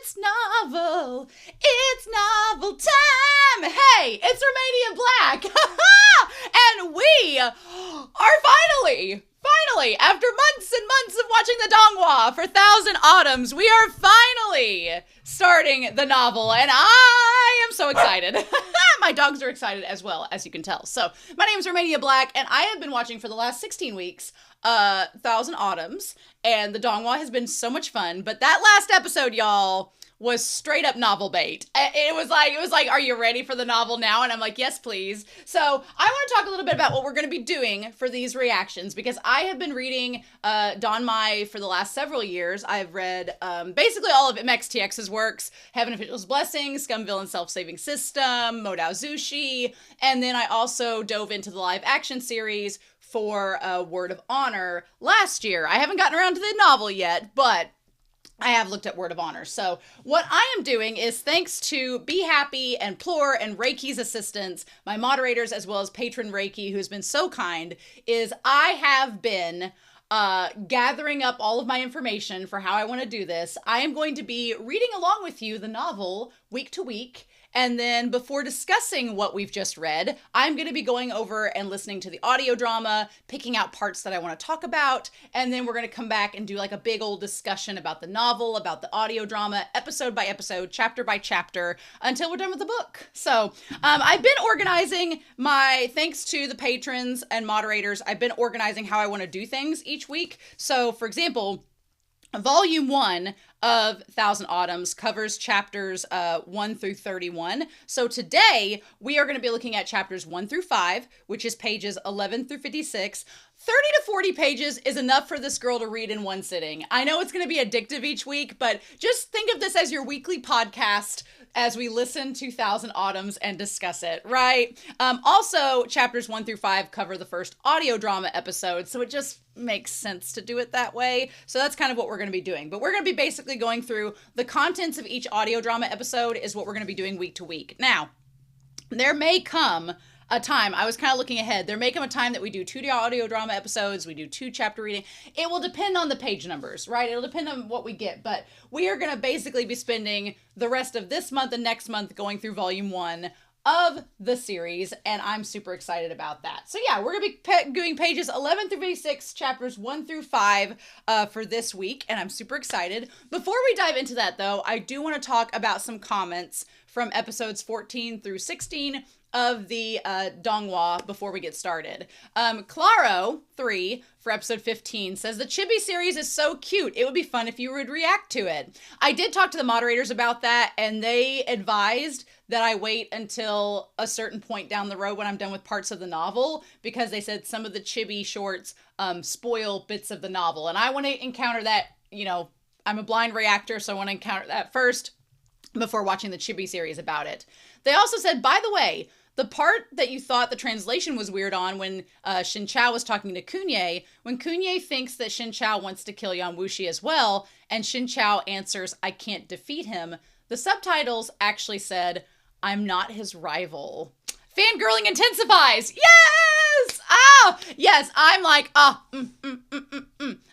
It's novel. It's novel time. Hey, it's Romania Black. And we are finally, after months and months of watching the Donghua for Thousand Autumns, we are finally starting the novel, and I am so excited. My dogs are excited as well, as you can tell. So, my name is Romania Black, and I have been watching for the last 16 weeks Thousand Autumns, and the Donghua has been so much fun, but that last episode, y'all, was straight up novel bait. It was like, are you ready for the novel now? And I'm like, yes, please. So I want to talk a little bit about what we're going to be doing for these reactions, because I have been reading Don Mai for the last several years. I've read basically all of MXTX's works, Heaven Official's Blessing, Scum Villain Self-Saving System, Modao Zushi, and then I also dove into the live action series for Word of Honor last year. I haven't gotten around to the novel yet, but I have looked at Word of Honor. So what I am doing is, thanks to Be Happy and Plore and Reiki's assistants, my moderators, as well as patron Reiki, who's been so kind, is I have been gathering up all of my information for how I want to do this. I am going to be reading along with you the novel week to week. And then before discussing what we've just read, I'm going to be going over and listening to the audio drama, picking out parts that I want to talk about, and then we're going to come back and do like a big old discussion about the novel, about the audio drama, episode by episode, chapter by chapter, until we're done with the book. So I've been organizing thanks to the patrons and moderators, I've been organizing how I want to do things each week. So for example, Volume 1 of Thousand Autumns covers chapters 1 through 31. So today we are going to be looking at chapters 1 through 5, which is pages 11 through 56. 30 to 40 pages is enough for this girl to read in one sitting. I know it's going to be addictive each week, but just think of this as your weekly podcast as we listen to Thousand Autumns and discuss it, right? Also, chapters 1 through 5 cover the first audio drama episode, so it just makes sense to do it that way. So that's kind of what we're going to be doing. But we're going to be basically going through the contents of each audio drama episode is what we're going to be doing week to week. Now, there may come a time, I was kind of looking ahead, there may come a time that we do 2 audio drama episodes, we do 2 chapter reading. It will depend on the page numbers, right? It'll depend on what we get, but we are going to basically be spending the rest of this month and next month going through volume 1 of the series, and I'm super excited about that. So yeah, we're going to be doing pages 11 through 56, chapters 1 through 5 for this week, and I'm super excited. Before we dive into that though, I do want to talk about some comments from episodes 14 through 16 of the Donghua before we get started. Claro3 for episode 15 says, the Chibi series is so cute. It would be fun if you would react to it. I did talk to the moderators about that, and they advised that I wait until a certain point down the road when I'm done with parts of the novel, because they said some of the Chibi shorts spoil bits of the novel. And I want to encounter that, you know, I'm a blind reactor, so I want to encounter that first before watching the Chibi series about it. They also said, by the way, the part that you thought the translation was weird on when Xin Chao was talking to Kunye, when Kunye thinks that Xin Chao wants to kill Yan Wuxi as well, and Xin Chao answers, I can't defeat him, the subtitles actually said, I'm not his rival. Fangirling intensifies! Yes! Ah! Yes, I'm like,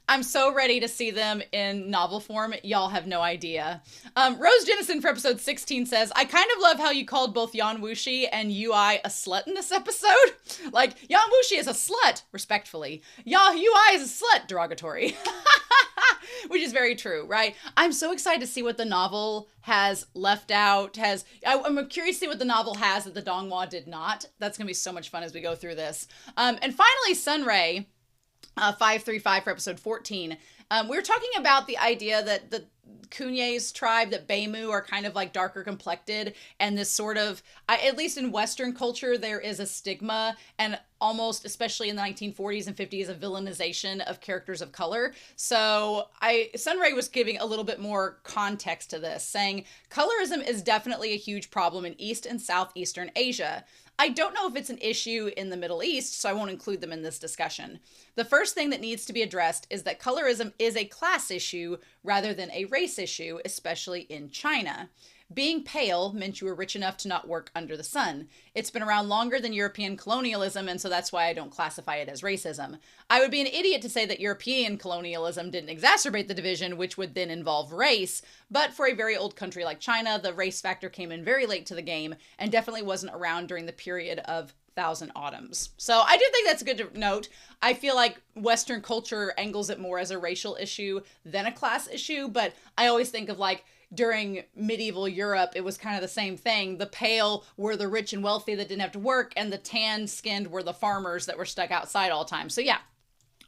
I'm so ready to see them in novel form. Y'all have no idea. Rose Jennison for episode 16 says, I kind of love how you called both Yan Wuxi and UI a slut in this episode. Like, Yan Wuxi is a slut, respectfully. UI is a slut, derogatory. Which is very true, right? I'm so excited to see what the novel has left out. I'm curious to see what the novel has that the Donghua did not. That's going to be so much fun as we go through this. And finally, Sunray, 535 for episode 14. We were talking about the idea that the Kunye's tribe, that Beimu are kind of like darker complected, and this sort of, at least in Western culture, there is a stigma, and almost, especially in the 1940s and 50s, a villainization of characters of color. So Sunray was giving a little bit more context to this, saying, colorism is definitely a huge problem in East and Southeastern Asia. I don't know if it's an issue in the Middle East, so I won't include them in this discussion. The first thing that needs to be addressed is that colorism is a class issue rather than a race issue, especially in China. Being pale meant you were rich enough to not work under the sun. It's been around longer than European colonialism, and so that's why I don't classify it as racism. I would be an idiot to say that European colonialism didn't exacerbate the division, which would then involve race, but for a very old country like China, the race factor came in very late to the game and definitely wasn't around during the period of Thousand Autumns. So I do think that's a good to note. I feel like Western culture angles it more as a racial issue than a class issue, but I always think of like during medieval Europe, it was kind of the same thing. The pale were the rich and wealthy that didn't have to work, and the tan-skinned were the farmers that were stuck outside all the time. So yeah,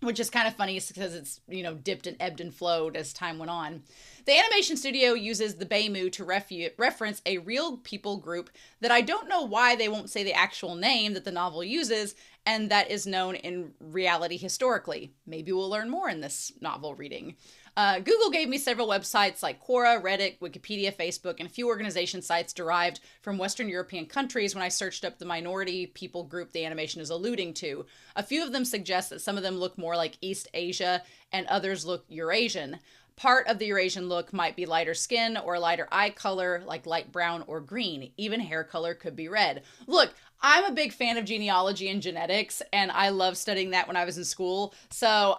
which is kind of funny because it's, you know, dipped and ebbed and flowed as time went on. The animation studio uses the Beimu to reference a real people group that I don't know why they won't say the actual name that the novel uses, and that is known in reality historically. Maybe we'll learn more in this novel reading. Google gave me several websites like Quora, Reddit, Wikipedia, Facebook, and a few organization sites derived from Western European countries when I searched up the minority people group the animation is alluding to. A few of them suggest that some of them look more like East Asia and others look Eurasian. Part of the Eurasian look might be lighter skin or lighter eye color, like light brown or green. Even hair color could be red. Look, I'm a big fan of genealogy and genetics, and I love studying that when I was in school. So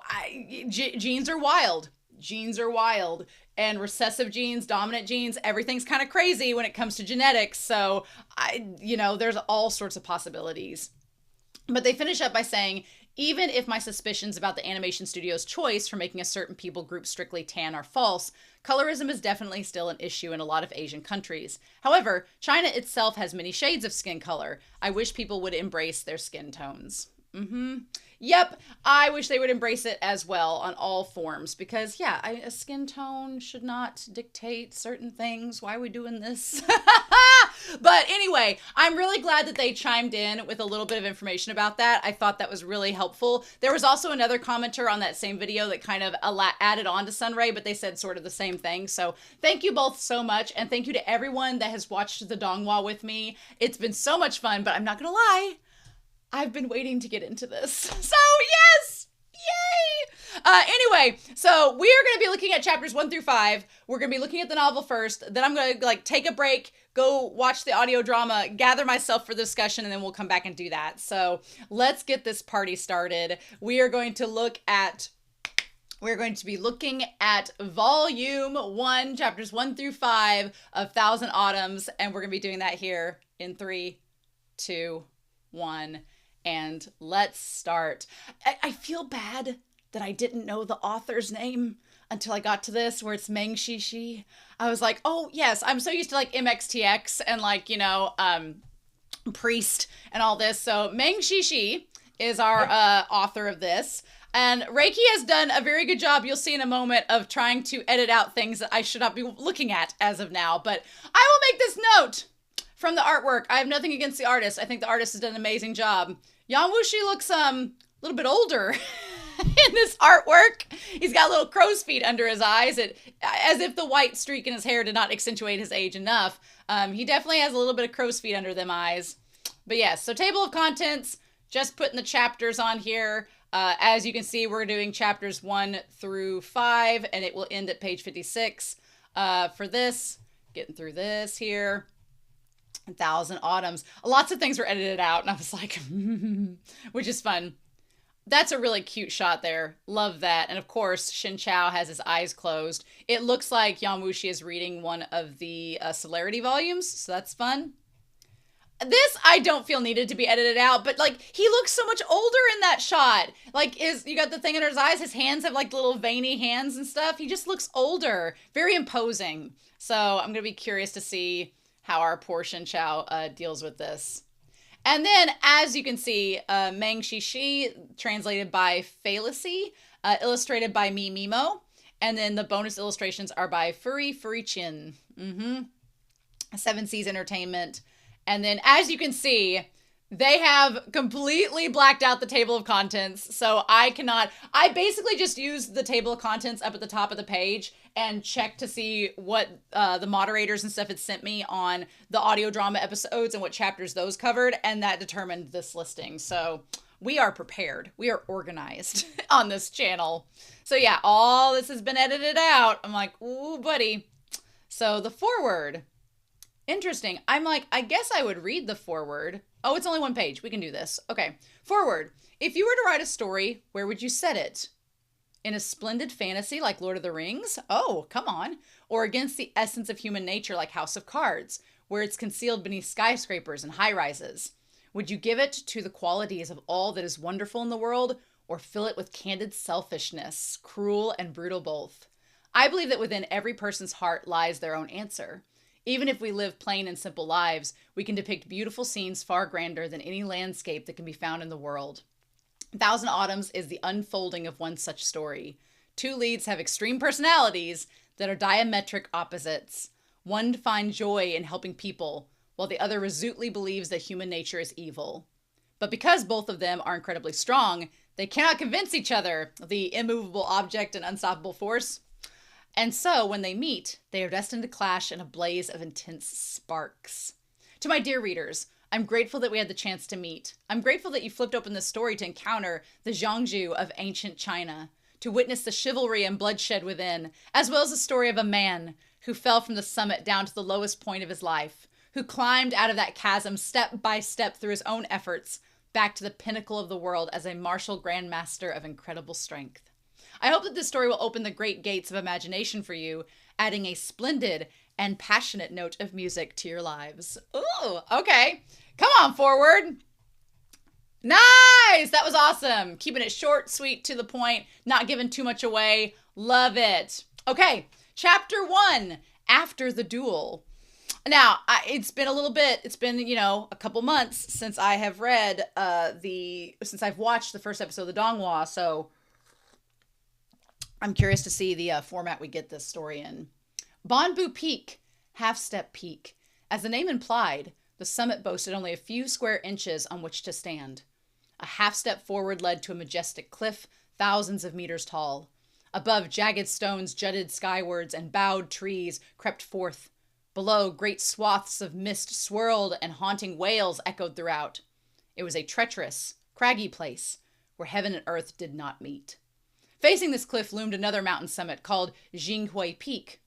genes are wild. Genes are wild, and recessive genes, dominant genes, everything's kind of crazy when it comes to genetics. So there's all sorts of possibilities. But they finish up by saying, even if my suspicions about the animation studio's choice for making a certain people group strictly tan are false, colorism is definitely still an issue in a lot of Asian countries. However, China itself has many shades of skin color. I wish people would embrace their skin tones. Yep, I wish they would embrace it as well on all forms because, yeah, a skin tone should not dictate certain things. Why are we doing this? But anyway, I'm really glad that they chimed in with a little bit of information about that. I thought that was really helpful. There was also another commenter on that same video that kind of added on to Sunray, but they said sort of the same thing. So thank you both so much, and thank you to everyone that has watched the Donghua with me. It's been so much fun, but I'm not gonna lie, I've been waiting to get into this. So yes! Yay! Anyway, so we are going to be looking at chapters 1 through 5. We're going to be looking at the novel first. Then I'm going to take a break, go watch the audio drama, gather myself for the discussion, and then we'll come back and do that. So let's get this party started. We're going to be looking at volume 1, chapters 1 through 5 of Thousand Autumns. And we're going to be doing that here in 3, 2, 1. And let's start. I feel bad that I didn't know the author's name until I got to this, where it's Meng Shishi. I was like, oh, yes, I'm so used to like MXTX and like, Priest and all this. So Meng Shishi is our author of this. And Reiki has done a very good job, you'll see in a moment, of trying to edit out things that I should not be looking at as of now. But I will make this note from the artwork. I have nothing against the artist. I think the artist has done an amazing job. Yang Wuxi looks a little bit older in this artwork. He's got little crow's feet under his eyes, as if the white streak in his hair did not accentuate his age enough. He definitely has a little bit of crow's feet under them eyes. But yes, so table of contents, just putting the chapters on here. As you can see, we're doing chapters 1 through 5, and it will end at page 56 for this. Getting through this here. Thousand Autumns. Lots of things were edited out, and I was like, which is fun. That's a really cute shot there. Love that. And of course, Shin Chao has his eyes closed. It looks like Yang Wuxi is reading one of the Celerity volumes, so that's fun. This I don't feel needed to be edited out, but like he looks so much older in that shot. Like you got the thing under his eyes, his hands have like little veiny hands and stuff. He just looks older, very imposing. So I'm going to be curious to see how our poor Shin Chao deals with this. And then, as you can see, Meng Shishi, translated by Felici, illustrated by Mi Mimo, and then the bonus illustrations are by Furi Chin. Seven Seas Entertainment. And then, as you can see, they have completely blacked out the table of contents, so I basically just use the table of contents up at the top of the page and check to see what the moderators and stuff had sent me on the audio drama episodes and what chapters those covered, and that determined this listing. So we are prepared. We are organized on this channel. So yeah, all this has been edited out. I'm like, ooh, buddy. So the foreword. Interesting. I'm like, I guess I would read the foreword. Oh, it's only one page. We can do this. Okay. Foreword. If you were to write a story, where would you set it? In a splendid fantasy like Lord of the Rings? Oh, come on. Or against the essence of human nature like House of Cards, where it's concealed beneath skyscrapers and high rises? Would you give it to the qualities of all that is wonderful in the world, or fill it with candid selfishness, cruel and brutal both? I believe that within every person's heart lies their own answer. Even if we live plain and simple lives, we can depict beautiful scenes far grander than any landscape that can be found in the world. Thousand Autumns is the unfolding of one such story. Two leads have extreme personalities that are diametric opposites. One finds joy in helping people, while the other resolutely believes that human nature is evil. But because both of them are incredibly strong, they cannot convince each other, the immovable object and unstoppable force. And so, when they meet, they are destined to clash in a blaze of intense sparks. To my dear readers, I'm grateful that we had the chance to meet. I'm grateful that you flipped open this story to encounter the Zhangju of ancient China, to witness the chivalry and bloodshed within, as well as the story of a man who fell from the summit down to the lowest point of his life, who climbed out of that chasm step by step through his own efforts, back to the pinnacle of the world as a martial grandmaster of incredible strength. I hope that this story will open the great gates of imagination for you, adding a splendid and passionate note of music to your lives. Ooh, okay. Come on, forward. Nice! That was awesome. Keeping it short, sweet, to the point, not giving too much away. Love it. Okay, chapter 1, After the Duel. Now, it's been a little bit, it's been, a couple months since I have read since I've watched the first episode of the Donghua, so I'm curious to see the format we get this story in. Bonbu Peak, half-step peak. As the name implied, the summit boasted only a few square inches on which to stand. A half-step forward led to a majestic cliff, thousands of meters tall. Above, jagged stones jutted skywards and bowed trees crept forth. Below, great swaths of mist swirled and haunting wails echoed throughout. It was a treacherous, craggy place where heaven and earth did not meet. Facing this cliff loomed another mountain summit called Jinghui Peak.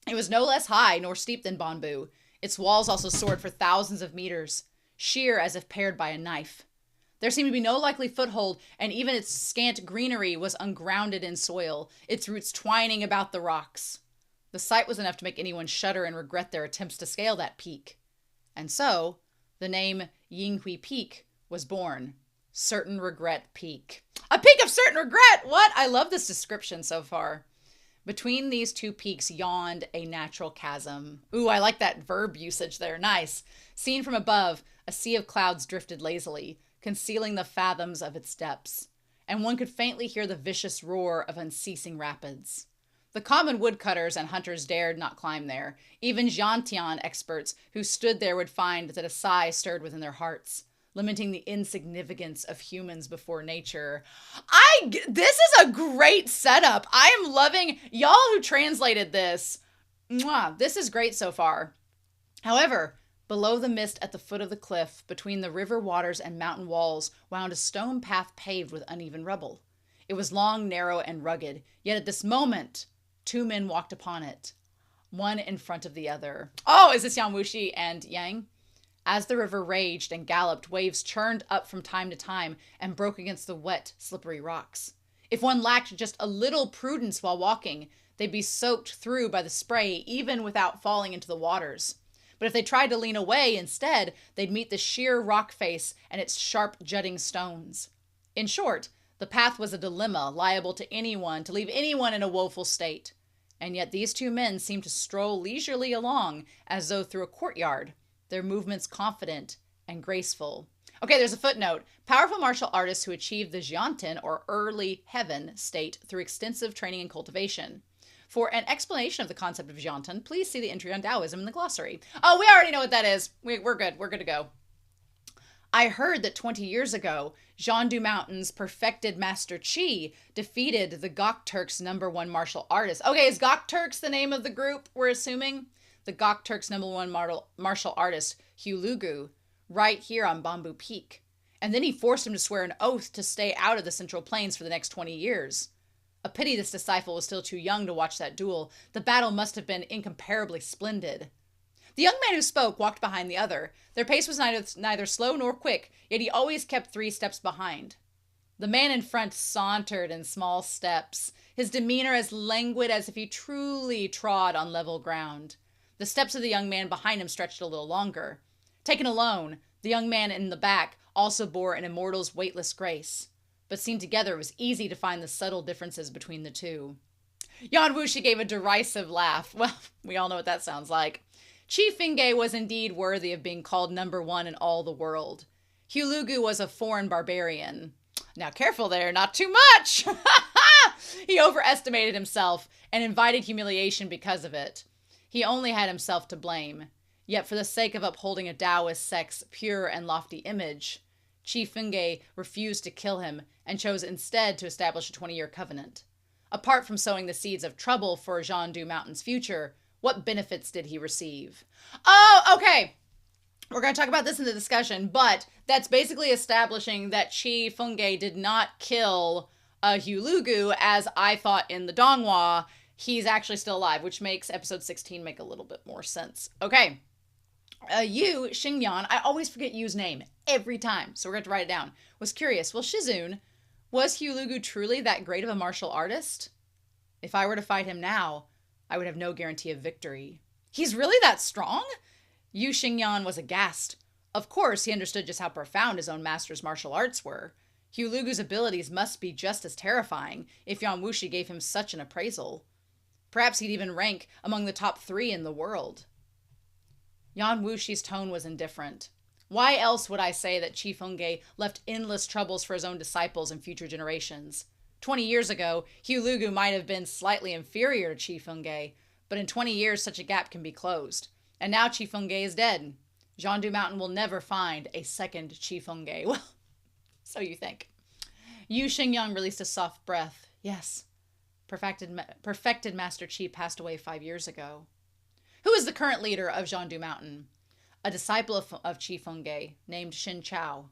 It was no less high nor steep than Bonbu. Its walls also soared for thousands of meters, sheer as if pared by a knife. There seemed to be no likely foothold, and even its scant greenery was ungrounded in soil, its roots twining about the rocks. The sight was enough to make anyone shudder and regret their attempts to scale that peak. And so, the name Yinghui Peak was born. Certain Regret Peak. A peak of certain regret! What? I love this description so far. Between these two peaks yawned a natural chasm. Ooh, I like that verb usage there. Nice. Seen from above, a sea of clouds drifted lazily, concealing the fathoms of its depths, and one could faintly hear the vicious roar of unceasing rapids. The common woodcutters and hunters dared not climb there. Even Jiantian experts who stood there would find that a sigh stirred within their hearts, lamenting the insignificance of humans before nature. This is a great setup. I am loving y'all who translated this. Mwah, this is great so far. However, below the mist at the foot of the cliff, between the river waters and mountain walls, wound a stone path paved with uneven rubble. It was long, narrow, and rugged, yet at this moment, two men walked upon it, one in front of the other. Oh, is this Yang Wuxi and Yang? As the river raged and galloped, waves churned up from time to time and broke against the wet, slippery rocks. If one lacked just a little prudence while walking, they'd be soaked through by the spray even without falling into the waters. But if they tried to lean away instead, they'd meet the sheer rock face and its sharp jutting stones. In short, the path was a dilemma liable to leave anyone in a woeful state. And yet these two men seemed to stroll leisurely along as though through a courtyard, their movements confident and graceful. Okay, there's a footnote. Powerful martial artists who achieved the Jianten, or early heaven, state through extensive training and cultivation. For an explanation of the concept of Jianten, please see the entry on Taoism in the glossary. Oh, we already know what that is. We're good. We're good to go. I heard that 20 years ago, Jiandu Mountain's perfected Master Qi defeated the Gokturks' #1 martial artist. Okay, is Gokturks the name of the group, we're assuming? The Gokturks' #1 martial artist, Hulugu, right here on Bonbu Peak. And then he forced him to swear an oath to stay out of the Central Plains for the next 20 years. A pity this disciple was still too young to watch that duel. The battle must have been incomparably splendid. The young man who spoke walked behind the other. Their pace was neither slow nor quick, yet he always kept 3 steps behind. The man in front sauntered in small steps, his demeanor as languid as if he truly trod on level ground. The steps of the young man behind him stretched a little longer. Taken alone, the young man in the back also bore an immortal's weightless grace. But seen together, it was easy to find the subtle differences between the two. Yan Wuxi gave a derisive laugh. Well, we all know what that sounds like. Chi Fengge was indeed worthy of being called number 1 in all the world. Hulugu was a foreign barbarian. Now careful there, not too much! He overestimated himself and invited humiliation because of it. He only had himself to blame. Yet for the sake of upholding a Taoist sect's pure and lofty image, Chi Fengge refused to kill him and chose instead to establish a 20-year covenant. Apart from sowing the seeds of trouble for Zhandu Mountain's future, what benefits did he receive? Oh, okay. We're going to talk about this in the discussion, but that's basically establishing that Chi Fengge did not kill Hulugu, as I thought in the Donghua. He's actually still alive, which makes episode 16 make a little bit more sense. Okay. Yu Shengyan, I always forget Yu's name every time, so we're going to write it down, was curious. Well, Shizun, was Hulugu truly that great of a martial artist? If I were to fight him now, I would have no guarantee of victory. He's really that strong? Yu Shengyan was aghast. Of course, he understood just how profound his own master's martial arts were. Hulugu's abilities must be just as terrifying if Yan Wuxi gave him such an appraisal. Perhaps he'd even rank among the top 3 in the world. Yan Wuxi's tone was indifferent. Why else would I say that Chi Fengge left endless troubles for his own disciples and future generations? 20 years ago, Hulugu might have been slightly inferior to Chi Fengge, but in 20 years such a gap can be closed. And now Chi Fengge is dead. Zhandu Mountain will never find a second Chi Fengge. Well, so you think. Yu Shengyan released a soft breath. Yes, perfected Master Chi passed away 5 years ago. Who is the current leader of Zhandu Mountain? A disciple of Chi Fengge named Xin Chao.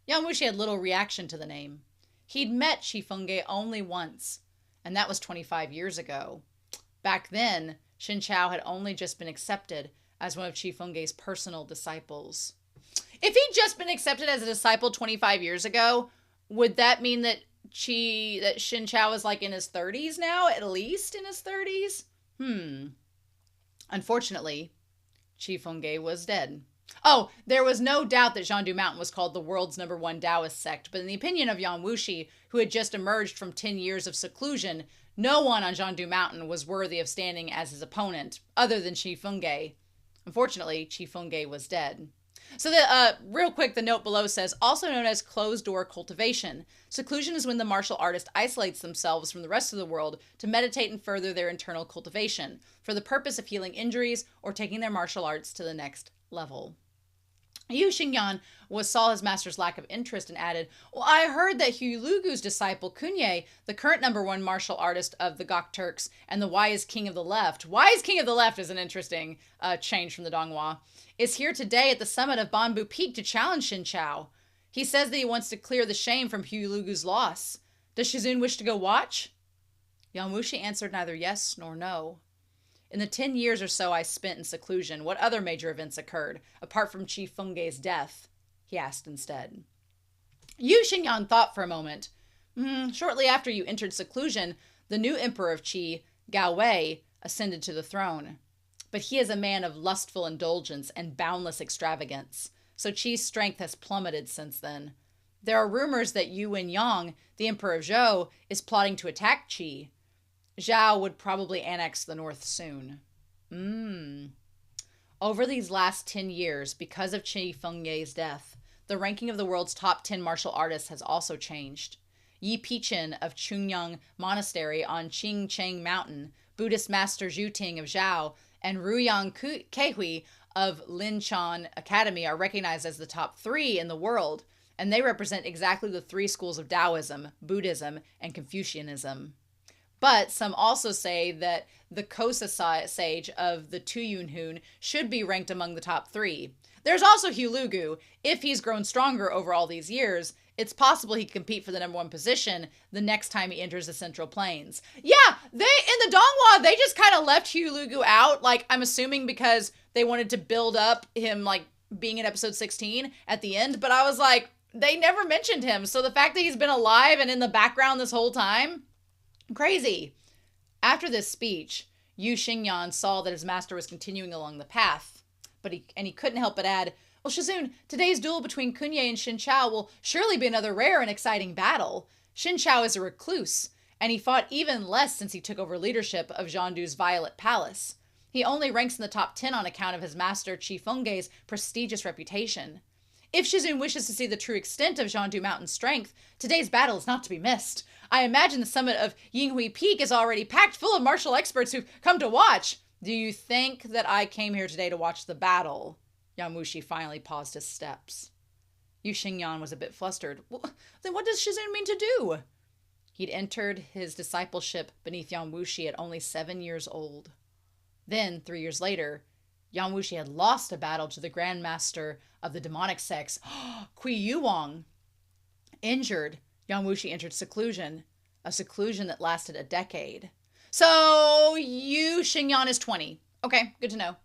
Yan Wuxi had little reaction to the name. He'd met Chi Fengge only once, and that was 25 years ago. Back then, Xin Chao had only just been accepted as one of Chi Fengge's personal disciples. If he'd just been accepted as a disciple 25 years ago, would that mean that Xin Chao is like in his 30s now? At least in his 30s? Unfortunately, Chi Fengge was dead. Oh, there was no doubt that Zhandu Mountain was called the world's #1 Taoist sect, but in the opinion of Yan Wuxi, who had just emerged from 10 years of seclusion, no one on Zhandu Mountain was worthy of standing as his opponent, other than Chi Fengge. Unfortunately, Chi Fengge was dead. So real quick, the note below says, also known as closed-door cultivation. Seclusion is when the martial artist isolates themselves from the rest of the world to meditate and further their internal cultivation for the purpose of healing injuries or taking their martial arts to the next level. Yu Shengyan saw his master's lack of interest and added, well, I heard that Hulugu's disciple Kunye, the current #1 martial artist of the Gok Turks and the wise king of the left, wise king of the left is an interesting change from the Donghua, is here today at the summit of Banbu Peak to challenge Xin Chao. He says that he wants to clear the shame from Hulugu's loss. Does Shizun wish to go watch? Yan Wuxi answered neither yes nor no. In the 10 years or so I spent in seclusion, what other major events occurred, apart from Chi Fengge's death? He asked instead. Yu Shengyan thought for a moment. Shortly after you entered seclusion, the new emperor of Qi, Gao Wei, ascended to the throne. But he is a man of lustful indulgence and boundless extravagance, so Qi's strength has plummeted since then. There are rumors that Yu Wenyang, the emperor of Zhou, is plotting to attack Qi. Zhao would probably annex the north soon. Over these last 10 years, because of Chi Fengge's death, the ranking of the world's top 10 martial artists has also changed. Yi Pichen of Chungyang Monastery on Qingcheng Mountain, Buddhist master Zhu Ting of Zhao, and Ruyang Kehui of Linchan Academy are recognized as the top 3 in the world, and they represent exactly the 3 schools of Taoism, Buddhism, and Confucianism. But some also say that the Kosa sage of the Tuyunhun should be ranked among the top 3. There's also Hulugu. If he's grown stronger over all these years, it's possible he can compete for the #1 position the next time he enters the Central Plains. Yeah, in the Donghua, they just kind of left Hulugu out. Like, I'm assuming because they wanted to build up him like being in episode 16 at the end, but I was like, they never mentioned him. So the fact that he's been alive and in the background this whole time, crazy. After this speech, Yu Xingyan saw that his master was continuing along the path, but he couldn't help but add, well, Shizun, today's duel between Kunye and Xin Chao will surely be another rare and exciting battle. Xin Chao is a recluse, and he fought even less since he took over leadership of Zhandu's Violet Palace. He only ranks in the top 10 on account of his master Qi Fengge's prestigious reputation. If Shizun wishes to see the true extent of Zhandu Mountain's strength, today's battle is not to be missed. I imagine the summit of Yinghui Peak is already packed full of martial experts who've come to watch. Do you think that I came here today to watch the battle? Yang Wuxi finally paused his steps. Yu Xingyan was a bit flustered. Well, then what does Shizun mean to do? He'd entered his discipleship beneath Yang Wuxi at only 7 years old. Then, 3 years later, Yang Wuxi had lost a battle to the Grandmaster of the demonic sects, Kui Yuwang. Injured, Yang Wuxi entered seclusion, a seclusion that lasted a decade. So, Yu Xingyan is 20. Okay, good to know.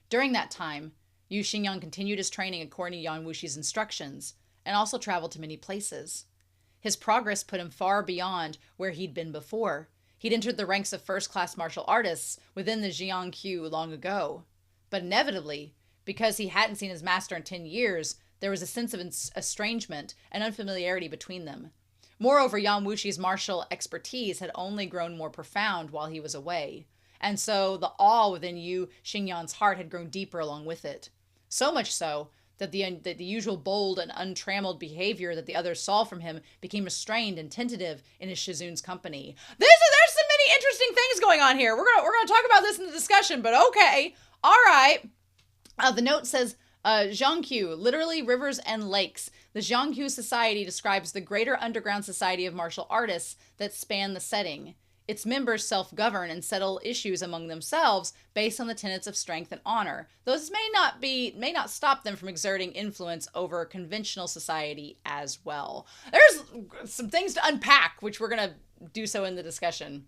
During that time, Yu Xingyan continued his training according to Yang Wuxi's instructions, and also traveled to many places. His progress put him far beyond where he'd been before. He'd entered the ranks of first-class martial artists within the Jiangqiu long ago. But inevitably, because he hadn't seen his master in 10 years, there was a sense of estrangement and unfamiliarity between them. Moreover, Yang Wuxi's martial expertise had only grown more profound while he was away, and so the awe within Yu Xingyan's heart had grown deeper along with it. So much so that the usual bold and untrammeled behavior that the others saw from him became restrained and tentative in his Shizun's company. There's so many interesting things going on here. We're gonna talk about this in the discussion, but okay, all right. The note says, Zhangqiu, literally rivers and lakes. The Zhangqiu Society describes the greater underground society of martial artists that span the setting. Its members self-govern and settle issues among themselves based on the tenets of strength and honor. Those may not stop them from exerting influence over conventional society as well. There's some things to unpack, which we're going to do so in the discussion.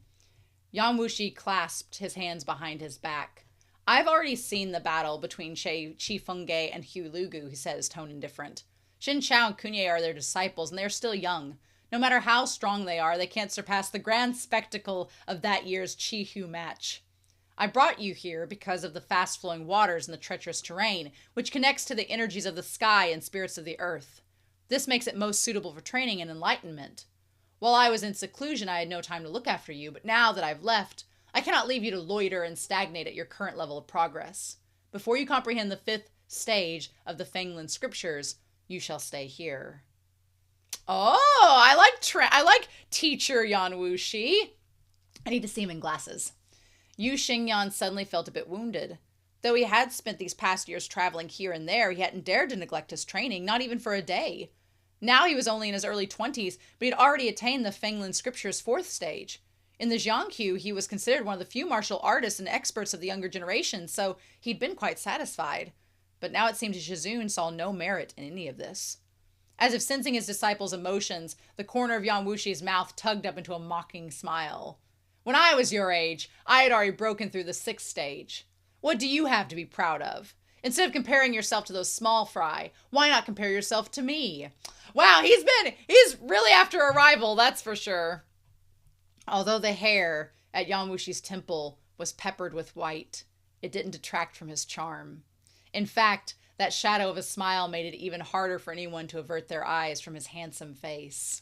Yang Wuxi clasped his hands behind his back. I've already seen the battle between Qi Fengge and Hu Lugu, he said, his tone indifferent. Xin Chao and Kunye are their disciples, and they're still young. No matter how strong they are, they can't surpass the grand spectacle of that year's Qi-Hu match. I brought you here because of the fast-flowing waters and the treacherous terrain, which connects to the energies of the sky and spirits of the earth. This makes it most suitable for training and enlightenment. While I was in seclusion, I had no time to look after you, but now that I've left, I cannot leave you to loiter and stagnate at your current level of progress. Before you comprehend the 5th stage of the Fenglin scriptures, you shall stay here. Oh, I like teacher Yan Wuxi. I need to see him in glasses. Yu Xingyan suddenly felt a bit wounded. Though he had spent these past years traveling here and there, he hadn't dared to neglect his training, not even for a day. Now he was only in his early 20s, but he'd already attained the Fenglin scriptures 4th stage. In the Jiangqiu, he was considered one of the few martial artists and experts of the younger generation, so he'd been quite satisfied. But now it seemed Shizun saw no merit in any of this. As if sensing his disciple's emotions, the corner of Yang Wuxi's mouth tugged up into a mocking smile. When I was your age, I had already broken through the 6th stage. What do you have to be proud of? Instead of comparing yourself to those small fry, why not compare yourself to me? Wow, he's really after a rival, that's for sure. Although the hair at Yang Wuxi's temple was peppered with white, it didn't detract from his charm. In fact, that shadow of a smile made it even harder for anyone to avert their eyes from his handsome face.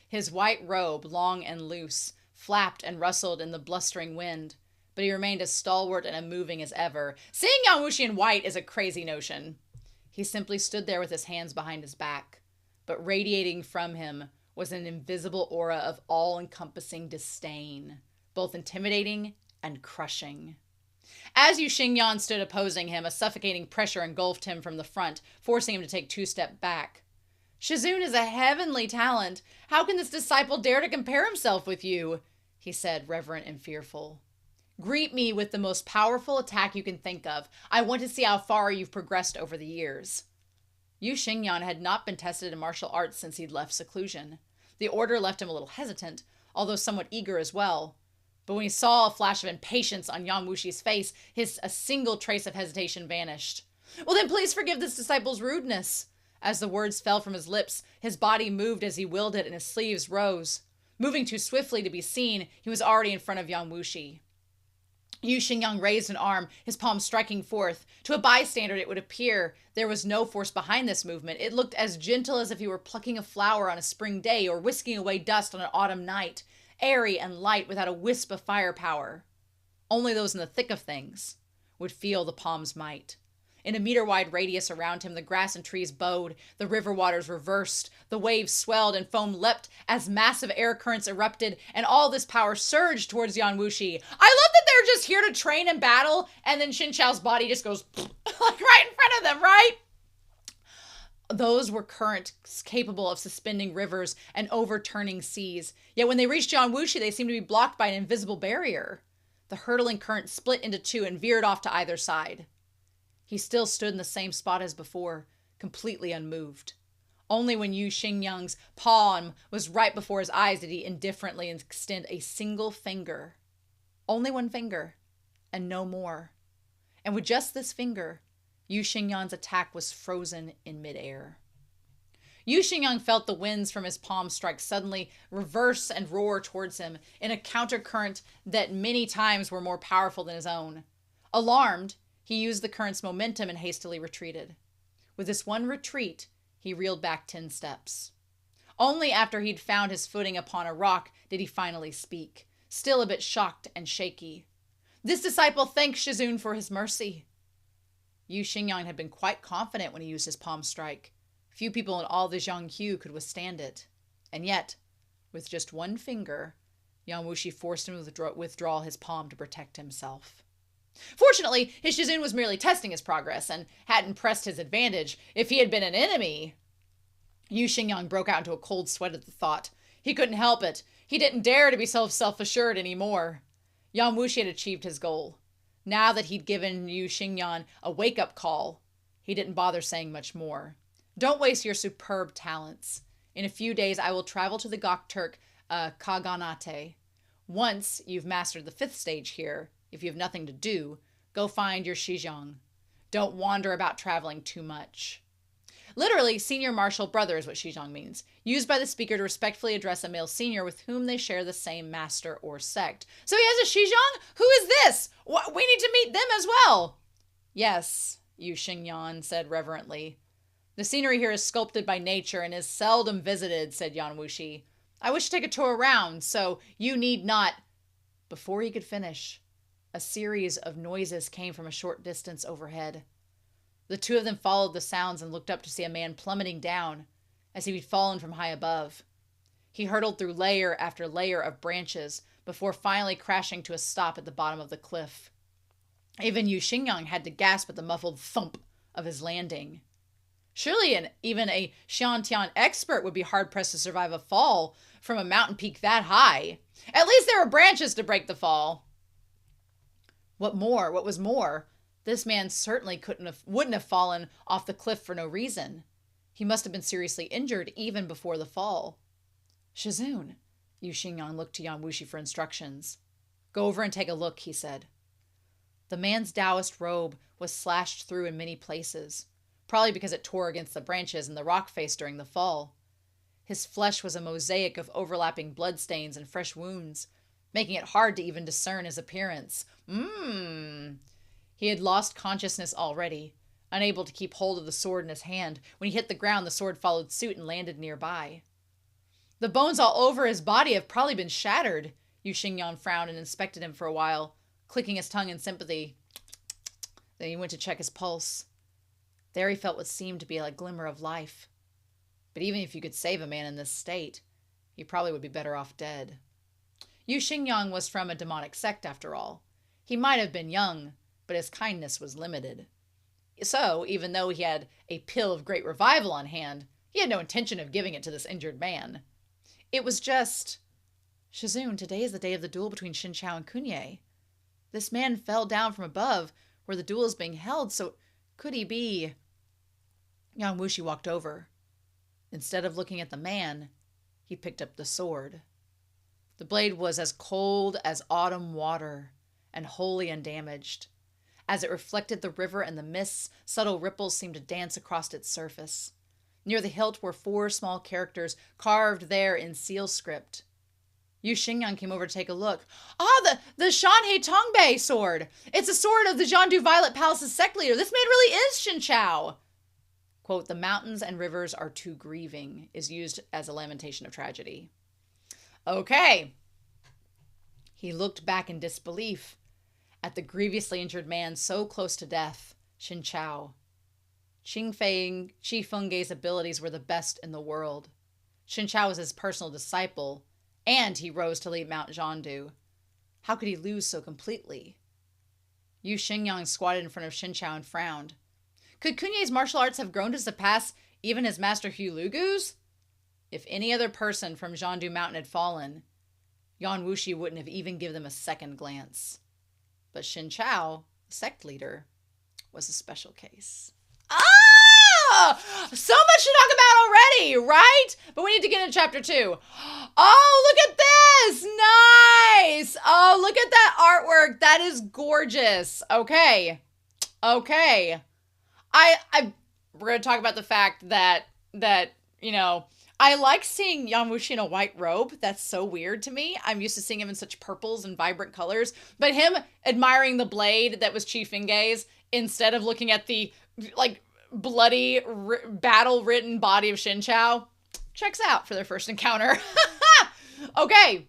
His white robe, long and loose, flapped and rustled in the blustering wind, but he remained as stalwart and unmoving as ever. Seeing Yang Wuxi in white is a crazy notion. He simply stood there with his hands behind his back, but radiating from him was an invisible aura of all-encompassing disdain, both intimidating and crushing. As Yu Xingyan stood opposing him, a suffocating pressure engulfed him from the front, forcing him to take 2 steps back. Shizun is a heavenly talent. How can this disciple dare to compare himself with you? He said, reverent and fearful. Greet me with the most powerful attack you can think of. I want to see how far you've progressed over the years. Yu Xingyan had not been tested in martial arts since he'd left seclusion. The order left him a little hesitant, although somewhat eager as well. But when he saw a flash of impatience on Yang Wushi's face, a single trace of hesitation vanished. Well, then please forgive this disciple's rudeness. As the words fell from his lips, his body moved as he willed it and his sleeves rose. Moving too swiftly to be seen, he was already in front of Yang Wushi. Yu Xingyang raised an arm, his palm striking forth. To a bystander, it would appear there was no force behind this movement. It looked as gentle as if he were plucking a flower on a spring day or whisking away dust on an autumn night, airy and light without a wisp of firepower. Only those in the thick of things would feel the palm's might. In a meter-wide radius around him, the grass and trees bowed, the river waters reversed, the waves swelled and foam leapt as massive air currents erupted, and all this power surged towards Yan Wushi. I love that they're just here to train and battle, and then Xin Chao's body just goes like right in front of them, right? Those were currents capable of suspending rivers and overturning seas. Yet when they reached Yan Wushi, they seemed to be blocked by an invisible barrier. The hurtling current split into two and veered off to either side. He still stood in the same spot as before, completely unmoved. Only when Yu Xingyang's palm was right before his eyes did he indifferently extend a single finger. Only one finger, and no more. And with just this finger, Yu Xingyang's attack was frozen in midair. Yu Xingyang felt the winds from his palm strike suddenly reverse and roar towards him in a countercurrent that many times were more powerful than his own. Alarmed, he used the current's momentum and hastily retreated. With this one retreat, he reeled back 10 steps. Only after he'd found his footing upon a rock did he finally speak, still a bit shocked and shaky. This disciple thanked Shizun for his mercy. Yu Xingyang had been quite confident when he used his palm strike. Few people in all the Jianghu could withstand it. And yet, with just one finger, Yang Wushi forced him to withdraw his palm to protect himself. Fortunately, his Shizun was merely testing his progress and hadn't pressed his advantage. If he had been an enemy... Yu Xingyang broke out into a cold sweat at the thought. He couldn't help it. He didn't dare to be self-assured anymore. Yang Wushi had achieved his goal. Now that he'd given Yu Xingyang a wake-up call, he didn't bother saying much more. Don't waste your superb talents. In a few days, I will travel to the Gokturk Khaganate. Once you've mastered the 5th stage here, if you have nothing to do, go find your Xizang. Don't wander about traveling too much. Literally, senior martial brother is what Xizang means, used by the speaker to respectfully address a male senior with whom they share the same master or sect. So he has a Xizang? Who is this? We need to meet them as well. Yes, Yu Xingyang said reverently. The scenery here is sculpted by nature and is seldom visited, said Yan Wushi. I wish to take a tour around, so you need not... Before he could finish, a series of noises came from a short distance overhead. The two of them followed the sounds and looked up to see a man plummeting down, as if he'd fallen from high above. He hurtled through layer after layer of branches before finally crashing to a stop at the bottom of the cliff. Even Yu Xingyang had to gasp at the muffled thump of his landing. Surely even a Xiantian expert would be hard-pressed to survive a fall from a mountain peak that high. At least there were branches to break the fall. What was more, this man certainly wouldn't have fallen off the cliff for no reason. He must have been seriously injured even before the fall. Shizun, Yu Xingyang looked to Yan Wushi for instructions. Go over and take a look, he said. The man's Taoist robe was slashed through in many places, probably because it tore against the branches and the rock face during the fall. His flesh was a mosaic of overlapping bloodstains and fresh wounds, making it hard to even discern his appearance. He had lost consciousness already, unable to keep hold of the sword in his hand. When he hit the ground, the sword followed suit and landed nearby. The bones all over his body have probably been shattered. Yu Xingyang frowned and inspected him for a while, clicking his tongue in sympathy. Then he went to check his pulse. There he felt what seemed to be a glimmer of life. But even if you could save a man in this state, he probably would be better off dead. Yu Xingyang was from a demonic sect, after all. He might have been young, but his kindness was limited. So, even though he had a pill of great revival on hand, he had no intention of giving it to this injured man. It was just... Shizun, today is the day of the duel between Xin Chao and Kunye. This man fell down from above where the duel is being held, so could he be... Yang Wushi walked over. Instead of looking at the man, he picked up the sword. The blade was as cold as autumn water and wholly undamaged. As it reflected the river and the mists, subtle ripples seemed to dance across its surface. Near the hilt were 4 small characters carved there in seal script. Yu Xingyan came over to take a look. The Shanhei Tongbei sword. It's a sword of the Jiandu Violet Palace's sect leader. This man really is Xin Chao. Quote, the mountains and rivers are too grieving is used as a lamentation of tragedy. Okay. He looked back in disbelief at the grievously injured man so close to death, Xin Chao. Qi Fengge's abilities were the best in the world. Xin Chao was his personal disciple, and he rose to lead Mount Jiandu. How could he lose so completely? Yu Xingyan squatted in front of Xin Chao and frowned. Could Kunye's martial arts have grown to surpass even his master Hu Lugu's? If any other person from Jiandu Mountain had fallen, Yan Wuxi wouldn't have even given them a second glance. But Xin Chao, the sect leader, was a special case. So much to talk about already, right? But we need to get into chapter 2. Oh, look at this. Nice. Oh, look at that artwork. That is gorgeous. Okay. We're going to talk about the fact that, you know, I like seeing Yan Wuxi in a white robe. That's so weird to me. I'm used to seeing him in such purples and vibrant colors. But him admiring the blade that was Qi Fengge's instead of looking at the, like, bloody, battle-ridden body of Xin Chao checks out for their first encounter. Okay.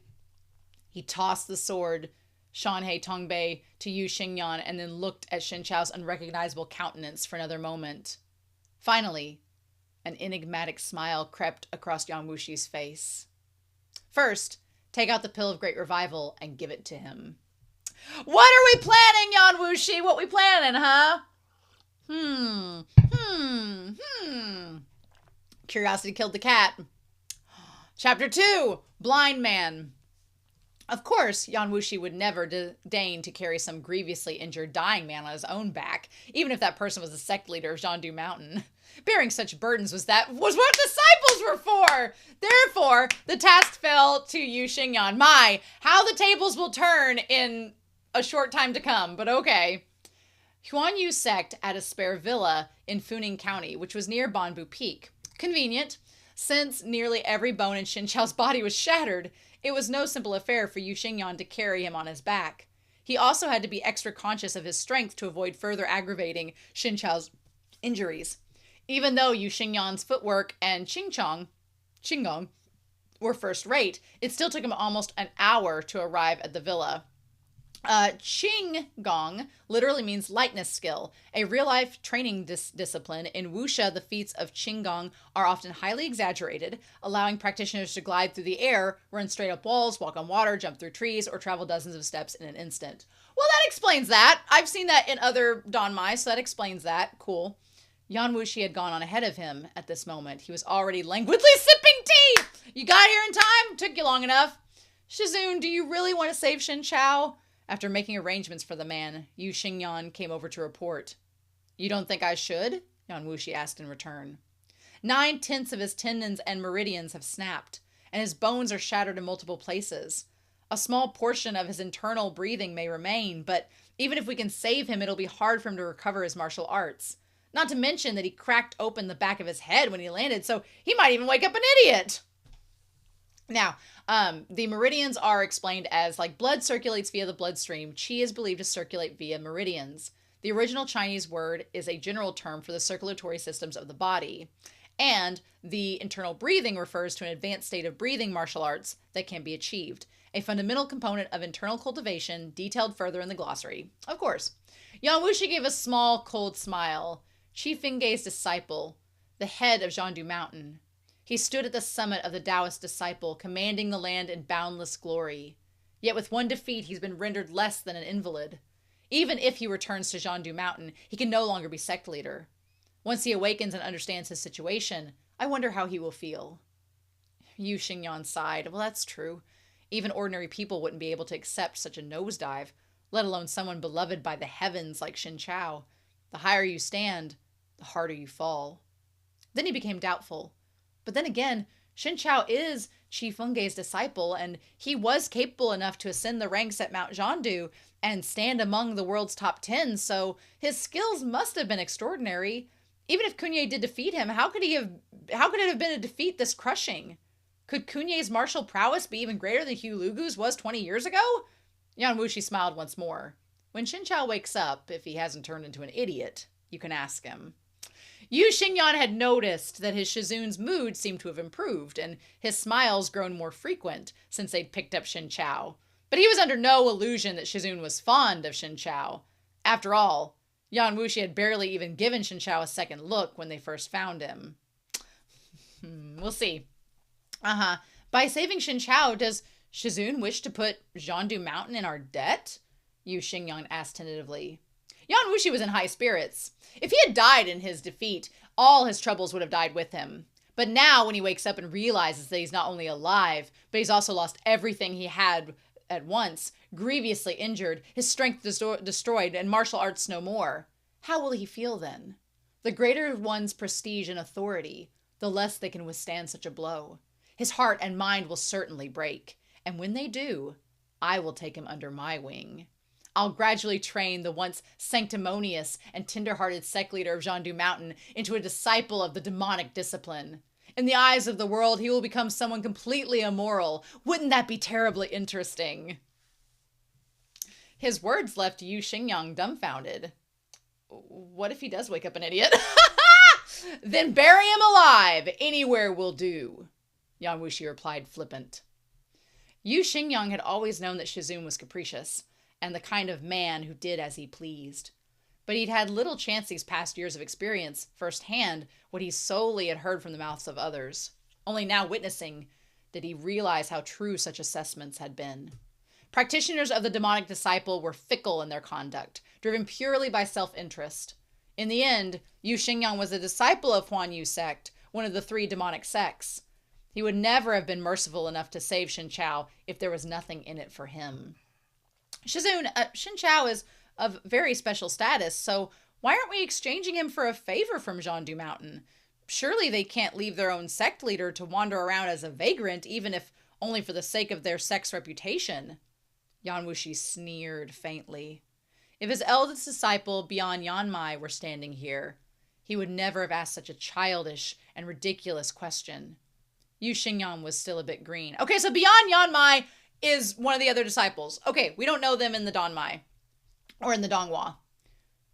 He tossed the sword, Shanhei Tongbei, to Yu Xingyan and then looked at Xin Chao's unrecognizable countenance for another moment. Finally, an enigmatic smile crept across Yan Wuxi's face. First, take out the pill of great revival and give it to him. What are we planning, Yan Wuxi? What we planning, huh? Curiosity killed the cat. Chapter 2, Blind Man. Of course, Yan Wuxi would never deign to carry some grievously injured dying man on his own back, even if that person was the sect leader of Jiandu Mountain. Bearing such burdens was what disciples were for. Therefore, the task fell to Yu Xingyan. My, how the tables will turn in a short time to come, but okay. Huan Yu sect had a spare villa in Funing County, which was near Banbu Peak. Convenient, since nearly every bone in Xin Chao's body was shattered. It was no simple affair for Yu Xingyan to carry him on his back. He also had to be extra conscious of his strength to avoid further aggravating Xin Chao's injuries. Even though Yu Xingyan's footwork and Qinggong were first rate, it still took him almost an hour to arrive at the villa. Qinggong literally means lightness skill, a real-life training discipline. In wuxia, the feats of Qinggong are often highly exaggerated, allowing practitioners to glide through the air, run straight up walls, walk on water, jump through trees, or travel dozens of steps in an instant. Well, that explains that. I've seen that in other Danmai, so that explains that. Cool. Yan Wuxi had gone on ahead of him at this moment. He was already languidly sipping tea. You got here in time? Took you long enough. Shizun, do you really want to save Xin Chao? After making arrangements for the man, Yu Xingyan came over to report. You don't think I should? Yan Wuxi asked in return. 9/10 of his tendons and meridians have snapped, and his bones are shattered in multiple places. A small portion of his internal breathing may remain, but even if we can save him, it'll be hard for him to recover his martial arts. Not to mention that he cracked open the back of his head when he landed, so he might even wake up an idiot. Now, the meridians are explained as, like, blood circulates via the bloodstream. Qi is believed to circulate via meridians. The original Chinese word is a general term for the circulatory systems of the body. And the internal breathing refers to an advanced state of breathing martial arts that can be achieved. A fundamental component of internal cultivation, detailed further in the glossary. Of course. Yan Wuxi gave a small, cold smile. Qi Fengge's disciple, the head of Jiandu Mountain. He stood at the summit of the Taoist disciple, commanding the land in boundless glory. Yet with one defeat, he's been rendered less than an invalid. Even if he returns to Jiandu Mountain, he can no longer be sect leader. Once he awakens and understands his situation, I wonder how he will feel. Yu Xingyan sighed. Well, that's true. Even ordinary people wouldn't be able to accept such a nosedive, let alone someone beloved by the heavens like Xin Chao. The higher you stand, the harder you fall. Then he became doubtful. But then again, Xin Chao is Chifengge's disciple, and he was capable enough to ascend the ranks at Mount Jiandu and stand among the world's top 10, so his skills must have been extraordinary. Even if Kunye did defeat him, how could it have been a defeat this crushing? Could Kunye's martial prowess be even greater than Hugh Lugu's was 20 years ago? Yan Wuxi smiled once more. When Xin Chao wakes up, if he hasn't turned into an idiot, you can ask him. Yu Xingyan had noticed that his Shizun's mood seemed to have improved, and his smiles grown more frequent since they'd picked up Xin Chao. But he was under no illusion that Shizun was fond of Xin Chao. After all, Yan Wuxi had barely even given Xin Chao a second look when they first found him. We'll see. By saving Xin Chao, does Shizun wish to put Jiandu Mountain in our debt? Yu Xingyan asked tentatively. Yan Wuxi was in high spirits. If he had died in his defeat, all his troubles would have died with him. But now, when he wakes up and realizes that he's not only alive, but he's also lost everything he had at once, grievously injured, his strength destroyed, and martial arts no more, how will he feel then? The greater one's prestige and authority, the less they can withstand such a blow. His heart and mind will certainly break, and when they do, I will take him under my wing. I'll gradually train the once sanctimonious and tender-hearted sect leader of Jiandu Mountain into a disciple of the demonic discipline. In the eyes of the world, he will become someone completely immoral. Wouldn't that be terribly interesting? His words left Yu Xingyan dumbfounded. What if he does wake up an idiot? Then bury him alive. Anywhere will do, Yan Wuxi replied flippant. Yu Xingyan had always known that Shizun was capricious, and the kind of man who did as he pleased. But he'd had little chance these past years of experience firsthand what he solely had heard from the mouths of others. Only now witnessing did he realize how true such assessments had been. Practitioners of the demonic disciple were fickle in their conduct, driven purely by self-interest. In the end, Yu Xingyan was a disciple of Huan Yu sect, one of the 3 demonic sects. He would never have been merciful enough to save Xin Chao if there was nothing in it for him. Xin Chao is of very special status, so why aren't we exchanging him for a favor from Jiandu Mountain? Surely they can't leave their own sect leader to wander around as a vagrant, even if only for the sake of their sect's reputation. Yan Wuxi sneered faintly. If his eldest disciple, Bian Yanmai, were standing here, he would never have asked such a childish and ridiculous question. Yu Xingyan was still a bit green. Okay, so Bian Yanmai is one of the other disciples. Okay, we don't know them in the Danmai or in the Donghua.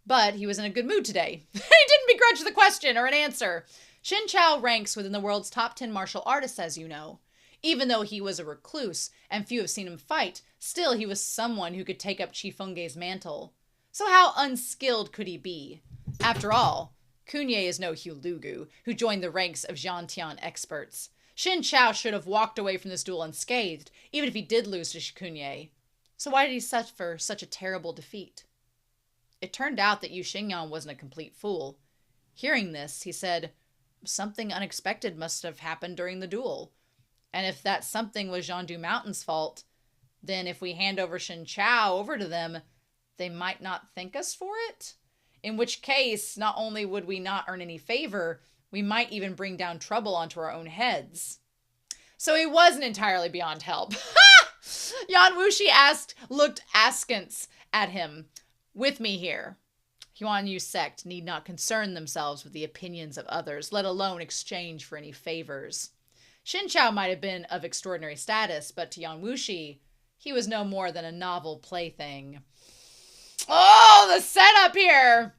But he was in a good mood today. He didn't begrudge the question or an answer. Xin Chao ranks within the world's top 10 martial artists, as you know. Even though he was a recluse and few have seen him fight, still he was someone who could take up Chifengge's mantle. So how unskilled could he be? After all, Kunye is no Hugh Lugu, who joined the ranks of Jiantian experts. Xin Chao should have walked away from this duel unscathed, even if he did lose to Kunye. So why did he suffer such a terrible defeat? It turned out that Yu Xingyan wasn't a complete fool. Hearing this, he said, something unexpected must have happened during the duel. And if that something was Jiandu Mountain's fault, then if we hand over Xin Chao over to them, they might not thank us for it? In which case, not only would we not earn any favor, we might even bring down trouble onto our own heads. So he wasn't entirely beyond help. Yan Wuxi looked askance at him. With me here. Huan Yu sect need not concern themselves with the opinions of others, let alone exchange for any favors. Xin Chao might have been of extraordinary status, but to Yan Wuxi, he was no more than a novel plaything. Oh, the setup here!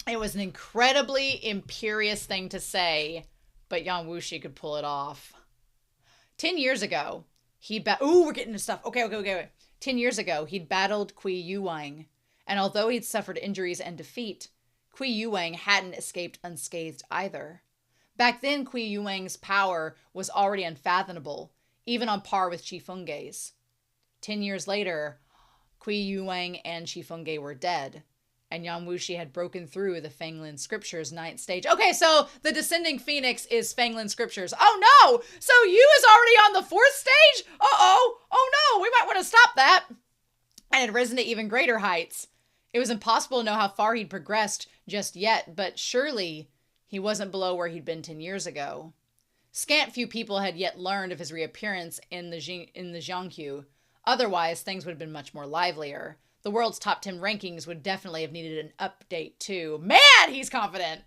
It was an incredibly imperious thing to say, but Yan Wuxi could pull it off. 10 years ago, we're getting to stuff. Okay. 10 years ago, he'd battled Kui Yuwang. And although he'd suffered injuries and defeat, Kui Yuwang hadn't escaped unscathed either. Back then, Kui Yuwang's power was already unfathomable, even on par with Chifengge's. 10 years later, Kui Yuwang and Chifengge were dead, and Yan Wuxi had broken through the Fanglin Scriptures' 9th stage. Okay, so the Descending Phoenix is Fanglin Scriptures. Oh no! So Yu is already on the 4th stage? Uh-oh! Oh no! We might want to stop that! And had risen to even greater heights. It was impossible to know how far he'd progressed just yet, but surely he wasn't below where he'd been 10 years ago. Scant few people had yet learned of his reappearance in the Jianghu. Otherwise, things would have been much more livelier. The world's top 10 rankings would definitely have needed an update too. Man, he's confident!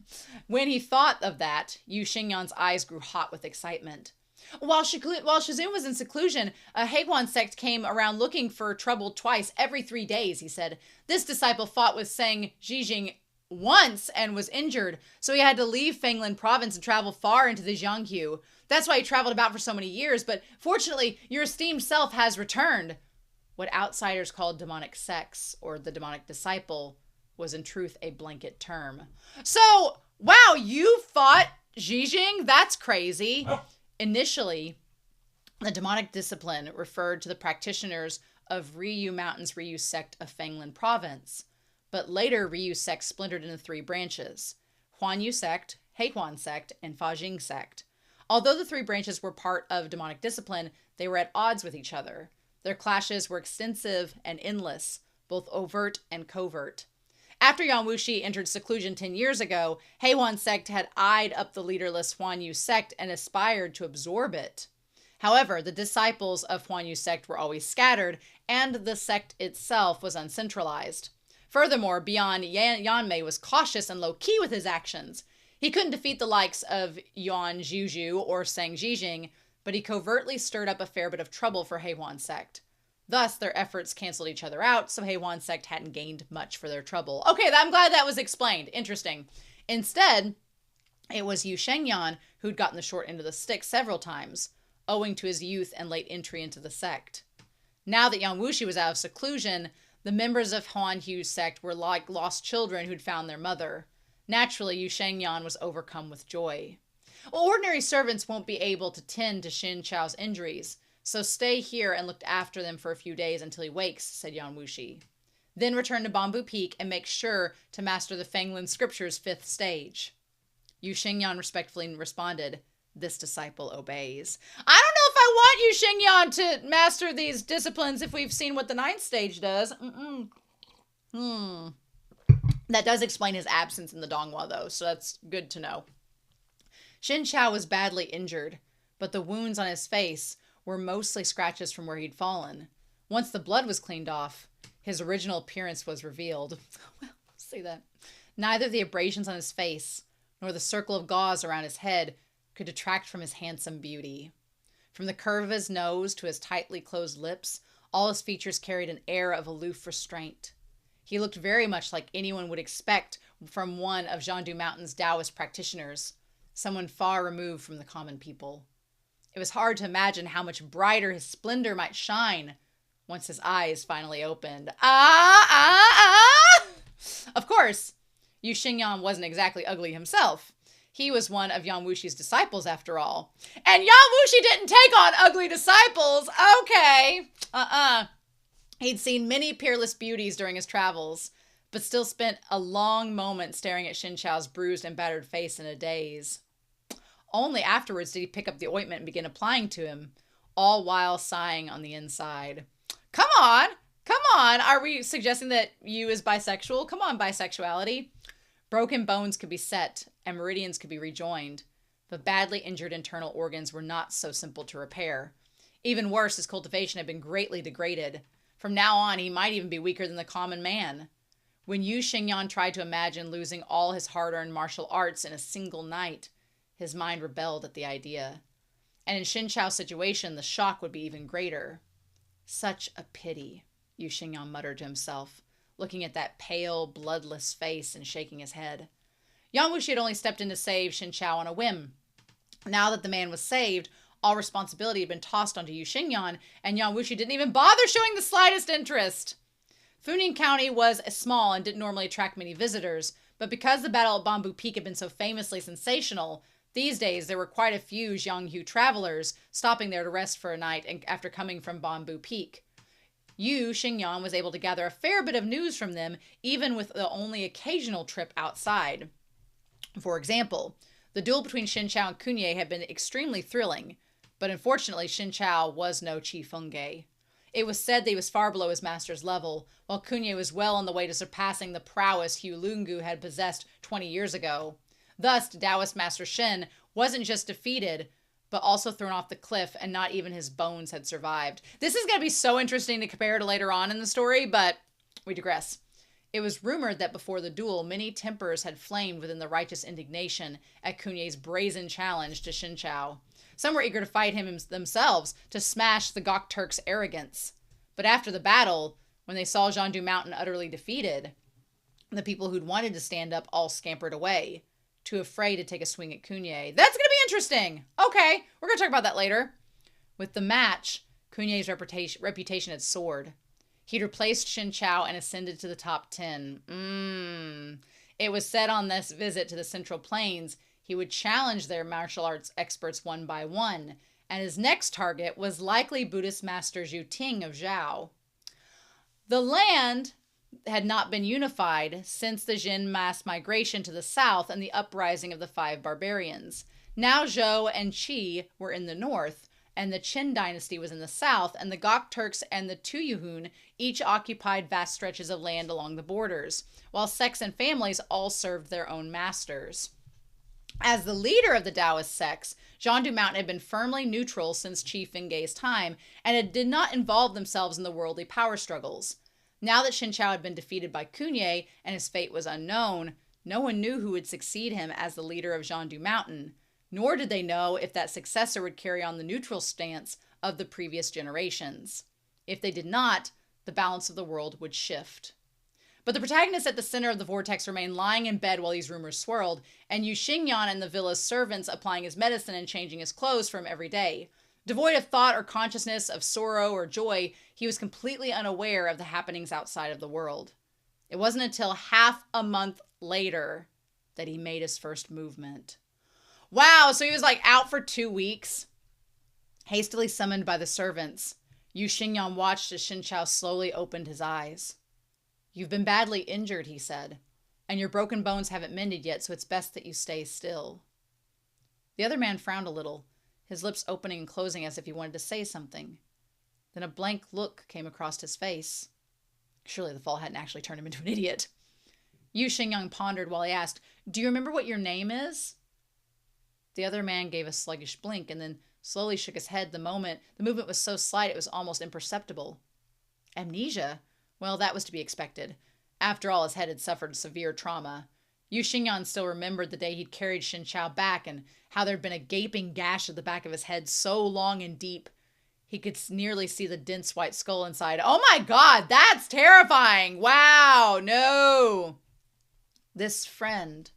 When he thought of that, Yu Xingyan's eyes grew hot with excitement. While Shizun was in seclusion, a Heiguan sect came around looking for trouble twice every 3 days, he said. This disciple fought with Seng Zhijing once and was injured, so he had to leave Fenglan province and travel far into the Jianghu. That's why he traveled about for so many years, but fortunately, your esteemed self has returned. What outsiders called demonic sex, or the demonic disciple, was in truth a blanket term. So, wow, you fought Zhijing? That's crazy. Initially, the demonic discipline referred to the practitioners of Ryu Mountain's Ryu sect of Fenglan province. But later, Ryu sect splintered into 3 branches: Huanyu sect, Heihuan sect, and Fajing sect. Although the 3 branches were part of demonic discipline, they were at odds with each other. Their clashes were extensive and endless, both overt and covert. After Yang Wuxi entered seclusion 10 years ago, Heihuan sect had eyed up the leaderless Huanyu sect and aspired to absorb it. However, the disciples of Huanyu sect were always scattered, and the sect itself was uncentralized. Furthermore, beyond Yanmei was cautious and low-key with his actions. He couldn't defeat the likes of Yuan Zhuzhu or Seng Zhijing, but he covertly stirred up a fair bit of trouble for Heihuan sect. Thus, their efforts canceled each other out, so Heihuan sect hadn't gained much for their trouble. Okay, I'm glad that was explained. Interesting. Instead, it was Yu Shengyan who'd gotten the short end of the stick several times, owing to his youth and late entry into the sect. Now that Yang Wuxi was out of seclusion, the members of Huanyu's sect were like lost children who'd found their mother. Naturally, Yu Shengyan was overcome with joy. Ordinary servants won't be able to tend to Xin Chao's injuries, so stay here and look after them for a few days until he wakes, said Yang Wuxi. Then return to Bamboo Peak and make sure to master the Fenglan Scriptures 5th stage. Yu Xingyan respectfully responded, this disciple obeys. I don't know if I want Yu Xingyan to master these disciplines if we've seen what the 9th stage does. That does explain his absence in the Donghua, though, so that's good to know. Xin Chao was badly injured, but the wounds on his face were mostly scratches from where he'd fallen. Once the blood was cleaned off, his original appearance was revealed. Well, see that. Neither the abrasions on his face nor the circle of gauze around his head could detract from his handsome beauty. From the curve of his nose to his tightly closed lips, all his features carried an air of aloof restraint. He looked very much like anyone would expect from one of Jiangdu Mountain's Taoist practitioners, someone far removed from the common people. It was hard to imagine how much brighter his splendor might shine once his eyes finally opened. Of course, Yu Xingyan wasn't exactly ugly himself. He was one of Yang Wuxi's disciples, after all. And Yang Wuxi didn't take on ugly disciples. Okay. He'd seen many peerless beauties during his travels, but still spent a long moment staring at Xin Chao's bruised and battered face in a daze. Only afterwards did he pick up the ointment and begin applying to him, all while sighing on the inside. Come on! Are we suggesting that Yu is bisexual? Come on, bisexuality. Broken bones could be set, and meridians could be rejoined, but badly injured internal organs were not so simple to repair. Even worse, his cultivation had been greatly degraded. From now on, he might even be weaker than the common man. When Yu Xingyan tried to imagine losing all his hard-earned martial arts in a single night, his mind rebelled at the idea. And in Xin Chao's situation, the shock would be even greater. Such a pity, Yu Xingyan muttered to himself, looking at that pale, bloodless face and shaking his head. Yang Wuxi had only stepped in to save Xin Chao on a whim. Now that the man was saved, all responsibility had been tossed onto Yu Xingyan, and Yang Wuxi didn't even bother showing the slightest interest. Funing County was small and didn't normally attract many visitors, but because the battle at Bamboo Peak had been so famously sensational, these days there were quite a few Jianghu travelers stopping there to rest for a night after coming from Bamboo Peak. Yu Xingyan was able to gather a fair bit of news from them, even with the only occasional trip outside. For example, the duel between Xin Chao and Kunye had been extremely thrilling, but unfortunately Xin Chao was no Qi Fengge. It was said that he was far below his master's level, while Kunye was well on the way to surpassing the prowess Hu Lungu had possessed 20 years ago. Thus, Taoist Master Shen wasn't just defeated, but also thrown off the cliff, and not even his bones had survived. This is going to be so interesting to compare to later on in the story, but we digress. It was rumored that before the duel, many tempers had flamed within the righteous indignation at Cunye's brazen challenge to Shinchao. Some were eager to fight him themselves, to smash the Gokturk's arrogance. But after the battle, when they saw Jean du Mountain utterly defeated, the people who'd wanted to stand up all scampered away, too afraid to take a swing at Cunye. That's going to be interesting. Okay, we're going to talk about that later. With the match, Cunye's reputation had soared. He'd replaced Shinchao and ascended to the top 10. It was said on this visit to the Central Plains he would challenge their martial arts experts one by one, and his next target was likely Buddhist master Zhu Ting of Zhao. The land had not been unified since the Jin mass migration to the south and the uprising of the 5 barbarians. Now Zhou and Qi were in the north, and the Qin dynasty was in the south, and the Gokturks and the Tuyuhun each occupied vast stretches of land along the borders, while sects and families all served their own masters. As the leader of the Taoist sects, Jean du Mountain had been firmly neutral since Qi Fengge's time, and it did not involve themselves in the worldly power struggles. Now that Shinchao had been defeated by Cunye and his fate was unknown, no one knew who would succeed him as the leader of Jean du Mountain, nor did they know if that successor would carry on the neutral stance of the previous generations. If they did not, the balance of the world would shift. But the protagonist at the center of the vortex remained lying in bed while these rumors swirled, and Yu Xingyan and the villa's servants applying his medicine and changing his clothes for him every day. Devoid of thought or consciousness of sorrow or joy, he was completely unaware of the happenings outside of the world. It wasn't until half a month later that he made his first movement. Wow, so he was like out for 2 weeks. Hastily summoned by the servants, Yu Xingyan watched as Shinchao slowly opened his eyes. "You've been badly injured," he said, "and your broken bones haven't mended yet, so it's best that you stay still." The other man frowned a little, his lips opening and closing as if he wanted to say something. Then a blank look came across his face. Surely the fall hadn't actually turned him into an idiot. Yu Xingyan pondered while he asked, "Do you remember what your name is?" The other man gave a sluggish blink and then slowly shook his head. The movement was so slight it was almost imperceptible. Amnesia? Well, that was to be expected. After all, his head had suffered severe trauma. Yu Xingyan still remembered the day he'd carried Shinchao back and how there'd been a gaping gash at the back of his head so long and deep he could nearly see the dense white skull inside. Oh my God, that's terrifying! Wow, no! This friend,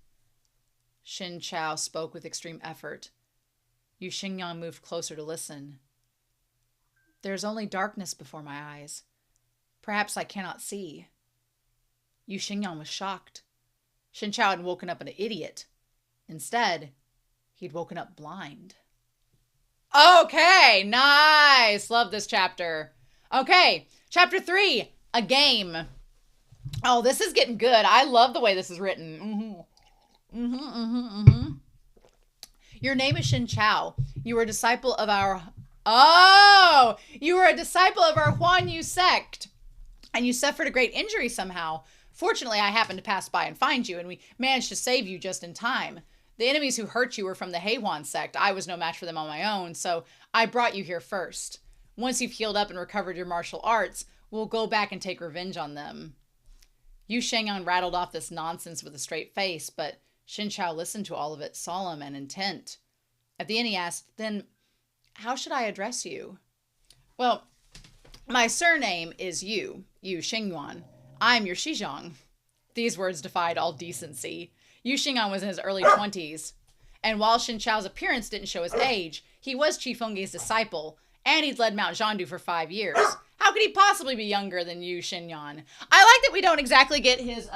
Shinchao spoke with extreme effort. Yu Xingyan moved closer to listen. "There's only darkness before my eyes. Perhaps I cannot see." Yu Xingyan was shocked. Shinchao had woken up an idiot. Instead, he'd woken up blind. Okay, nice. Love this chapter. Okay, chapter 3, a game. Oh, this is getting good. I love the way this is written. Your name is Shinchao. You were a disciple of our... Oh! You were a disciple of our Huan Yu sect. And you suffered a great injury somehow. Fortunately, I happened to pass by and find you, and we managed to save you just in time. The enemies who hurt you were from the Heihuan sect. I was no match for them on my own, so I brought you here first. Once you've healed up and recovered your martial arts, we'll go back and take revenge on them. Yu Shengyan rattled off this nonsense with a straight face, but Shinchao listened to all of it, solemn and intent. At the end he asked, "Then, how should I address you?" "Well, my surname is Yu Xingyuan. I'm your Shizhong." These words defied all decency. Yu Xingyan was in his early 20s, and while Shinchao's appearance didn't show his age, he was Qi Fengge's disciple, and he'd led Mount Zhandu for 5 years. How could he possibly be younger than Yu Xingyan? I like that we don't exactly get his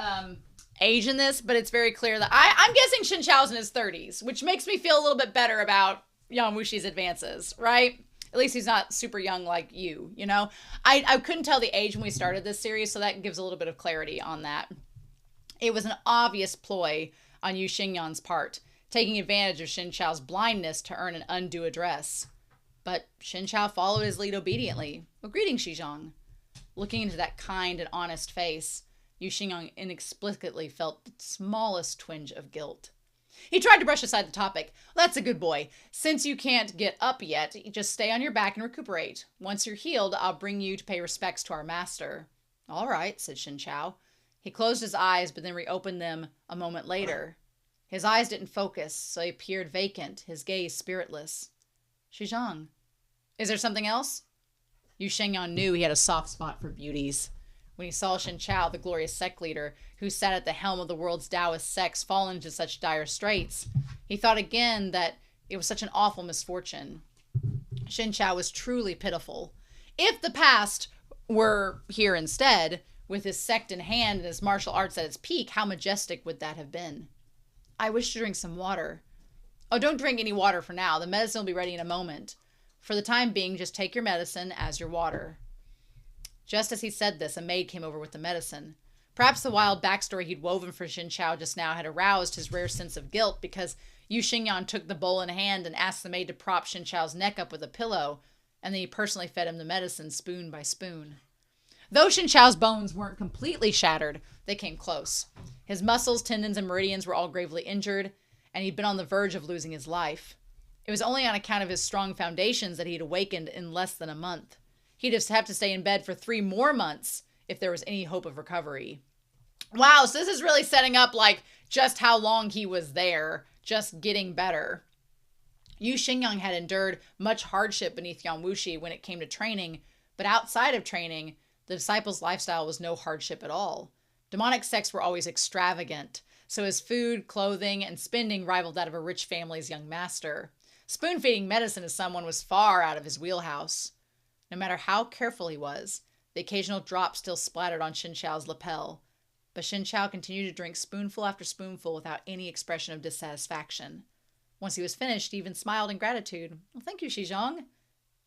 age in this, but it's very clear that I'm guessing Shinchao's in his 30s, which makes me feel a little bit better about Yang Wushi's advances, right? At least he's not super young like you know? I couldn't tell the age when we started this series, so that gives a little bit of clarity on that. It was an obvious ploy on Yu Xingyan's part, taking advantage of Shinchao's blindness to earn an undue address. But Shinchao followed his lead obediently. "Well, greetings, Shizhong." Looking into that kind and honest face, Yu Xingyan inexplicably felt the smallest twinge of guilt. He tried to brush aside the topic. That's a good boy. Since you can't get up yet, just stay on your back and recuperate. Once you're healed, I'll bring you to pay respects to our master. All right, said Xin Chao. He closed his eyes, but then reopened them a moment later. His eyes didn't focus, so he appeared vacant, his gaze spiritless. Xizhang, is there something else? Yu Shengyan knew he had a soft spot for beauties. When he saw Xin Chao, the glorious sect leader, who sat at the helm of the world's Taoist sects, fall into such dire straits, he thought again that it was such an awful misfortune. Xin Chao was truly pitiful. If the past were here instead, with his sect in hand and his martial arts at its peak, how majestic would that have been? I wish to drink some water. Oh, don't drink any water for now. The medicine will be ready in a moment. For the time being, just take your medicine as your water. Just as he said this, a maid came over with the medicine. Perhaps the wild backstory he'd woven for Xin Chao just now had aroused his rare sense of guilt, because Yu Shengyan took the bowl in hand and asked the maid to prop Xin Chao's neck up with a pillow, and then he personally fed him the medicine spoon by spoon. Though Xin Chao's bones weren't completely shattered, they came close. His muscles, tendons, and meridians were all gravely injured, and he'd been on the verge of losing his life. It was only on account of his strong foundations that he'd awakened in less than a month. He'd just have to stay in bed for 3 more months if there was any hope of recovery. Wow, so this is really setting up like just how long he was there, just getting better. Yu Xingyang had endured much hardship beneath Yang Wuxi when it came to training, but outside of training, the disciples' lifestyle was no hardship at all. Demonic sects were always extravagant, so his food, clothing, and spending rivaled that of a rich family's young master. Spoon-feeding medicine to someone was far out of his wheelhouse. No matter how careful he was, the occasional drop still splattered on Xin Chao's lapel, but Xin Chao continued to drink spoonful after spoonful without any expression of dissatisfaction. Once he was finished, he even smiled in gratitude. Well, thank you, Xizhang.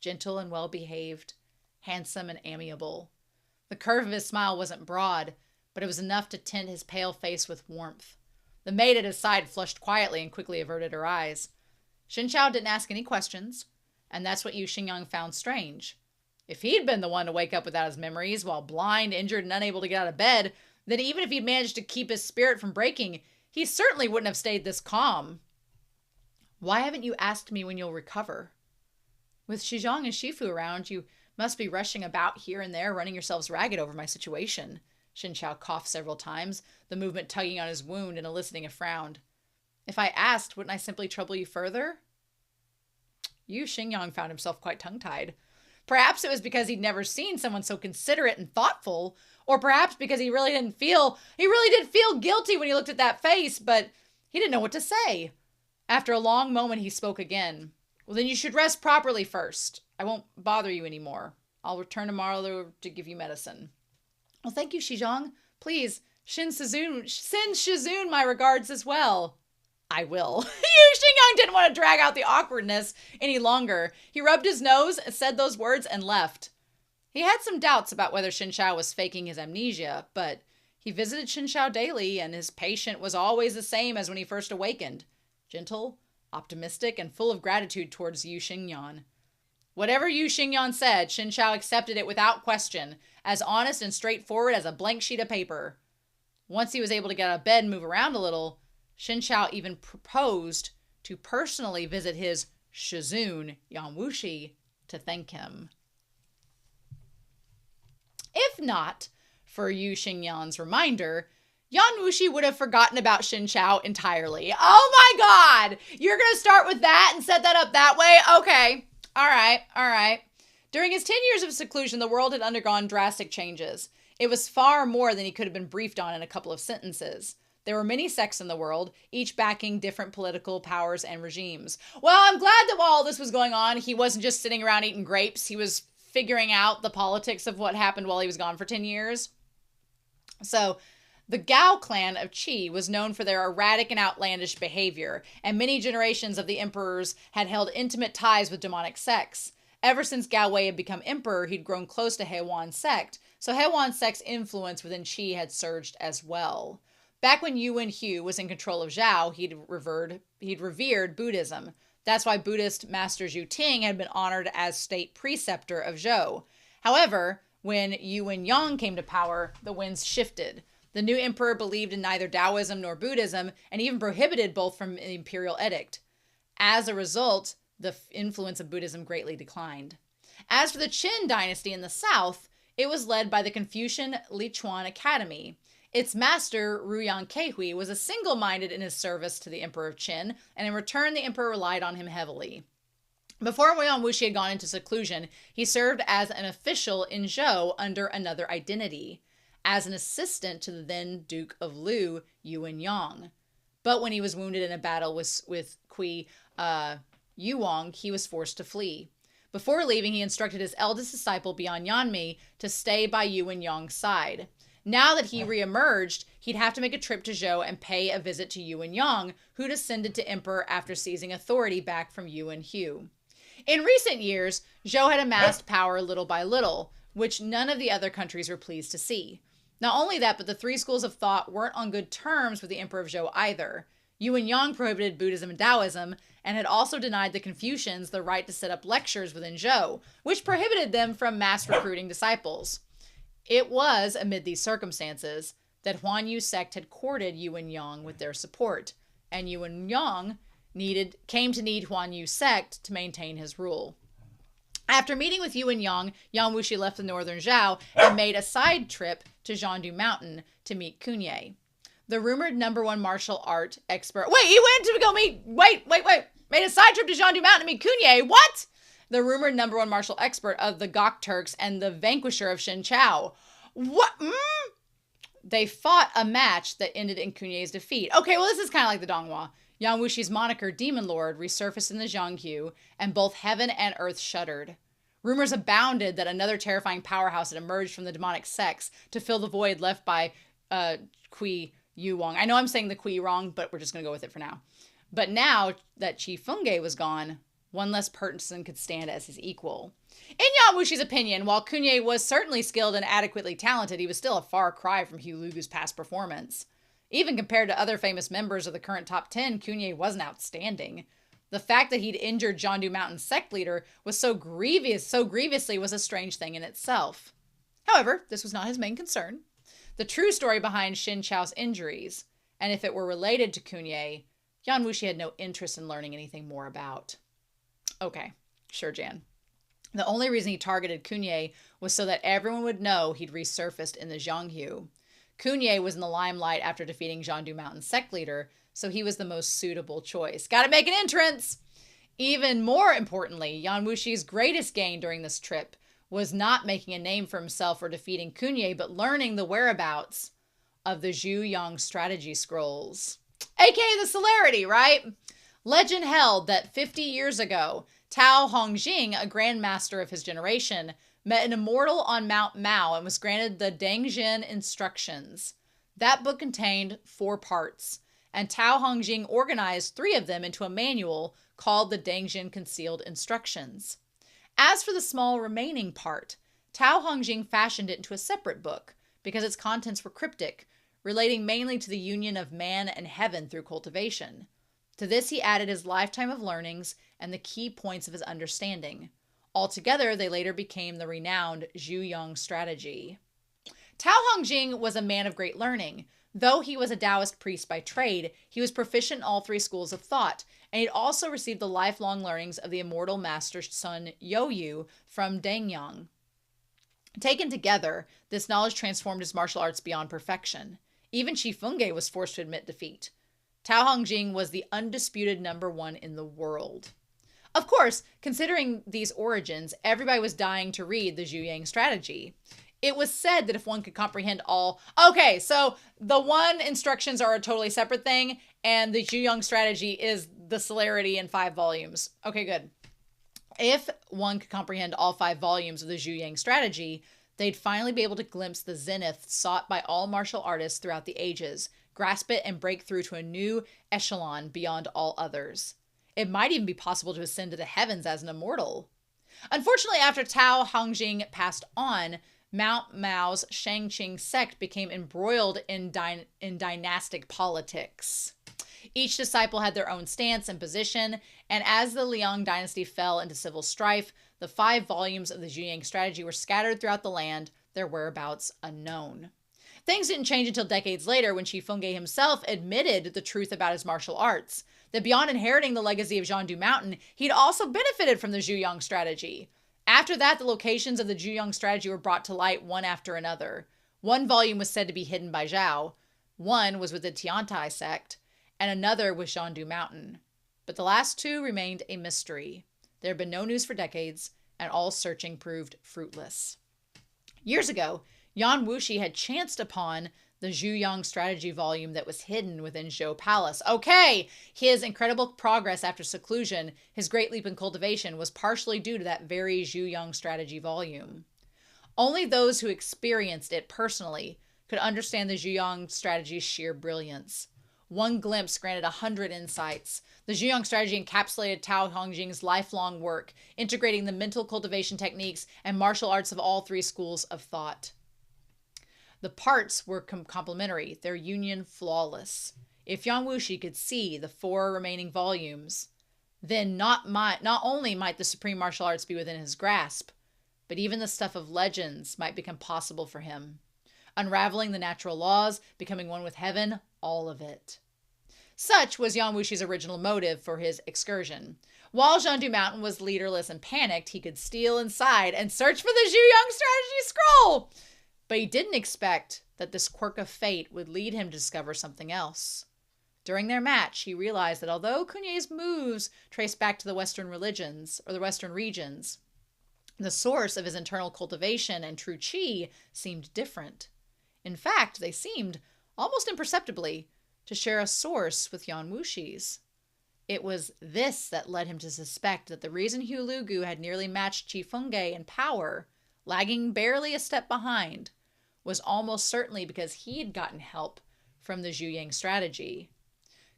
Gentle and well-behaved, handsome and amiable. The curve of his smile wasn't broad, but it was enough to tint his pale face with warmth. The maid at his side flushed quietly and quickly averted her eyes. Xin Chao didn't ask any questions, and that's what Yu Xingyang found strange. If he'd been the one to wake up without his memories, while blind, injured, and unable to get out of bed, then even if he'd managed to keep his spirit from breaking, he certainly wouldn't have stayed this calm. Why haven't you asked me when you'll recover? With Xizhang and Shifu around, you must be rushing about here and there, running yourselves ragged over my situation. Xin Chao coughed several times, the movement tugging on his wound and eliciting a frown. If I asked, wouldn't I simply trouble you further? Yu Xingyang found himself quite tongue-tied. Perhaps it was because he'd never seen someone so considerate and thoughtful, or perhaps because he really did feel guilty when he looked at that face, but he didn't know what to say. After a long moment, he spoke again. Well, then you should rest properly first. I won't bother you anymore. I'll return tomorrow to give you medicine. Well, thank you, Xizhang. Please, send Shizun my regards as well. I will. Yu Xingyang didn't want to drag out the awkwardness any longer. He rubbed his nose, said those words, and left. He had some doubts about whether Xin Chao was faking his amnesia, but he visited Xin Chao daily, and his patient was always the same as when he first awakened. Gentle, optimistic, and full of gratitude towards Yu Xingyang. Whatever Yu Xingyang said, Xin Chao accepted it without question, as honest and straightforward as a blank sheet of paper. Once he was able to get out of bed and move around a little, Xin Chao even proposed to personally visit his Shizun, Yang Wuxi, to thank him. If not for Yu Xingyang's reminder, Yang Wuxi would have forgotten about Xin Chao entirely. Oh my God! You're going to start with that and set that up that way? Okay. All right. During his 10 years of seclusion, the world had undergone drastic changes. It was far more than he could have been briefed on in a couple of sentences. There were many sects in the world, each backing different political powers and regimes. Well, I'm glad that while all this was going on, he wasn't just sitting around eating grapes. He was figuring out the politics of what happened while he was gone for 10 years. So, the Gao clan of Qi was known for their erratic and outlandish behavior, and many generations of the emperors had held intimate ties with demonic sects. Ever since Gao Wei had become emperor, he'd grown close to Heiwan sect, so Heiwan sect's influence within Qi had surged as well. Back when Yuan Hu was in control of Zhao, he'd revered Buddhism. That's why Buddhist Master Zhu Ting had been honored as state preceptor of Zhou. However, when Yuan Yang came to power, the winds shifted. The new emperor believed in neither Taoism nor Buddhism and even prohibited both from the imperial edict. As a result, the influence of Buddhism greatly declined. As for the Qin dynasty in the south, it was led by the Confucian Lichuan Academy. Its master, Ruyan Keihui, was a single-minded in his service to the Emperor of Qin, and in return the emperor relied on him heavily. Before Yuan Wuxi had gone into seclusion, he served as an official in Zhou under another identity, as an assistant to the then Duke of Lu, Yuan Yang. But when he was wounded in a battle with Kui Yuang, he was forced to flee. Before leaving, he instructed his eldest disciple, Bian Yanmi, to stay by Yuan Yang's side. Now that he reemerged, he'd have to make a trip to Zhou and pay a visit to Yuan Yang, who descended to emperor after seizing authority back from Yuan Hu. In recent years, Zhou had amassed power little by little, which none of the other countries were pleased to see. Not only that, but the three schools of thought weren't on good terms with the emperor of Zhou either. Yuan Yang prohibited Buddhism and Taoism, and had also denied the Confucians the right to set up lectures within Zhou, which prohibited them from mass recruiting disciples. It was, amid these circumstances, that Huan Yu sect had courted Yuan Yang with their support, and Yuan Yang came to need Huan Yu sect to maintain his rule. After meeting with Yuan Yang, Yuan Wuxi left the northern Zhao and made a side trip to Zhangdu Mountain to meet Kunye. The rumored #1 martial art expert. Wait, he went to go meet. Wait. Made a side trip to Zhangdu Mountain to meet Kunye. What? The rumored #1 martial expert of the Gok Turks and the vanquisher of Shen Chao. What? They fought a match that ended in Kunye's defeat. Okay, well, this is kind of like the Donghua. Yang Wuxi's moniker, Demon Lord, resurfaced in the Zhanghu, and both heaven and earth shuddered. Rumors abounded that another terrifying powerhouse had emerged from the demonic sects to fill the void left by Kui Yuang. I know I'm saying the Kui wrong, but we're just going to go with it for now. But now that Qi Fengge was gone, one less person could stand as his equal. In Yang Wuxi's opinion, while Kunye was certainly skilled and adequately talented, he was still a far cry from Hu Lugu's past performance. Even compared to other famous members of the current top 10, Kunye wasn't outstanding. The fact that he'd injured Zhangdu Mountain's sect leader was so grievously was a strange thing in itself. However, this was not his main concern. The true story behind Shen Chao's injuries, and if it were related to Kunye, Yan Wuxi had no interest in learning anything more about. Okay, sure, Jan. The only reason he targeted Kunye was so that everyone would know he'd resurfaced in the Zhanghu. Kunye was in the limelight after defeating Zhangdu Mountain's sect leader, so he was the most suitable choice. Gotta make an entrance! Even more importantly, Yan Wuxi's greatest gain during this trip was not making a name for himself or defeating Kunye, but learning the whereabouts of the Zhu Yang strategy scrolls. AKA the celerity, right? Legend held that 50 years ago, Tao Hongjing, a grandmaster of his generation, met an immortal on Mount Mao and was granted the Dangjin Instructions. That book contained 4 parts, and Tao Hongjing organized 3 of them into a manual called the Dangjin Concealed Instructions. As for the small remaining part, Tao Hongjing fashioned it into a separate book because its contents were cryptic, relating mainly to the union of man and heaven through cultivation. To this he added his lifetime of learnings and the key points of his understanding. Altogether, they later became the renowned Zhu Yang strategy. Tao Hongjing was a man of great learning. Though he was a Taoist priest by trade, he was proficient in all 3 schools of thought, and he'd also received the lifelong learnings of the immortal master's son Youyu from Dangyang. Taken together, this knowledge transformed his martial arts beyond perfection. Even Qi Fengge was forced to admit defeat. Tao Hongjing was the undisputed #1 in the world. Of course, considering these origins, everybody was dying to read the Zhu Yang strategy. It was said that if one could comprehend all... Okay, so the 1 instructions are a totally separate thing, and the Zhu Yang strategy is the celerity in 5 volumes. Okay, good. If one could comprehend all 5 volumes of the Zhu Yang strategy, they'd finally be able to glimpse the zenith sought by all martial artists throughout the ages, grasp it, and break through to a new echelon beyond all others. It might even be possible to ascend to the heavens as an immortal. Unfortunately, after Tao Hongjing passed on, Mount Mao's Shangqing sect became embroiled in dynastic politics. Each disciple had their own stance and position, and as the Liang dynasty fell into civil strife, the 5 volumes of the Zhu Yang strategy were scattered throughout the land, their whereabouts unknown. Things didn't change until decades later when Qi Fengge himself admitted the truth about his martial arts, that beyond inheriting the legacy of Jiandu Mountain, he'd also benefited from the Zhuyang strategy. After that, the locations of the Zhuyang strategy were brought to light one after another. One volume was said to be hidden by Zhao, one was with the Tiantai sect, and another was Jiandu Mountain. But the last two remained a mystery. There had been no news for decades, and all searching proved fruitless. Years ago, Yan Wuxi had chanced upon the Zhuyang strategy volume that was hidden within Zhou Palace. Okay, his incredible progress after seclusion, his great leap in cultivation, was partially due to that very Zhuyang strategy volume. Only those who experienced it personally could understand the Zhuyang strategy's sheer brilliance. One glimpse granted 100 insights. The Zhuyang strategy encapsulated Tao Hongjing's lifelong work, integrating the mental cultivation techniques and martial arts of all three schools of thought. The parts were complementary, their union flawless. If Yan Wuxi could see the 4 remaining volumes, then not only might the supreme martial arts be within his grasp, but even the stuff of legends might become possible for him. Unraveling the natural laws, becoming one with heaven, all of it. Such was Yan Wuxi's original motive for his excursion. While Jiandu Mountain was leaderless and panicked, he could steal inside and search for the Zhuyang strategy scroll. But he didn't expect that this quirk of fate would lead him to discover something else. During their match, he realized that although Kunye's moves traced back to the Western religions, or the Western regions, the source of his internal cultivation and true qi seemed different. In fact, they seemed, almost imperceptibly, to share a source with Yan Wuxi's. It was this that led him to suspect that the reason Hu Lugu had nearly matched Qi Fengge in power, lagging barely a step behind, was almost certainly because he had gotten help from the Zhuyang strategy.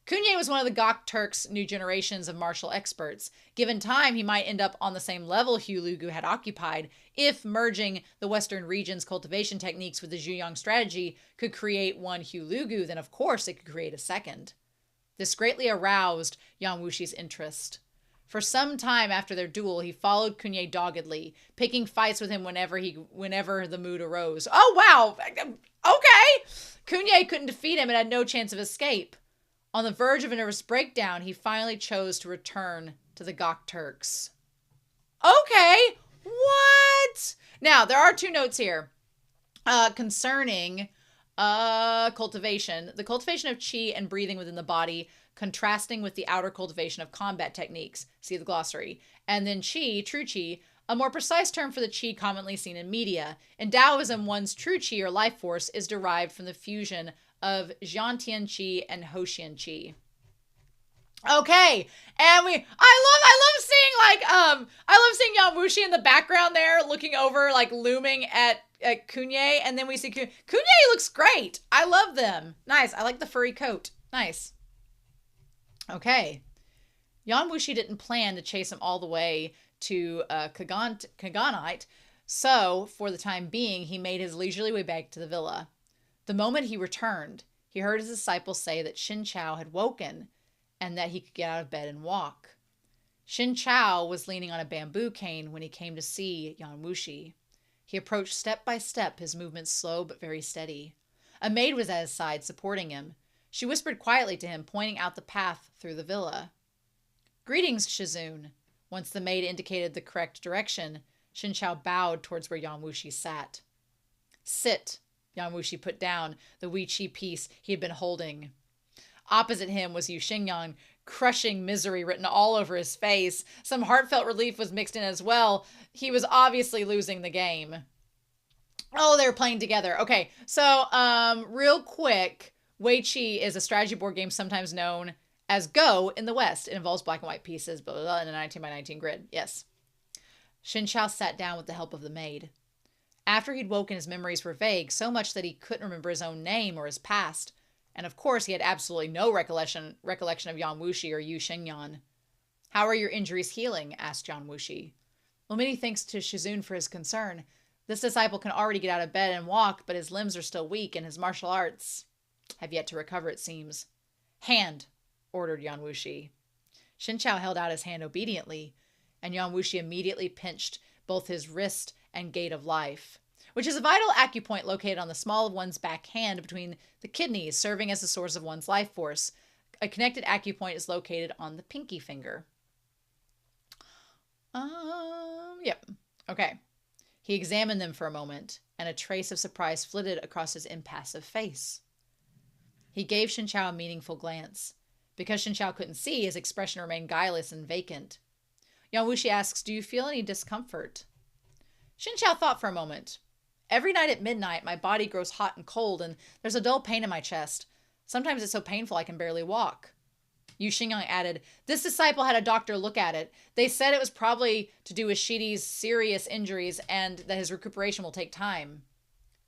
Kunye was one of the Gok Turks' new generations of martial experts. Given time, he might end up on the same level Hu Lugu had occupied if merging the Western region's cultivation techniques with the Zhuyang strategy could create one Hu Lugu, then of course it could create a second. This greatly aroused Yan Wuxi's interest. For some time after their duel, he followed Kunye doggedly, picking fights with him whenever the mood arose. Oh, wow! Okay! Kunye couldn't defeat him and had no chance of escape. On the verge of a nervous breakdown, he finally chose to return to the Gok Turks. Okay, what? Now, there are 2 notes here concerning cultivation. The cultivation of qi and breathing within the body, contrasting with the outer cultivation of combat techniques. See the glossary. And then qi, true qi, a more precise term for the qi commonly seen in media. In Taoism, one's true qi or life force is derived from the fusion of Jiantian qi and Hoxian qi. Okay, and I love seeing Yan Wuxi in the background there, looking over, like looming at Kunye, and then we see Kunye looks great. I love them. Nice. I like the furry coat. Nice. Okay, Yan Wuxi didn't plan to chase him all the way to Kaganite, so for the time being, he made his leisurely way back to the villa. The moment he returned, he heard his disciples say that Xin Chao had woken and that he could get out of bed and walk. Xin Chao was leaning on a bamboo cane when he came to see Yan Wuxi. He approached step by step, his movements slow but very steady. A maid was at his side, supporting him. She whispered quietly to him, pointing out the path through the villa. "Greetings, Shizun." Once the maid indicated the correct direction, Xin Chao bowed towards where Yan Wuxi sat. "Sit." Yan Wuxi put down the Wei Qi piece he had been holding. Opposite him was Yu Shengyan, crushing misery written all over his face. Some heartfelt relief was mixed in as well. He was obviously losing the game. Oh, they were playing together. Okay, so real quick, Wei Qi is a strategy board game sometimes known as Go in the West. It involves black and white pieces, blah, blah, blah, in a 19 by 19 grid. Yes. Xin Chao sat down with the help of the maid. After he'd woken, his memories were vague, so much that he couldn't remember his own name or his past. And of course, he had absolutely no recollection of Yan Wuxi or Yu Shengyan. "How are your injuries healing?" asked Yan Wuxi. "Well, many thanks to Shizun for his concern. This disciple can already get out of bed and walk, but his limbs are still weak, and his martial arts have yet to recover, it seems." "Hand," ordered Yan Wuxi. Xin Chao held out his hand obediently, and Yan Wuxi immediately pinched both his wrist and gate of life. which is a vital acupoint located on the small of one's back hand between the kidneys, serving as the source of one's life force. A connected acupoint is located on the pinky finger. Yep. Okay. He examined them for a moment, and a trace of surprise flitted across his impassive face. He gave Shinchao a meaningful glance. Because Shinchao couldn't see, his expression remained guileless and vacant. Yang Wuxi asks, "Do you feel any discomfort?" Shinchao thought for a moment. "Every night at midnight, my body grows hot and cold, and there's a dull pain in my chest. Sometimes it's so painful I can barely walk." Yu Xingyang added, "This disciple had a doctor look at it. They said it was probably to do with Shidi's serious injuries and that his recuperation will take time."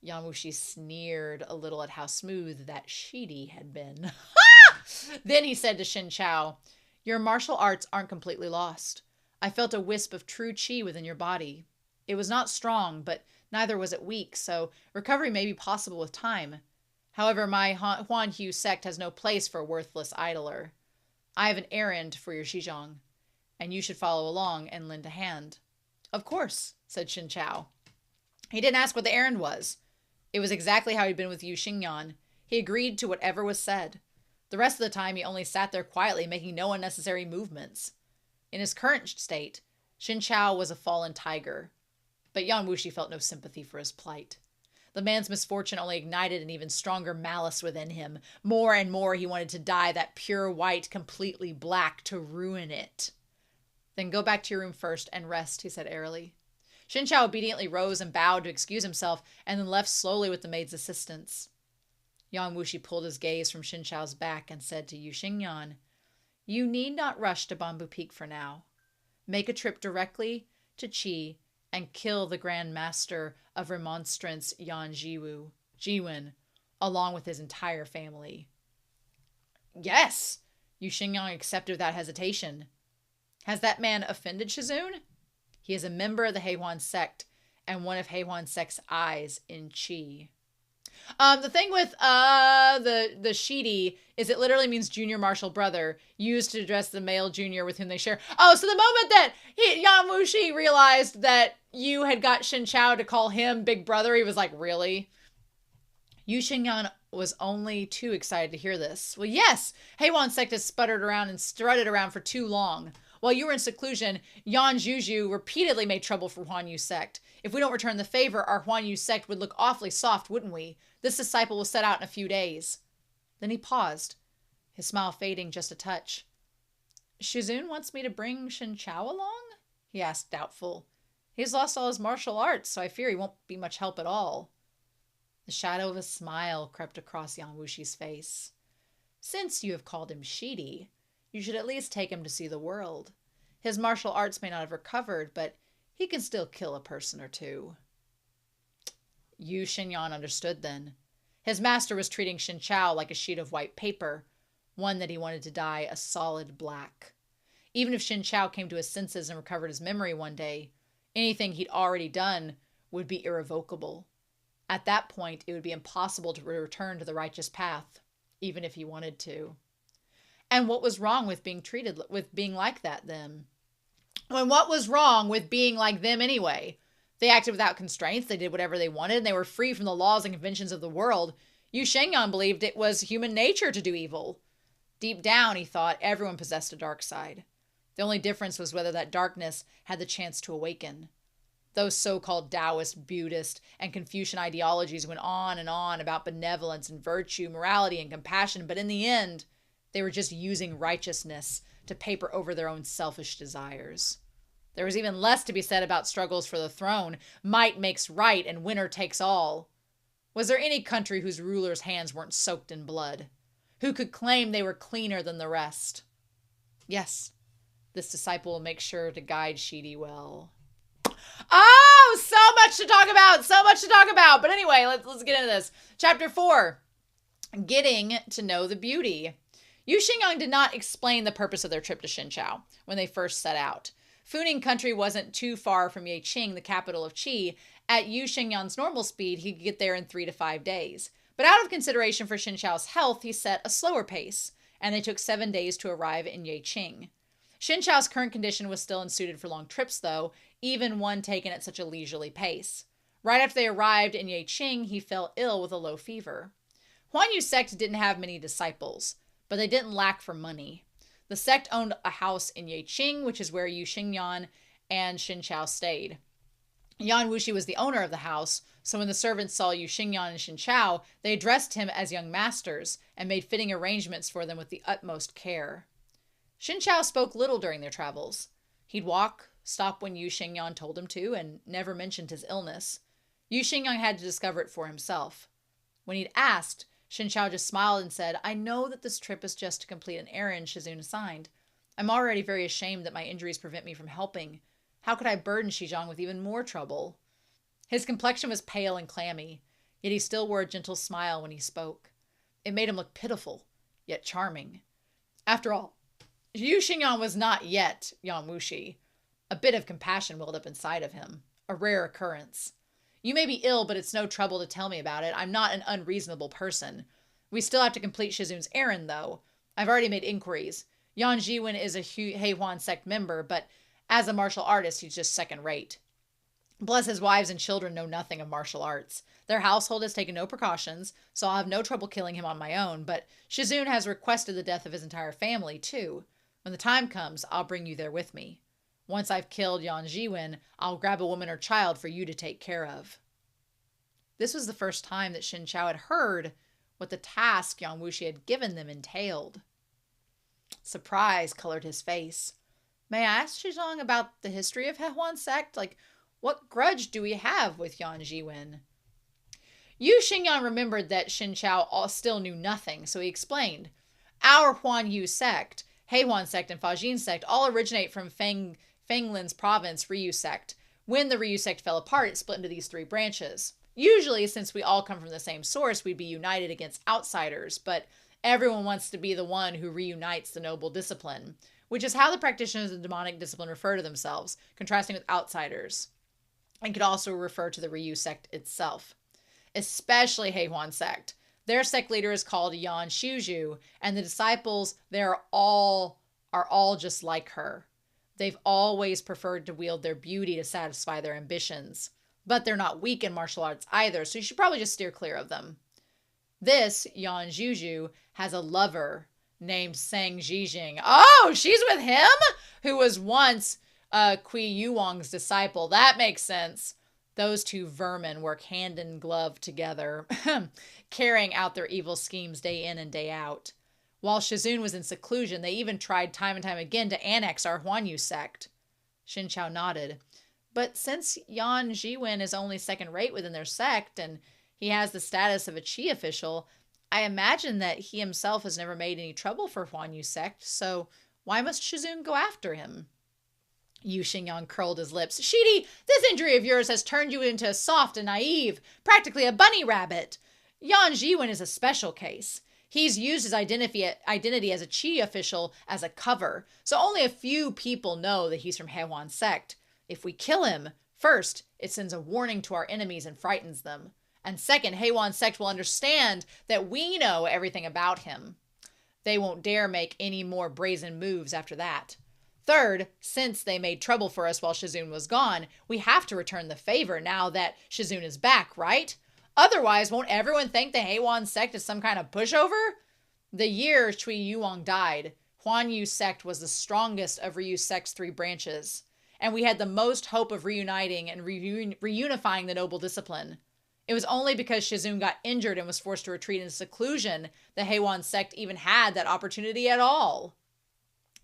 Yang Wuxi sneered a little at how smooth that Shidi had been. Then he said to Shinchao, "Your martial arts aren't completely lost. I felt a wisp of true qi within your body. It was not strong, but neither was it weak, so recovery may be possible with time. However, my Huan Hu sect has no place for a worthless idler. I have an errand for your Xizhong, and you should follow along and lend a hand." "Of course," said Shinchao. He didn't ask what the errand was. It was exactly how he'd been with Yu Xingyan. He agreed to whatever was said. The rest of the time, he only sat there quietly, making no unnecessary movements. In his current state, Shinchao was a fallen tiger, but Yang Wuxi felt no sympathy for his plight. The man's misfortune only ignited an even stronger malice within him. More and more he wanted to dye that pure white completely black to ruin it. "Then go back to your room first and rest," he said airily. Shinchao obediently rose and bowed to excuse himself, and then left slowly with the maid's assistance. Yang Wuxi pulled his gaze from Shinchao's back and said to Yu Xingyan, "You need not rush to Bamboo Peak for now. Make a trip directly to Qi and kill the Grand Master of Remonstrance Yan Jiwen, along with his entire family." "Yes," Yu Xingyang accepted without hesitation. "Has that man offended Shizun?" "He is a member of the Heihuan sect and one of Heihuan sect's eyes in Qi." The thing with the Shidi is it literally means junior martial brother, used to address the male junior with whom they share. Oh, so the moment that Yang Wuxi realized that Yu had got Shinchao to call him big brother, he was like, "Really?" Yu Xingyan was only too excited to hear this. "Well, yes, Heiwan sect has sputtered around and strutted around for too long. While you were in seclusion, Yan Zhuju repeatedly made trouble for Huan Yu sect. If we don't return the favor, our Huan Yu sect would look awfully soft, wouldn't we? This disciple will set out in a few days." Then he paused, his smile fading just a touch. "Shizun wants me to bring Shinchao along?" he asked, doubtful. "He's lost all his martial arts, so I fear he won't be much help at all." The shadow of a smile crept across Yang Wuxi's face. "Since you have called him Shidi, you should at least take him to see the world. His martial arts may not have recovered, but he can still kill a person or two." Yu Xinyan understood then. His master was treating Shinchao like a sheet of white paper, one that he wanted to dye a solid black. Even if Shinchao came to his senses and recovered his memory one day, anything he'd already done would be irrevocable. At that point, it would be impossible to return to the righteous path, even if he wanted to. And what was wrong with being like that then? And what was wrong with being like them anyway? They acted without constraints, they did whatever they wanted, and they were free from the laws and conventions of the world. Yu Shengyan believed it was human nature to do evil. Deep down, he thought, everyone possessed a dark side. The only difference was whether that darkness had the chance to awaken. Those so-called Taoist, Buddhist, and Confucian ideologies went on and on about benevolence and virtue, morality and compassion, but in the end, they were just using righteousness to paper over their own selfish desires. There was even less to be said about struggles for the throne. Might makes right and winner takes all. Was there any country whose rulers' hands weren't soaked in blood? Who could claim they were cleaner than the rest? Yes, this disciple will make sure to guide Shidi well. Oh, so much to talk about, so much to talk about. But anyway, let's get into this. Chapter 4, Getting to Know the Beauty. Yu Xingyang did not explain the purpose of their trip to Shinchao when they first set out. Funing country wasn't too far from Yeqing, the capital of Qi. At Yu Xingyang's normal speed, he could get there in 3 to 5 days. But out of consideration for Shinchao's health, he set a slower pace, and they took 7 days to arrive in Yeqing. Shinchao's current condition was still unsuited for long trips, though, even one taken at such a leisurely pace. Right after they arrived in Yeching, he fell ill with a low fever. Huan Yu sect didn't have many disciples, but they didn't lack for money. The sect owned a house in Yeching, which is where Yu Shengyan and Xin Chao stayed. Yan Wuxi was the owner of the house, so when the servants saw Yu Xingyan and Xin Chao, they addressed him as young masters and made fitting arrangements for them with the utmost care. Xin Chao spoke little during their travels. He'd walk, stop when Yu Xingyan told him to, and never mentioned his illness. Yu Xingyan had to discover it for himself. When he'd asked, Xin Chao just smiled and said, "I know that this trip is just to complete an errand Shizun assigned. I'm already very ashamed that my injuries prevent me from helping. How could I burden Xizang with even more trouble?" His complexion was pale and clammy, yet he still wore a gentle smile when he spoke. It made him look pitiful, yet charming. After all, Yu Xingyan was not yet Yan Wuxi. A bit of compassion welled up inside of him, a rare occurrence. "You may be ill, but it's no trouble to tell me about it. I'm not an unreasonable person. We still have to complete Shizun's errand, though. I've already made inquiries. Yan Jiwen is a Heihuan sect member, but as a martial artist, he's just second rate. Plus, his wives and children know nothing of martial arts. Their household has taken no precautions, so I'll have no trouble killing him on my own, but Shizun has requested the death of his entire family, too. When the time comes, I'll bring you there with me. Once I've killed Yan Jiwen, I'll grab a woman or child for you to take care of." This was the first time that Xin Chao had heard what the task Yan Wuxi had given them entailed. Surprise colored his face. "May I ask Xizang about the history of Heihuan sect? Like, what grudge do we have with Yan Jiwen?" Yu Xingyan remembered that Xin Chao still knew nothing, so he explained. "Our Huan Yu sect, Heihuan sect, and Fajin sect all originate from Fenglin's province, Ryu sect. When the Ryu sect fell apart, it split into these three branches. Usually, since we all come from the same source, we'd be united against outsiders, but everyone wants to be the one who reunites the noble discipline, which is how the practitioners of the demonic discipline refer to themselves, contrasting with outsiders, and could also refer to the Ryu sect itself. Especially Heihuan sect. Their sect leader is called Yan Shuju, and the disciples there are all just like her. They've always preferred to wield their beauty to satisfy their ambitions. But they're not weak in martial arts either, so you should probably just steer clear of them. This Yan Zhuju has a lover named Sang Zhijing." Oh, she's with him? Who was once Kui Yuwang's disciple. That makes sense. Those two vermin work hand in glove together, carrying out their evil schemes day in and day out. While Shizun was in seclusion, they even tried time and time again to annex our Huanyu sect. Xin Chao nodded. "But since Yan Jiwen is only second rate within their sect, and he has the status of a chi official, I imagine that he himself has never made any trouble for Huanyu sect, so why must Shizun go after him?" Yu Xingyan curled his lips. "Shidi, this injury of yours has turned you into soft and naive, practically a bunny rabbit. Yan Jiwen is a special case. He's used his identity as a chi official as a cover, so only a few people know that he's from Heihuan sect. If we kill him, first, it sends a warning to our enemies and frightens them. And second, Heihuan sect will understand that we know everything about him. They won't dare make any more brazen moves after that. Third, since they made trouble for us while Shizun was gone, we have to return the favor now that Shizun is back, right? Otherwise, won't everyone think the Heihuan sect is some kind of pushover? The year Cui Yuang died, Huan Yu sect was the strongest of Ryu sect's three branches, and we had the most hope of reuniting and reunifying the noble discipline. It was only because Shizun got injured and was forced to retreat into seclusion that Heihuan sect even had that opportunity at all."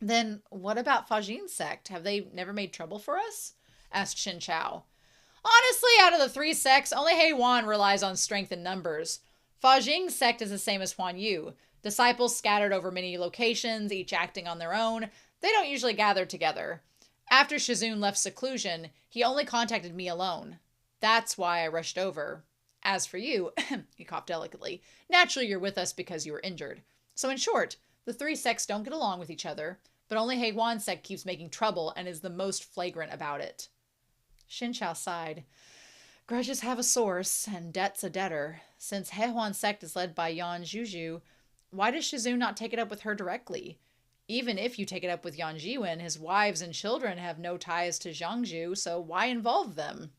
"Then what about Fajin sect? Have they never made trouble for us?" asked Xin Chao. "Honestly, out of the three sects, only Heihuan relies on strength in numbers. Fajing sect is the same as Huan Yu. Disciples scattered over many locations, each acting on their own. They don't usually gather together. After Shizun left seclusion, he only contacted me alone. That's why I rushed over. As for you," he coughed delicately, "naturally you're with us because you were injured. So in short, the three sects don't get along with each other, but only Heihuan sect keeps making trouble and is the most flagrant about it." Xin Chao sighed. "Grudges have a source, and debt's a debtor. Since Heihuan sect is led by Yan Zhuju, why does Shizun not take it up with her directly? Even if you take it up with Yan Jiwen, his wives and children have no ties to Jiangju, so why involve them?"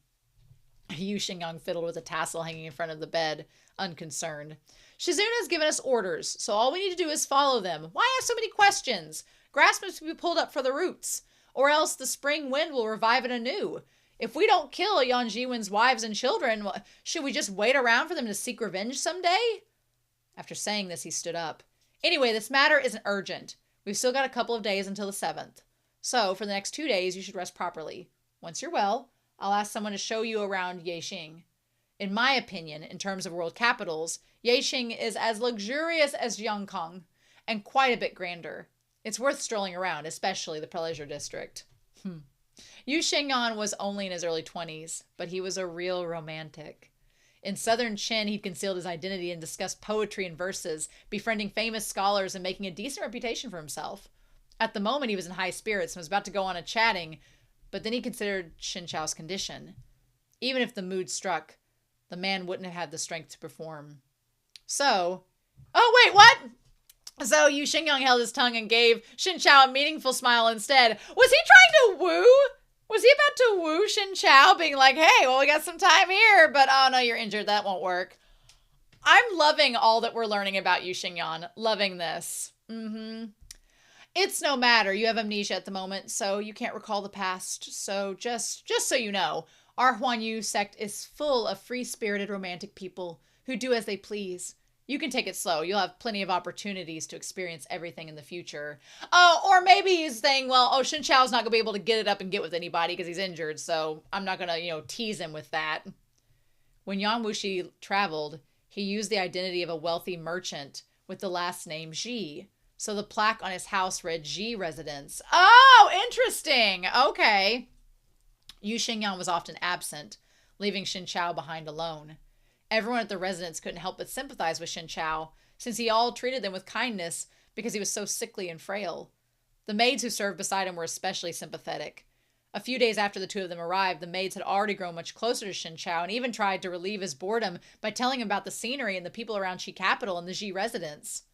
Yu Xingyang fiddled with a tassel hanging in front of the bed, unconcerned. Shizuna has given us orders, so all we need to do is follow them. Why ask so many questions? Grass must be pulled up for the roots, or else the spring wind will revive it anew. If we don't kill Yan Jiwen's wives and children, should we just wait around for them to seek revenge someday? After saying this, he stood up. Anyway, this matter isn't urgent. We've still got a couple of days until the 7th. So, for the next 2 days, you should rest properly. Once you're well, I'll ask someone to show you around Yexing. In my opinion, in terms of world capitals, Yexing is as luxurious as Yongkong, and quite a bit grander. It's worth strolling around, especially the pleasure district. Yu Xingyan was only in his early 20s, but he was a real romantic. In southern Qin, he'd concealed his identity and discussed poetry and verses, befriending famous scholars and making a decent reputation for himself. At the moment, he was in high spirits and was about to go on a chatting, but then he considered Xin Chao's condition. Even if the mood struck, the man wouldn't have had the strength to perform. So, oh wait, what? So Yu Xingyan held his tongue and gave Xin Chao a meaningful smile instead. Was he trying to woo? Was he about to woo Xin Chao, being like, hey, well, we got some time here, but oh no, you're injured, that won't work. I'm loving all that we're learning about Yu Xingyan. Loving this. It's no matter. You have amnesia at the moment, so you can't recall the past. So just so you know, our Huan Yu sect is full of free-spirited romantic people who do as they please. You can take it slow. You'll have plenty of opportunities to experience everything in the future. Oh, or maybe he's saying, well, Xin Chao's not going to be able to get it up and get with anybody because he's injured, so I'm not going to, tease him with that. When Yan Wuxi traveled, he used the identity of a wealthy merchant with the last name Ji. So the plaque on his house read Ji Residence. Oh, interesting. Okay. Yu Xingyan was often absent, leaving Xin Chao behind alone. Everyone at the residence couldn't help but sympathize with Xin Chao, since he all treated them with kindness because he was so sickly and frail. The maids who served beside him were especially sympathetic. A few days after the two of them arrived, the maids had already grown much closer to Xin Chao and even tried to relieve his boredom by telling him about the scenery and the people around Qi Capital and the Ji residence.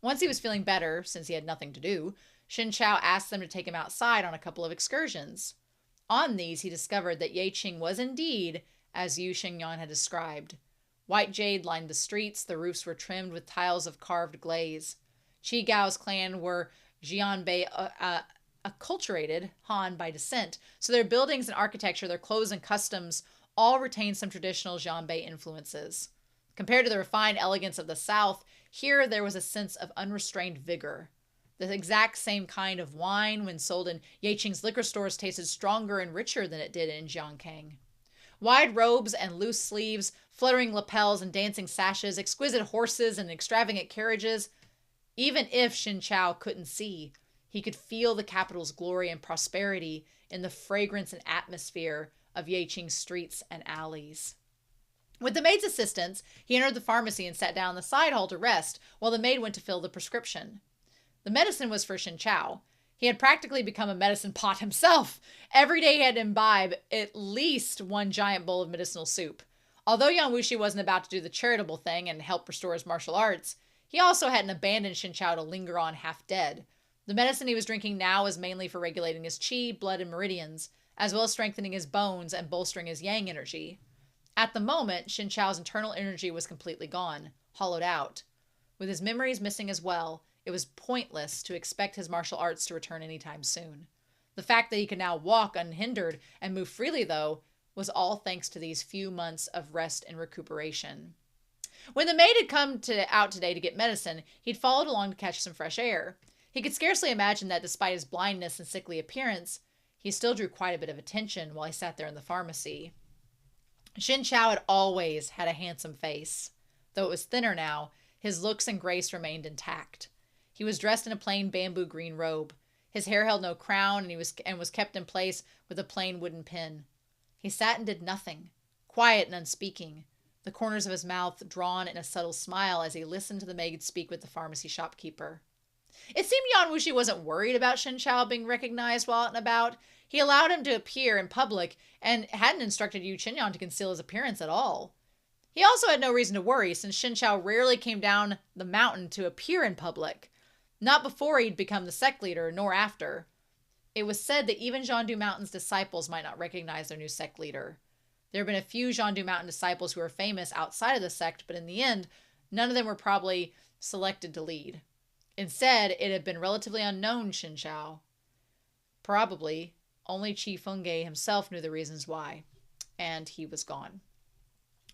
Once he was feeling better, since he had nothing to do, Xin Chao asked them to take him outside on a couple of excursions. On these, he discovered that Yexing was indeed as Yu Xingyan had described. White jade lined the streets, the roofs were trimmed with tiles of carved glaze. Qi Gao's clan were Jianbei acculturated, Han by descent, so their buildings and architecture, their clothes and customs all retained some traditional Jianbei influences. Compared to the refined elegance of the South, here there was a sense of unrestrained vigor. The exact same kind of wine, when sold in Yexing's liquor stores, tasted stronger and richer than it did in Jiangkang. Wide robes and loose sleeves, fluttering lapels and dancing sashes, exquisite horses and extravagant carriages. Even if Xin Chao couldn't see, he could feel the capital's glory and prosperity in the fragrance and atmosphere of Yexing's streets and alleys. With the maid's assistance, he entered the pharmacy and sat down in the side hall to rest while the maid went to fill the prescription. The medicine was for Xin Chao. He had practically become a medicine pot himself. Every day he had to imbibe at least one giant bowl of medicinal soup. Although Yan Wuxi wasn't about to do the charitable thing and help restore his martial arts, he also hadn't abandoned Xin Chao to linger on half dead. The medicine he was drinking now was mainly for regulating his qi, blood, and meridians, as well as strengthening his bones and bolstering his yang energy. At the moment, Xin Chao's internal energy was completely gone, hollowed out. With his memories missing as well, it was pointless to expect his martial arts to return anytime soon. The fact that he could now walk unhindered and move freely, though, was all thanks to these few months of rest and recuperation. When the maid had come out today to get medicine, he'd followed along to catch some fresh air. He could scarcely imagine that despite his blindness and sickly appearance, he still drew quite a bit of attention while he sat there in the pharmacy. Xin Chao had always had a handsome face. Though it was thinner now, his looks and grace remained intact. He was dressed in a plain bamboo green robe. His hair held no crown and was kept in place with a plain wooden pin. He sat and did nothing, quiet and unspeaking, the corners of his mouth drawn in a subtle smile as he listened to the maid speak with the pharmacy shopkeeper. It seemed Yan Wuxi wasn't worried about Xin Chao being recognized while out and about. He allowed him to appear in public and hadn't instructed Yu Xingyan to conceal his appearance at all. He also had no reason to worry, since Xin Chao rarely came down the mountain to appear in public. Not before he'd become the sect leader, nor after. It was said that even Zhandu Mountain's disciples might not recognize their new sect leader. There have been a few Zhandu Mountain disciples who are famous outside of the sect, but in the end, none of them were probably selected to lead. Instead, it had been relatively unknown Xinqiao. Probably, only Chief Fengge himself knew the reasons why, and he was gone.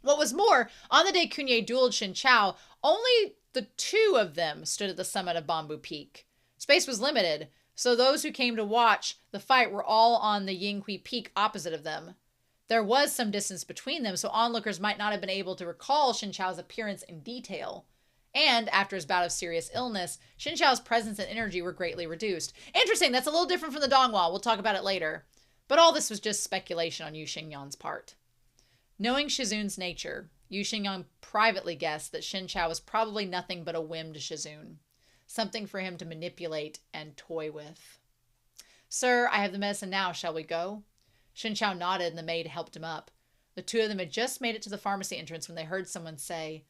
What was more, on the day Kunye dueled Xinqiao, only the two of them stood at the summit of Bamboo Peak. Space was limited, so those who came to watch the fight were all on the Yinghui Peak opposite of them. There was some distance between them, so onlookers might not have been able to recall Xinqiao's appearance in detail. And after his bout of serious illness, Xinqiao's presence and energy were greatly reduced. Interesting, that's a little different from the Dongwa. We'll talk about it later. But all this was just speculation on Yu Shengyan's part. Knowing Shizun's nature, Yu Shengyan privately guessed that Xinqiao was probably nothing but a whim to Shizun. Something for him to manipulate and toy with. Sir, I have the medicine now. Shall we go? Xinqiao nodded and the maid helped him up. The two of them had just made it to the pharmacy entrance when they heard someone say,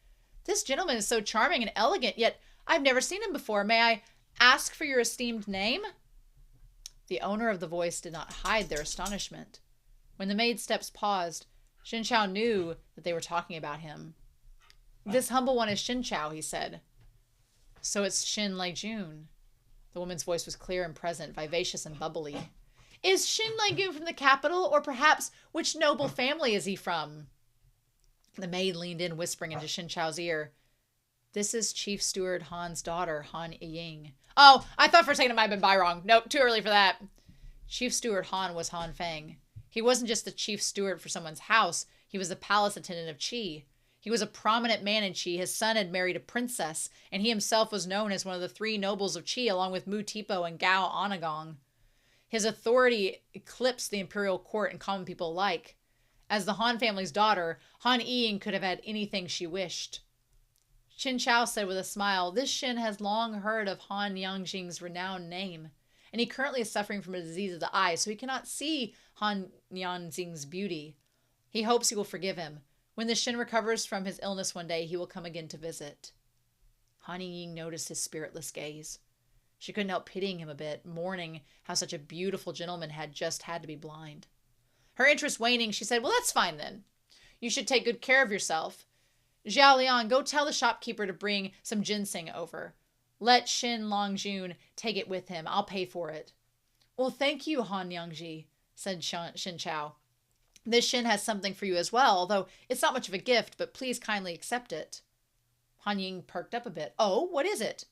"This gentleman is so charming and elegant, yet I've never seen him before. May I ask for your esteemed name?" The owner of the voice did not hide their astonishment. When the maid's steps paused, Xinqiao knew that they were talking about him. "This humble one is Xinqiao," he said. "So it's Xin Leijun." The woman's voice was clear and present, vivacious and bubbly. "Is Xin Leijun from the capital, or perhaps which noble family is he from?" The maid leaned in, whispering into Xinqiao's ear, "This is Chief Steward Han's daughter, Han Ying." Oh, I thought for a second it might have been Bairong. Nope, too early for that. Chief Steward Han was Han Feng. He wasn't just the chief steward for someone's house. He was the palace attendant of Qi. He was a prominent man in Qi. His son had married a princess, and he himself was known as one of the three nobles of Qi, along with Mu Tipo and Gao Anagong. His authority eclipsed the imperial court and common people alike. As the Han family's daughter, Han Ying could have had anything she wished. Xinqiao said with a smile, "This Xin has long heard of Han Yangjing's renowned name, and he currently is suffering from a disease of the eye, so he cannot see Han Yangjing's beauty. He hopes he will forgive him. When the Xin recovers from his illness one day, he will come again to visit." Han Ying noticed his spiritless gaze. She couldn't help pitying him a bit, mourning how such a beautiful gentleman had just had to be blind. Her interest waning, she said, "Well, that's fine then. You should take good care of yourself. Zhao Liang, go tell the shopkeeper to bring some ginseng over. Let Xin Longjun take it with him. I'll pay for it." "Well, thank you, Han Yangji," said Xinqiao. "This Xin has something for you as well, although it's not much of a gift, but please kindly accept it." Han Ying perked up a bit. "Oh, what is it?"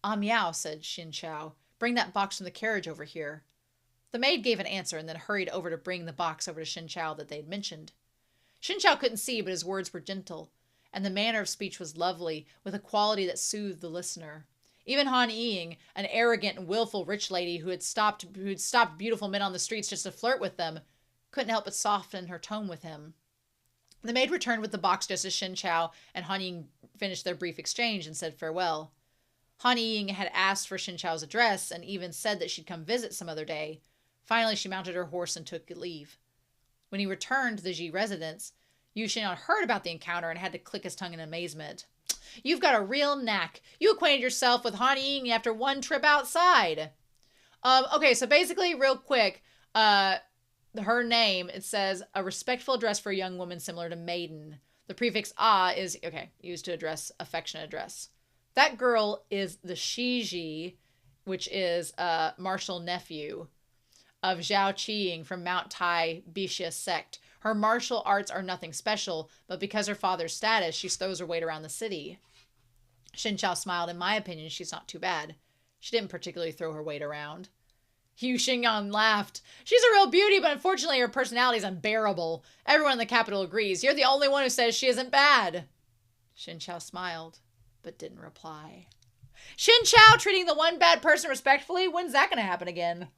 "Ah, meow," said Xinqiao. "Bring that box from the carriage over here." The maid gave an answer and then hurried over to bring the box over to Xinqiao that they had mentioned. Xinqiao couldn't see, but his words were gentle, and the manner of speech was lovely, with a quality that soothed the listener. Even Han Ying, an arrogant and willful rich lady who'd stopped beautiful men on the streets just to flirt with them, couldn't help but soften her tone with him. The maid returned with the box just as Xinqiao and Han Ying finished their brief exchange and said farewell. Han Ying had asked for Xinqiao's address and even said that she'd come visit some other day. Finally, she mounted her horse and took leave. When he returned to the Ji residence, Yu Shengyan heard about the encounter and had to click his tongue in amazement. "You've got a real knack. You acquainted yourself with Han Ying after one trip outside." Okay, so basically, real quick, her name, it says, "a respectful address for a young woman similar to maiden." The prefix "a" is, used to address affectionate address. That girl is the Shiji, which is a martial nephew of Zhao Qiying from Mount Tai Bixia sect. Her martial arts are nothing special, but because her father's status, she throws her weight around the city. Xinqiao smiled. "In my opinion, she's not too bad. She didn't particularly throw her weight around." Yu Shengyan laughed. "She's a real beauty, but unfortunately her personality is unbearable. Everyone in the capital agrees. You're the only one who says she isn't bad." Xinqiao smiled, but didn't reply. Xinqiao treating the one bad person respectfully? When's that going to happen again?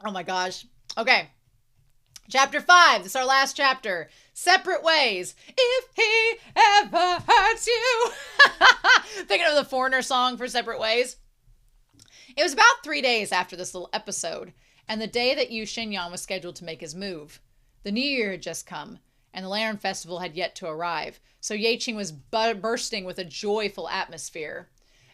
Oh my gosh. Okay. Chapter 5. This is our last chapter. Separate ways. If he ever hurts you. Thinking of the Foreigner song for Separate Ways. It was about 3 days after this little episode, and the day that Yu Shengyan was scheduled to make his move. The New Year had just come, and the Lantern Festival had yet to arrive, so Yeqing was bursting with a joyful atmosphere.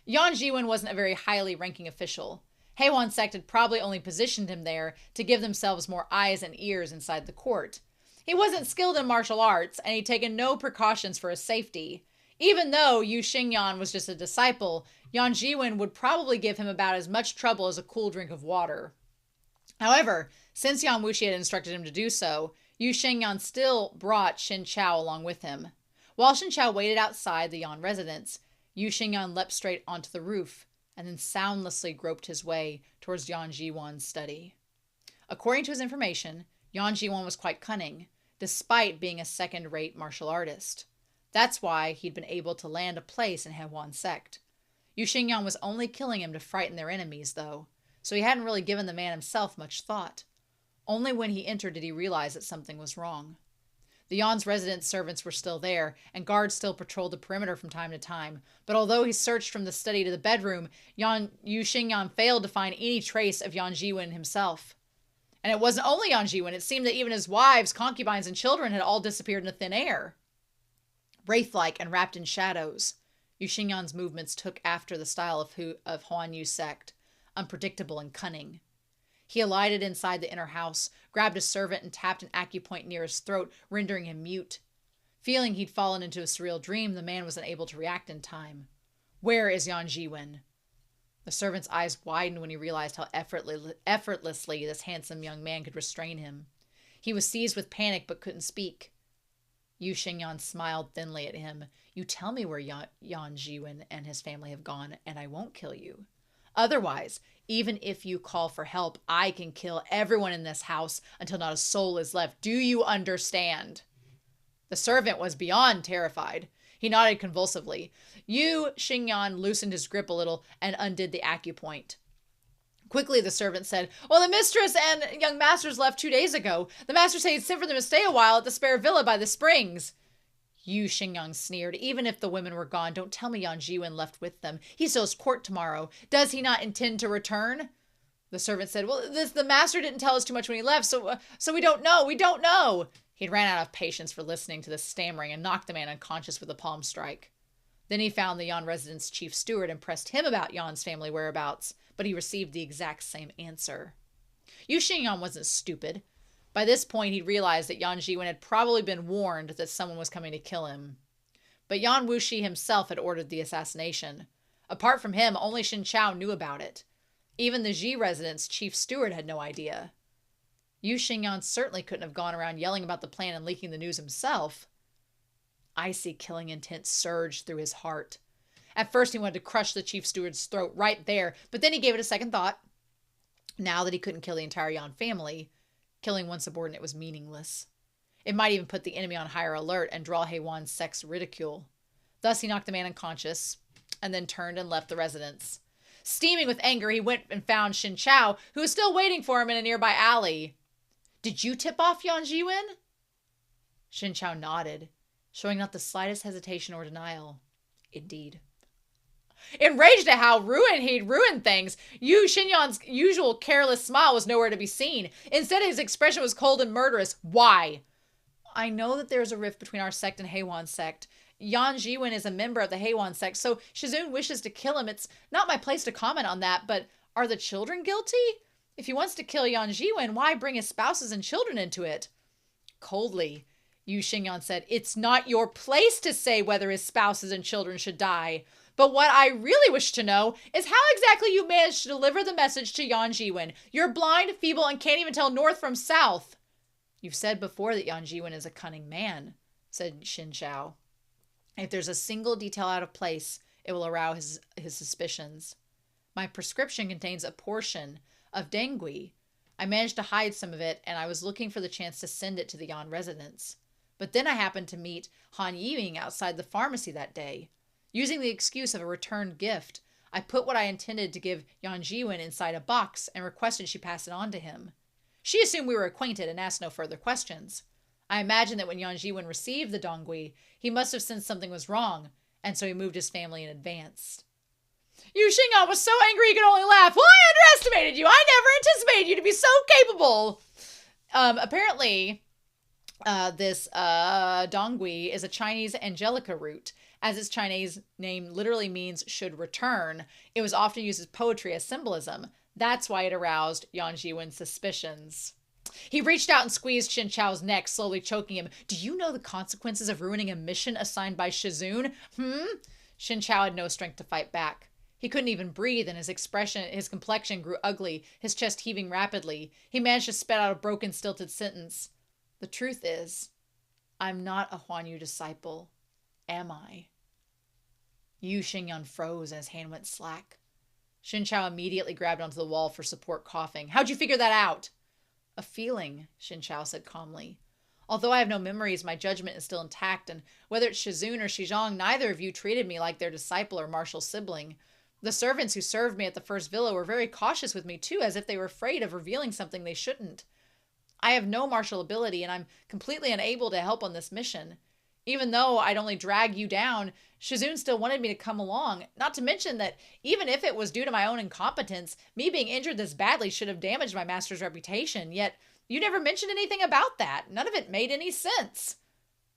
Yan Jiwen wasn't a very highly ranking official. Heiwan sect had probably only positioned him there to give themselves more eyes and ears inside the court. He wasn't skilled in martial arts, and he'd taken no precautions for his safety. Even though Yu Xingyan was just a disciple, Yan Jiwen would probably give him about as much trouble as a cool drink of water. However, since Yan Wuxi had instructed him to do so, Yu Xingyan still brought Xin Chao along with him. While Xin Chao waited outside the Yan residence, Yu Xingyan leapt straight onto the roof and then soundlessly groped his way towards Yan Jiwen's study. According to his information, Yan Jiwen was quite cunning, despite being a second-rate martial artist. That's why he'd been able to land a place in Heiwan sect. Yu Xingyan was only killing him to frighten their enemies, though, so he hadn't really given the man himself much thought. Only when he entered did he realize that something was wrong. The Yan's resident servants were still there, and guards still patrolled the perimeter from time to time, but although he searched from the study to the bedroom, Yu Xingyan failed to find any trace of Yan Jiwen himself. And it wasn't only Yan Jiwen, it seemed that even his wives, concubines, and children had all disappeared into thin air. Wraith-like and wrapped in shadows, Yu Xingyan's movements took after the style of Huan Yu sect, unpredictable and cunning. He alighted inside the inner house, grabbed a servant, and tapped an acupoint near his throat, rendering him mute. Feeling he'd fallen into a surreal dream, the man was unable to react in time. Where is Yan Jiwen? The servant's eyes widened when he realized how effortlessly this handsome young man could restrain him. He was seized with panic but couldn't speak. Yu Xingyan smiled thinly at him. You tell me where Yan Jiwen and his family have gone, and I won't kill you. Otherwise, even if you call for help, I can kill everyone in this house until not a soul is left. Do you understand? The servant was beyond terrified. He nodded convulsively. Yu Xingyan loosened his grip a little and undid the acupoint. Quickly, the servant said, well, the mistress and young masters left 2 days ago. The master said he'd sent for them to stay a while at the spare villa by the springs. Yu Xingyan sneered. Even if the women were gone, don't tell me Yan Jiwen left with them. He still has court tomorrow. Does he not intend to return? The servant said, well, the master didn't tell us too much when he left, so we don't know. We don't know. He'd ran out of patience for listening to this stammering and knocked the man unconscious with a palm strike. Then he found the Yan residence chief steward and pressed him about Yan's family whereabouts, but he received the exact same answer. Yu Xingyan wasn't stupid. By this point, he realized that Yan Jiwen had probably been warned that someone was coming to kill him. But Yan Wuxi himself had ordered the assassination. Apart from him, only Xin Chao knew about it. Even the Ji residence chief steward had no idea. Yu Xingyan certainly couldn't have gone around yelling about the plan and leaking the news himself. Icy killing intent surged through his heart. At first, he wanted to crush the chief steward's throat right there, but then he gave it a second thought. Now that he couldn't kill the entire Yan family, killing one subordinate was meaningless. It might even put the enemy on higher alert and draw Heiwan's sect's ridicule. Thus, he knocked the man unconscious and then turned and left the residence. Steaming with anger, he went and found Xin Chao, who was still waiting for him in a nearby alley. Did you tip off Yan Jiwen? Xin Chao nodded, showing not the slightest hesitation or denial. Indeed. Enraged at how he'd ruined things, Yu Xingyan's usual careless smile was nowhere to be seen. Instead, his expression was cold and murderous. Why? I know that there's a rift between our sect and Heiwan sect. Yan Jiwen is a member of the Heiwan sect, so Shizun wishes to kill him. It's not my place to comment on that, but are the children guilty? If he wants to kill Yan Jiwen, why bring his spouses and children into it? Coldly, Yu Xingyan said, it's not your place to say whether his spouses and children should die. But what I really wish to know is how exactly you managed to deliver the message to Yan Jiwen. You're blind, feeble, and can't even tell north from south. You've said before that Yan Jiwen is a cunning man, said Xin Chao. If there's a single detail out of place, it will arouse his suspicions. My prescription contains a portion of dengue. I managed to hide some of it, and I was looking for the chance to send it to the Yan residence. But then I happened to meet Han Yiming outside the pharmacy that day. Using the excuse of a returned gift, I put what I intended to give Yan Jiwen inside a box and requested she pass it on to him. She assumed we were acquainted and asked no further questions. I imagine that when Yan Jiwen received the dongui, he must have sensed something was wrong, and so he moved his family in advance. Yu Xingyan was so angry he could only laugh. Well, I underestimated you. I never anticipated you to be so capable. Apparently, this dongui is a Chinese angelica root. As its Chinese name literally means should return, it was often used as poetry as symbolism. That's why it aroused Yan Jiwen's suspicions. He reached out and squeezed Xin Chao's neck, slowly choking him. Do you know the consequences of ruining a mission assigned by Shizun? Xin Chao had no strength to fight back. He couldn't even breathe, and his complexion grew ugly, his chest heaving rapidly. He managed to spit out a broken, stilted sentence. The truth is, I'm not a Huan Yu disciple, am I? Yu Xingyan froze and his hand went slack. Xin Chao immediately grabbed onto the wall for support, coughing. How'd you figure that out? A feeling, Xin Chao said calmly. Although I have no memories, my judgment is still intact, and whether it's Shizun or Xizhong, neither of you treated me like their disciple or martial sibling. The servants who served me at the first villa were very cautious with me too, as if they were afraid of revealing something they shouldn't. I have no martial ability, and I'm completely unable to help on this mission. Even though I'd only drag you down, Shizun still wanted me to come along. Not to mention that even if it was due to my own incompetence, me being injured this badly should have damaged my master's reputation. Yet you never mentioned anything about that. None of it made any sense.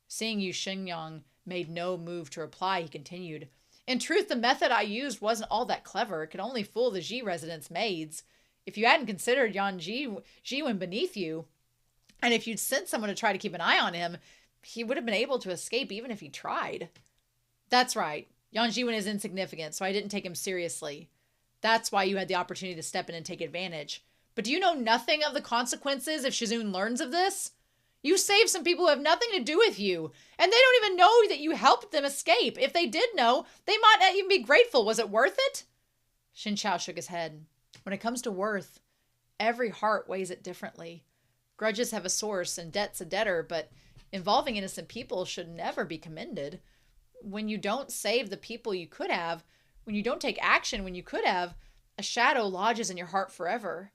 Seeing Yu Xingyan made no move to reply, he continued. In truth, the method I used wasn't all that clever. It could only fool the Ji residents' maids. If you hadn't considered Yan Jiwen beneath you, and if you'd sent someone to try to keep an eye on him, he would have been able to escape even if he tried. That's right. Yan Jiwen is insignificant, so I didn't take him seriously. That's why you had the opportunity to step in and take advantage. But do you know nothing of the consequences if Shizun learns of this? You saved some people who have nothing to do with you, and they don't even know that you helped them escape. If they did know, they might not even be grateful. Was it worth it? Xin Chao shook his head. When it comes to worth, every heart weighs it differently. Grudges have a source and debt's a debtor, but involving innocent people should never be commended. When you don't save the people you could have, when you don't take action when you could have, a shadow lodges in your heart forever.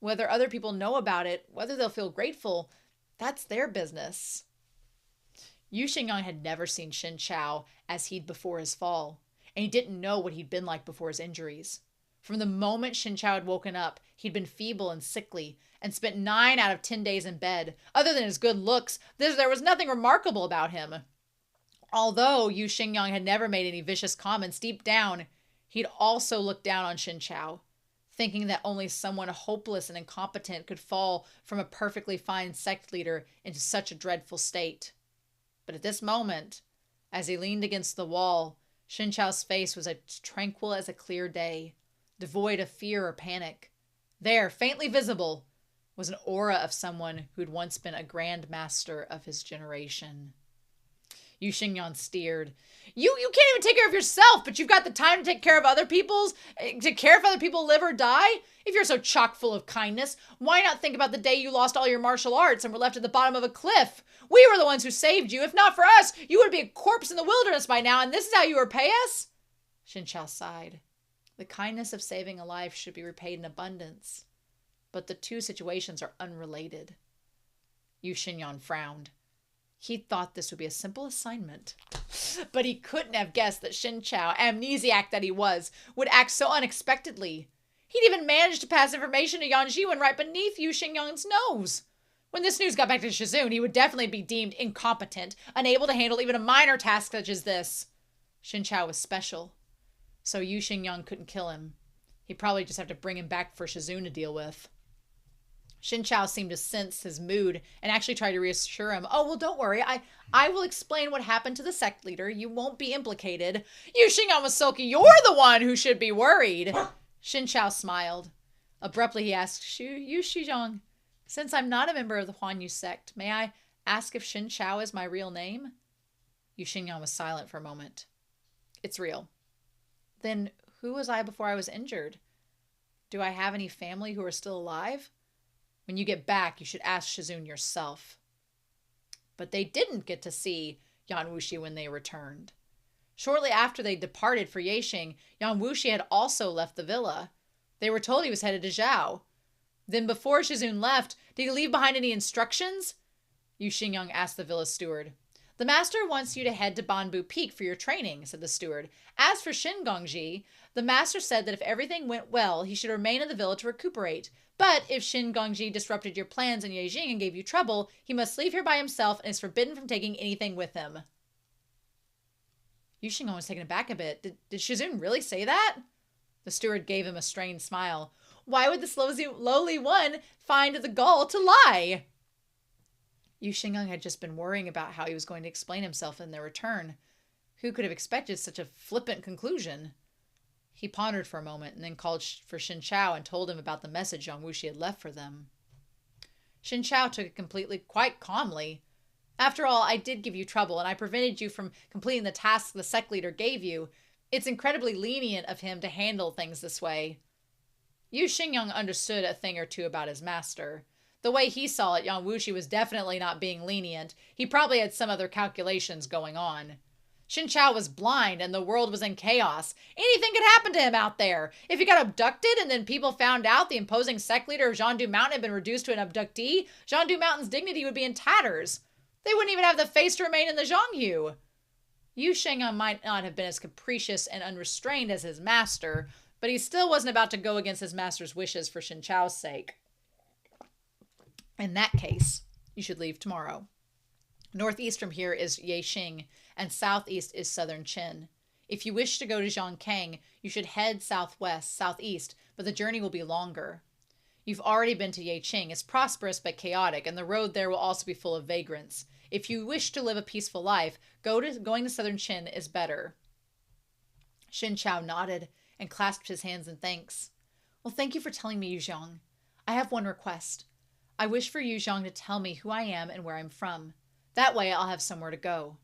Whether other people know about it, whether they'll feel grateful, that's their business. Yu Xingyan had never seen Xin Chao as he'd before his fall, and he didn't know what he'd been like before his injuries. From the moment Xin Chao had woken up, he'd been feeble and sickly, and spent 9 out of 10 days in bed. Other than his good looks, there was nothing remarkable about him. Although Yu Xingyan had never made any vicious comments, deep down, he'd also looked down on Xin Chao, thinking that only someone hopeless and incompetent could fall from a perfectly fine sect leader into such a dreadful state. But at this moment, as he leaned against the wall, Xin Chao's face was as tranquil as a clear day, devoid of fear or panic. There, faintly visible, was an aura of someone who'd once been a grand master of his generation. Yu Xingyan steered. You can't even take care of yourself, but you've got the time to take care of other people's, to care if other people live or die? If you're so chock full of kindness, why not think about the day you lost all your martial arts and were left at the bottom of a cliff? We were the ones who saved you. If not for us, you would be a corpse in the wilderness by now, and this is how you repay us? Xin Chao sighed. The kindness of saving a life should be repaid in abundance, but the two situations are unrelated. Yu Xingyan frowned. He thought this would be a simple assignment, but he couldn't have guessed that Xin Chao, amnesiac that he was, would act so unexpectedly. He'd even managed to pass information to Yan Jiwen right beneath Yu Xingyan's nose. When this news got back to Shizun, he would definitely be deemed incompetent, unable to handle even a minor task such as this. Xin Chao was special, so Yu Xingyan couldn't kill him. He'd probably just have to bring him back for Shizun to deal with. Xin Chao seemed to sense his mood and actually tried to reassure him. Oh, well, don't worry. I will explain what happened to the sect leader. You won't be implicated. Yu Xingyan was sulky. You're the one who should be worried. Xin Chao smiled. Abruptly, he asked, Yu Xizhong, since I'm not a member of the Huan Yu sect, may I ask if Xin Chao is my real name? Yu Xingyan was silent for a moment. It's real. Then who was I before I was injured? Do I have any family who are still alive? When you get back, you should ask Shizun yourself. But they didn't get to see Yan Wuxi when they returned. Shortly after they departed for Yexing, Yan Wuxi had also left the villa. They were told he was headed to Zhao. Then before Shizun left, did he leave behind any instructions? Yu Xingyan asked the villa steward. The master wants you to head to Banbu Peak for your training, said the steward. As for Shin Gongji, the master said that if everything went well, he should remain in the villa to recuperate. But if Shin Gongji disrupted your plans in Yexing and gave you trouble, he must leave here by himself and is forbidden from taking anything with him. Yu Xingyan was taken aback a bit. Did Shizun really say that? The steward gave him a strained smile. Why would this lowly one find the gall to lie? Yu Shengyang had just been worrying about how he was going to explain himself in their return. Who could have expected such a flippant conclusion? He pondered for a moment and then called for Xin Chao and told him about the message Yang Wuxi had left for them. Xin Chao took it quite calmly. After all, I did give you trouble, and I prevented you from completing the task the sect leader gave you. It's incredibly lenient of him to handle things this way. Yu Shengyang understood a thing or two about his master. The way he saw it, Yang Wuxi was definitely not being lenient. He probably had some other calculations going on. Xin Chao was blind and the world was in chaos. Anything could happen to him out there. If he got abducted and then people found out the imposing sect leader of Zhandu Mountain had been reduced to an abductee, Zhandu Mountain's dignity would be in tatters. They wouldn't even have the face to remain in the Zhonghu. Yu Shengyang might not have been as capricious and unrestrained as his master, but he still wasn't about to go against his master's wishes for Xin Chao's sake. In that case, you should leave tomorrow. Northeast from here is Yexing, and southeast is southern Qin. If you wish to go to Zhongkang, you should head southeast, but the journey will be longer. You've already been to Yexing. It's prosperous but chaotic, and the road there will also be full of vagrants. If you wish to live a peaceful life, going to southern Qin is better. Xin Chao nodded and clasped his hands in thanks. Well, thank you for telling me, Yu Zhang. I have one request. I wish for Yu Zhang to tell me who I am and where I'm from. That way I'll have somewhere to go.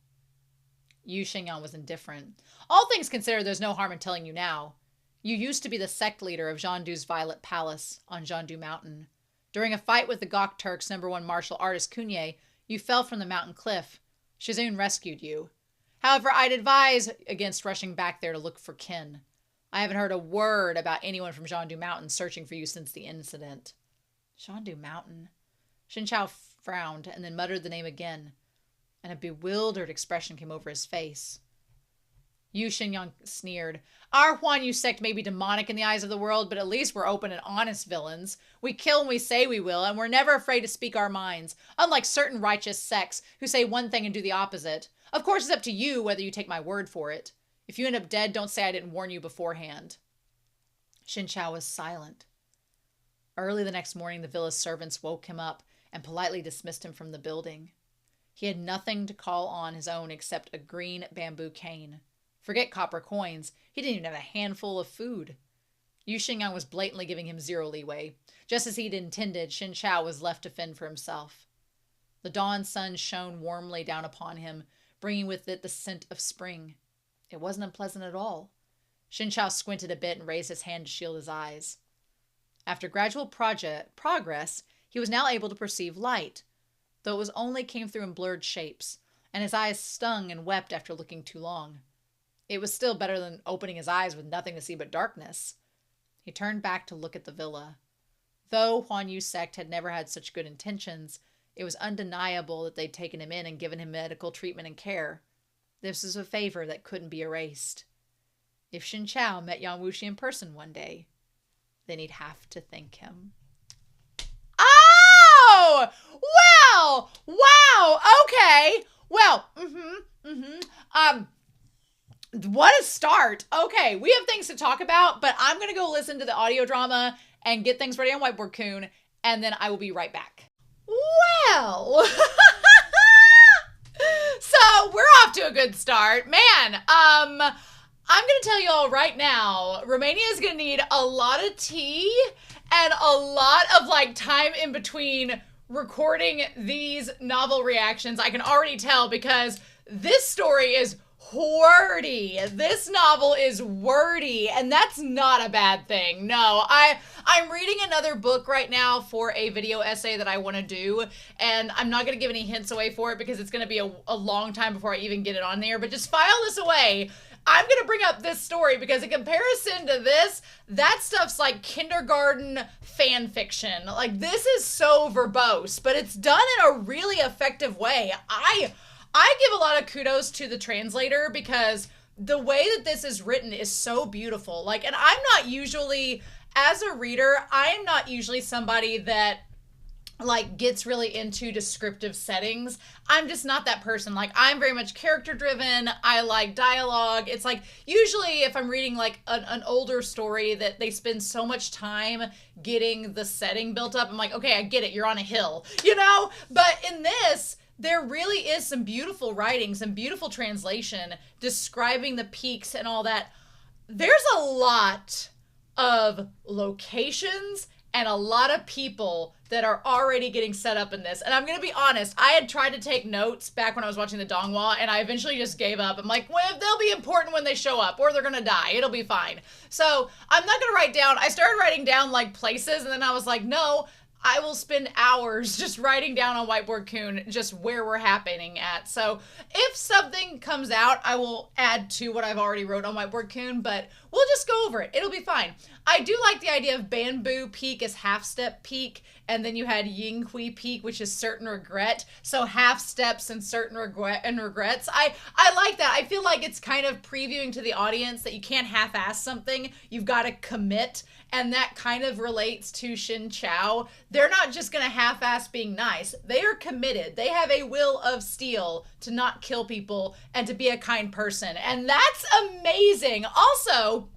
Yu Shengyang was indifferent. All things considered, there's no harm in telling you now. You used to be the sect leader of Zhandu's Violet Palace on Zhandu Mountain. During a fight with the Gok Turks' #1 martial artist Kunye, you fell from the mountain cliff. Shizun rescued you. However, I'd advise against rushing back there to look for kin. I haven't heard a word about anyone from Zhandu Mountain searching for you since the incident. Zhandu Mountain? Xin Chao frowned and then muttered the name again, and a bewildered expression came over his face. Yu Shengyang sneered. Our Huan Yu sect may be demonic in the eyes of the world, but at least we're open and honest villains. We kill when we say we will, and we're never afraid to speak our minds, unlike certain righteous sects who say one thing and do the opposite. Of course, it's up to you whether you take my word for it. If you end up dead, don't say I didn't warn you beforehand. Xin Chao was silent. Early the next morning, the villa's servants woke him up and politely dismissed him from the building. He had nothing to call on his own except a green bamboo cane. Forget copper coins. He didn't even have a handful of food. Yu Shengyang was blatantly giving him zero leeway. Just as he'd intended, Xin Chao was left to fend for himself. The dawn sun shone warmly down upon him, bringing with it the scent of spring. It wasn't unpleasant at all. Xin Chao squinted a bit and raised his hand to shield his eyes. After gradual progress, he was now able to perceive light, though it only came through in blurred shapes, and his eyes stung and wept after looking too long. It was still better than opening his eyes with nothing to see but darkness. He turned back to look at the villa. Though Huan Yu sect had never had such good intentions, it was undeniable that they'd taken him in and given him medical treatment and care. This was a favor that couldn't be erased. If Xin Chao met Yang Wuxi in person one day, then he'd have to thank him. Oh! Well! Wow! Okay! Well, what a start. Okay, we have things to talk about, but I'm going to go listen to the audio drama and get things ready on Whiteboard Coon, and then I will be right back. Well, so we're off to a good start. Man, I'm going to tell you all right now, Romania is going to need a lot of tea and a lot of time in between recording these novel reactions. I can already tell because this story is wordy. This novel is wordy, and that's not a bad thing. No, I'm reading another book right now for a video essay that I want to do, and I'm not going to give any hints away for it because it's going to be a long time before I even get it on there, but just file this away. I'm going to bring up this story because in comparison to this, that stuff's like kindergarten fan fiction. This is so verbose, but it's done in a really effective way. I give a lot of kudos to the translator because the way that this is written is so beautiful. And I'm not usually, as a reader, I'm not usually somebody that like gets really into descriptive settings. I'm just not that person. Like, I'm very much character driven. I like dialogue. It's like usually if I'm reading like an older story that they spend so much time getting the setting built up, I'm like, okay, I get it. You're on a hill, you know? But in this, there really is some beautiful writing, some beautiful translation describing the peaks and all that. There's a lot of locations and a lot of people that are already getting set up in this. And I'm going to be honest, I had tried to take notes back when I was watching the Donghua, and I eventually just gave up. I'm like, well, they'll be important when they show up, or they're going to die. It'll be fine. So I'm not going to write down. I started writing down like places, and then I was like, no, I will spend hours just writing down on Whiteboard Coon just where we're happening at. So if something comes out, I will add to what I've already wrote on Whiteboard Coon, but we'll just go over it. It'll be fine. I do like the idea of Bamboo Peak as half step peak, and then you had Yinghui Peak, which is certain regret. So half steps and certain regrets. I like that. I feel like it's kind of previewing to the audience that you can't half-ass something. You've got to commit. And that kind of relates to Xin Chao. They're not just going to half-ass being nice. They are committed. They have a will of steel to not kill people and to be a kind person. And that's amazing. Also,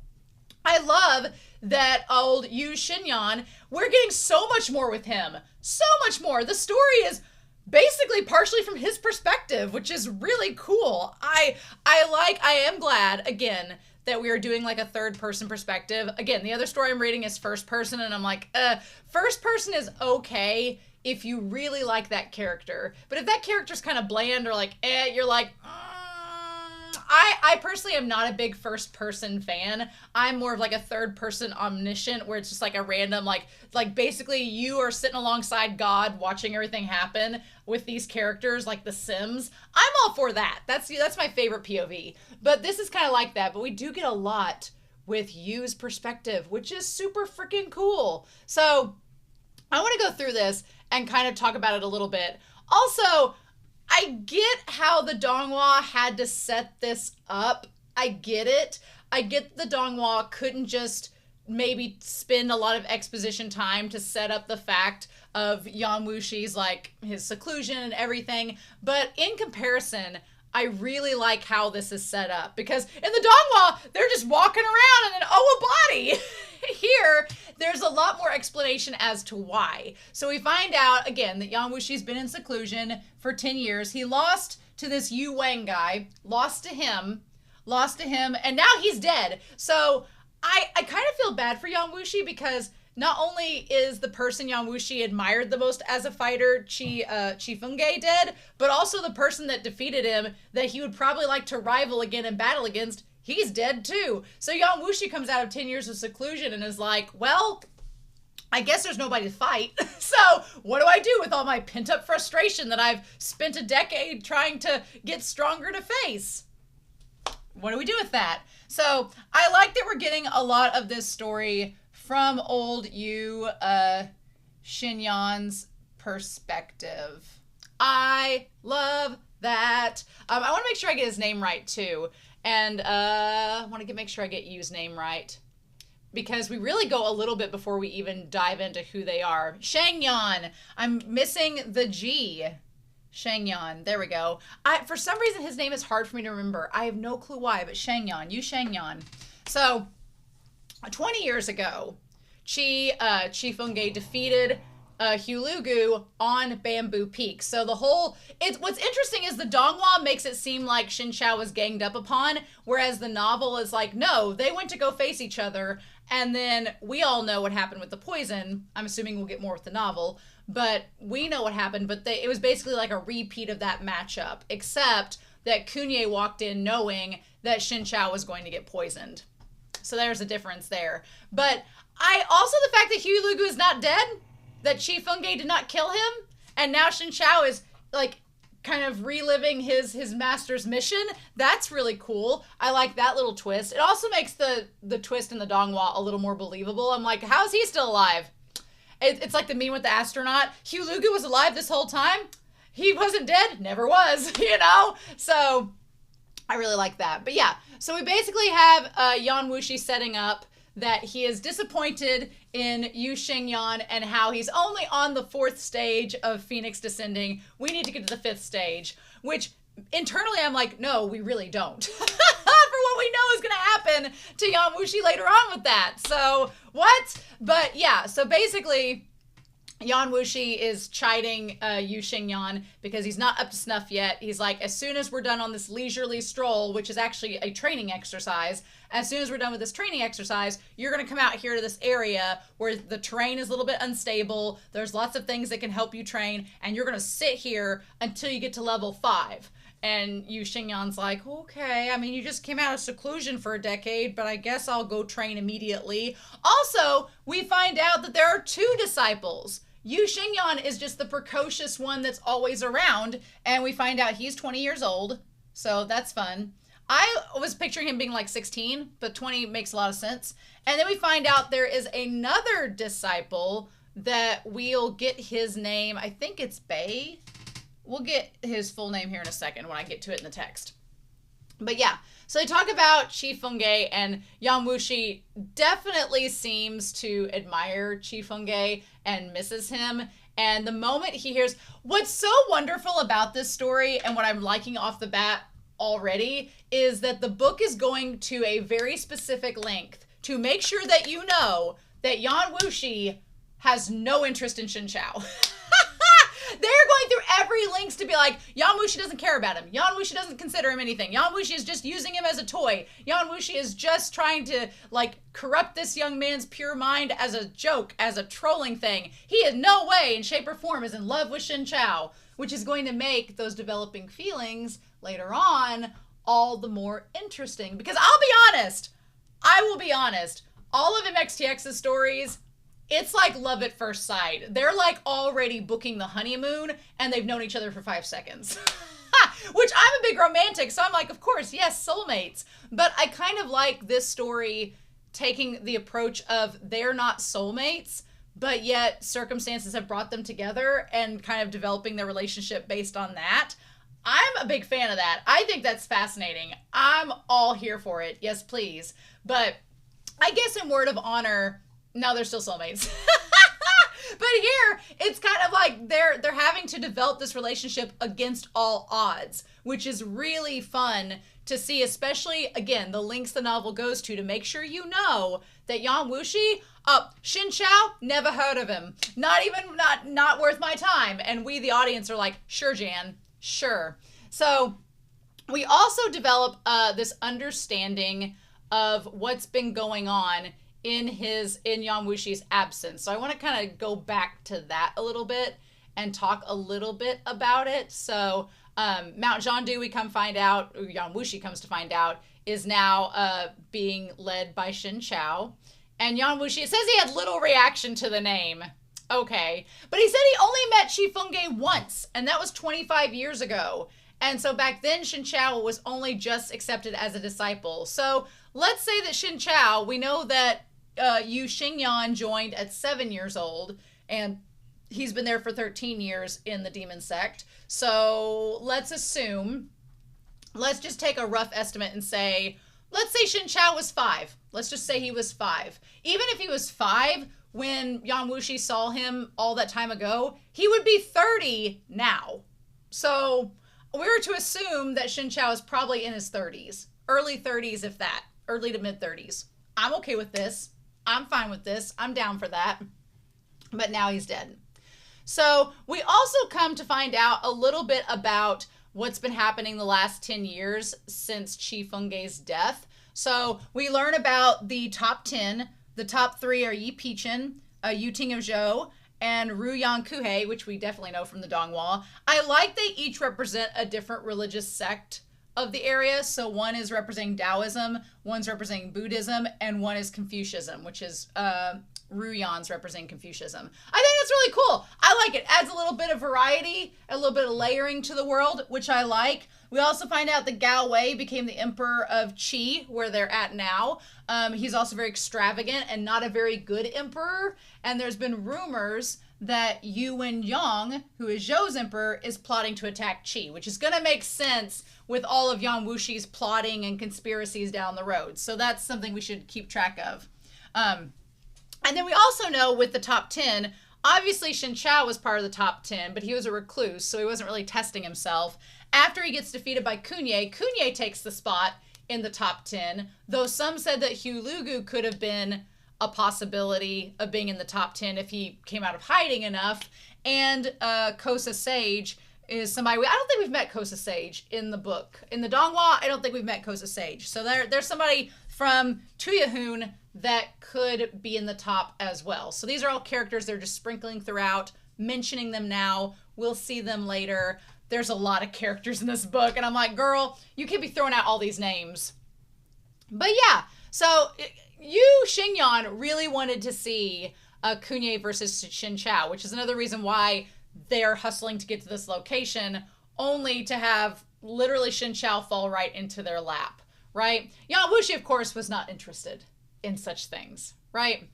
I love that old Yu Shengyang, we're getting so much more with him. So much more. The story is basically partially from his perspective, which is really cool. I am glad, again, that we are doing like a third person perspective. Again, the other story I'm reading is first person, and I'm like, first person is okay if you really like that character. But if that character's kind of bland or like, you're like, I personally am not a big first person fan. I'm more of like a third person omniscient, where it's just like a random, like basically you are sitting alongside God watching everything happen with these characters like The Sims. I'm all for that. That's my favorite POV. But this is kind of like that, but we do get a lot with Yu's perspective, which is super freaking cool. So I want to go through this and kind of talk about it a little bit. Also, I get how the Donghua had to set this up. I get it. I get the Donghua couldn't just maybe spend a lot of exposition time to set up the fact of Yang Wushi's like his seclusion and everything. But in comparison, I really like how this is set up, because in the Donghua, they're just walking around and then, oh, a body. Here, there's a lot more explanation as to why. So we find out, again, that Yang Wushi's been in seclusion for 10 years. He lost to this Yu Wang guy, lost to him, and now he's dead. So I kind of feel bad for Yang Wushi, because not only is the person Yang Wushi admired the most as a fighter, Qi Fengge, dead, but also the person that defeated him, that he would probably like to rival again and battle against, he's dead too. So Yang Wushi comes out of 10 years of seclusion and is like, well, I guess there's nobody to fight. So what do I do with all my pent up frustration that I've spent a decade trying to get stronger to face? What do we do with that? So I like that we're getting a lot of this story from old Yu Shengyang's perspective. I love that. I want to make sure I get his name right too. And I want to make sure I get Yu's name right, because we really go a little bit before we even dive into who they are. Shengyan. I'm missing the G. Shengyan. There we go. For some reason, his name is hard for me to remember. I have no clue why, but Shengyan. Yu Shengyang. So 20 years ago, Qi Fengge defeated Hulugu on Bamboo Peak. So what's interesting is the Donghua makes it seem like Xin Chao was ganged up upon, whereas the novel is like, no, they went to go face each other, and then we all know what happened with the poison. I'm assuming we'll get more with the novel, but we know what happened, but it was basically like a repeat of that matchup, except that Kunye walked in knowing that Xin Chao was going to get poisoned. So there's a difference there. But the fact that Hulugu is not dead, that Qi Fengge did not kill him, and now Xin Chao is like kind of reliving his master's mission, that's really cool. I like that little twist. It also makes the twist in the Donghua a little more believable. I'm like, how is he still alive? It's like the meme with the astronaut. Hulugu was alive this whole time. He wasn't dead, never was, you know? So I really like that. But yeah, so we basically have Yang Wushi setting up that he is disappointed in Yu Shengyan and how he's only on the 4th stage of Phoenix Descending. We need to get to the 5th stage, which internally I'm like, no, we really don't. For what we know is going to happen to Yan Wuxi later on with that. So what? But yeah, so basically Yan Wuxi is chiding Yu Shengyan because he's not up to snuff yet. He's like, as soon as we're done on this leisurely stroll, which is actually a training exercise, as soon as we're done with this training exercise, you're going to come out here to this area where the terrain is a little bit unstable. There's lots of things that can help you train, and you're going to sit here until you get to level 5. And Yu Shengyan's like, okay, I mean, you just came out of seclusion for a decade, but I guess I'll go train immediately. Also, we find out that there are 2 disciples. Yu Shengyan is just the precocious one that's always around, and we find out he's 20 years old, so that's fun. I was picturing him being like 16, but 20 makes a lot of sense. And then we find out there is another disciple that we'll get his name. I think it's Bei. We'll get his full name here in a second when I get to it in the text. But yeah, so they talk about Qi Fengge, and Yan Wuxi definitely seems to admire Qi Fengge and misses him. And the moment he hears, what's so wonderful about this story and what I'm liking off the bat already is that the book is going to a very specific length to make sure that you know that Yan Wuxi has no interest in Xin Chao. They're going through every length to be like, Yan Wuxi doesn't care about him. Yan Wuxi doesn't consider him anything. Yan Wuxi is just using him as a toy. Yan Wuxi is just trying to, like, corrupt this young man's pure mind as a joke, as a trolling thing. He in no way, in shape or form, is in love with Xin Chao, which is going to make those developing feelings later on all the more interesting. Because I'll be honest, I will be honest, all of MXTX's stories, it's like love at first sight. They're like already booking the honeymoon and they've known each other for 5 seconds. Which I'm a big romantic, so I'm like, of course, yes, soulmates. But I kind of like this story taking the approach of they're not soulmates, but yet circumstances have brought them together and kind of developing their relationship based on that. I'm a big fan of that. I think that's fascinating. I'm all here for it. Yes, please. But I guess in word of honor, no, they're still soulmates. But here, it's kind of like they're having to develop this relationship against all odds, which is really fun to see, especially, again, the links the novel goes to make sure you know that Yan Wuxi, Xin Chao, never heard of him. Not worth my time. And we, the audience, are like, sure, Jan, sure. So we also develop this understanding of what's been going on in Yan Wuxi's absence. So I want to kind of go back to that a little bit and talk a little bit about it. So Mount Zhandu, we come find out, or Yan Wuxi comes to find out, is now being led by Xin Chao. And Yan Wuxi, it says he had little reaction to the name. Okay. But he said he only met Qi Fengge once, and that was 25 years ago. And so back then, Xin Chao was only just accepted as a disciple. So let's say that Xin Chao, we know that Yu Shengyan joined at 7 years old, and he's been there for 13 years in the demon sect. So let's assume, let's just take a rough estimate and say, let's say Xin Chao was 5. Let's just say he was 5. Even if he was 5 when Yan Wuxi saw him all that time ago, he would be 30 now. So we're to assume that Xin Chao is probably in his 30s, early 30s if that, early to mid 30s. I'm okay with this. I'm fine with this. I'm down for that. But now he's dead. So we also come to find out a little bit about what's been happening the last 10 years since Qi Fengge's death. So we learn about the top 10. The top 3 are Yi Pichen, Yu Ting of Zhou, and Ru Yang Kuhei, which we definitely know from the Donghua. I like they each represent a different religious sect of the area. So one is representing Taoism, one's representing Buddhism, and one is Confucianism, which is Ru Yan's representing Confucianism. I think that's really cool. I like it. Adds a little bit of variety, a little bit of layering to the world, which I like. We also find out that Gao Wei became the emperor of Qi, where they're at now. He's also very extravagant and not a very good emperor. And there's been rumors that Yu Wenyang, who is Zhou's emperor, is plotting to attack Qi, which is going to make sense with all of Yan Wuxi's plotting and conspiracies down the road. So that's something we should keep track of. And then we also know with the top 10, obviously Shin Chao was part of the top 10, but he was a recluse, so he wasn't really testing himself. After he gets defeated by Kunye, Kunye takes the spot in the top 10, though some said that Hugh Lugu could have been a possibility of being in the top 10 if he came out of hiding enough. And Kosa Sage is somebody, I don't think we've met Kosa Sage in the book. In the Donghua, I don't think we've met Kosa Sage. So there's somebody from Tuyahun that could be in the top as well. So these are all characters they're just sprinkling throughout, mentioning them now. We'll see them later. There's a lot of characters in this book, and I'm like, girl, you can't be throwing out all these names. But yeah, so Yu Shengyan really wanted to see Kunye versus Shin Chao, which is another reason why they're hustling to get to this location, only to have literally Shin Chao fall right into their lap, right? Yang Wuxi, of course, was not interested in such things, right?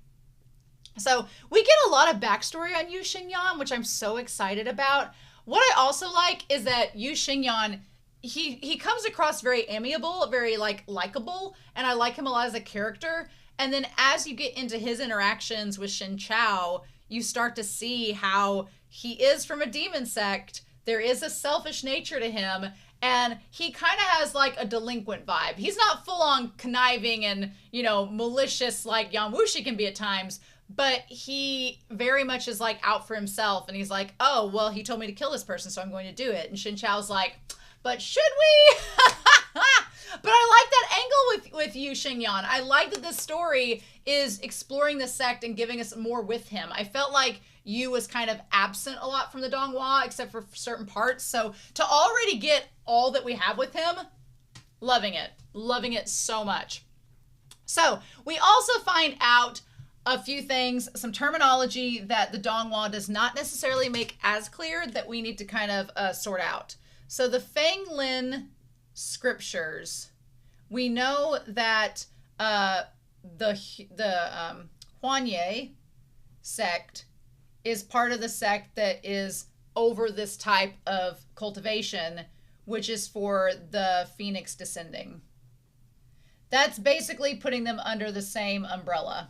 So we get a lot of backstory on Yu Shengyan, which I'm so excited about. What I also like is that Yu Shengyan, he comes across very amiable, very likable, and I like him a lot as a character. And then as you get into his interactions with Shin Chao, you start to see how he is from a demon sect. There is a selfish nature to him, and he kind of has like a delinquent vibe. He's not full on conniving and, you know, malicious like Yang Wuxi can be at times, but he very much is like out for himself, and he's like, oh, well, he told me to kill this person, so I'm going to do it. And Shin Chao's like, but should we? But I like that angle with Yu Shengyan. I like that this story is exploring the sect and giving us more with him. I felt like Yu was kind of absent a lot from the Donghua, except for certain parts. So to already get all that we have with him, loving it so much. So we also find out a few things, some terminology that the Donghua does not necessarily make as clear that we need to kind of sort out. So the Feng Lin scriptures, we know that the Huanye sect is part of the sect that is over this type of cultivation, which is for the phoenix descending. That's basically putting them under the same umbrella.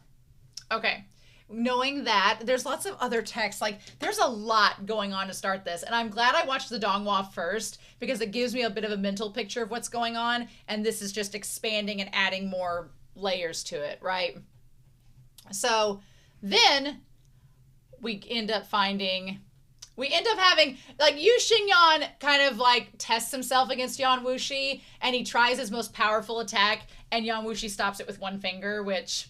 Okay, knowing that, there's lots of other texts. Like, there's a lot going on to start this. And I'm glad I watched the Donghua first, because it gives me a bit of a mental picture of what's going on. And this is just expanding and adding more layers to it, right? So then we end up having, like, Yu Shengyan kind of like tests himself against Yang Wuxi, and he tries his most powerful attack, and Yang Wuxi stops it with one finger, which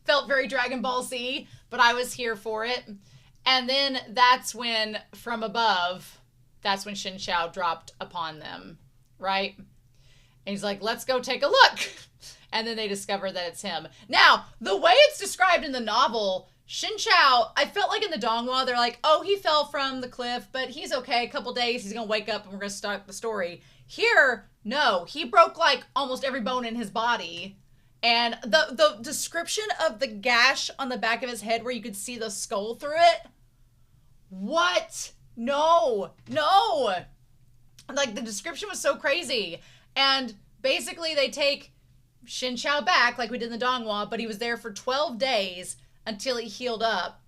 felt very Dragon Ball Z, but I was here for it. And then that's when, from above, that's when Shin Chao dropped upon them, right? And he's like, let's go take a look. And then they discover that it's him. Now, the way it's described in the novel, Shin Chao, I felt like in the Donghua, they're like, oh, he fell from the cliff, but he's okay. A couple days, he's going to wake up and we're going to start the story. Here, no, he broke like almost every bone in his body. And the description of the gash on the back of his head where you could see the skull through it. What? No. Like, the description was so crazy. And basically they take Shin Chao back like we did in the Donghua, but he was there for 12 days until he healed up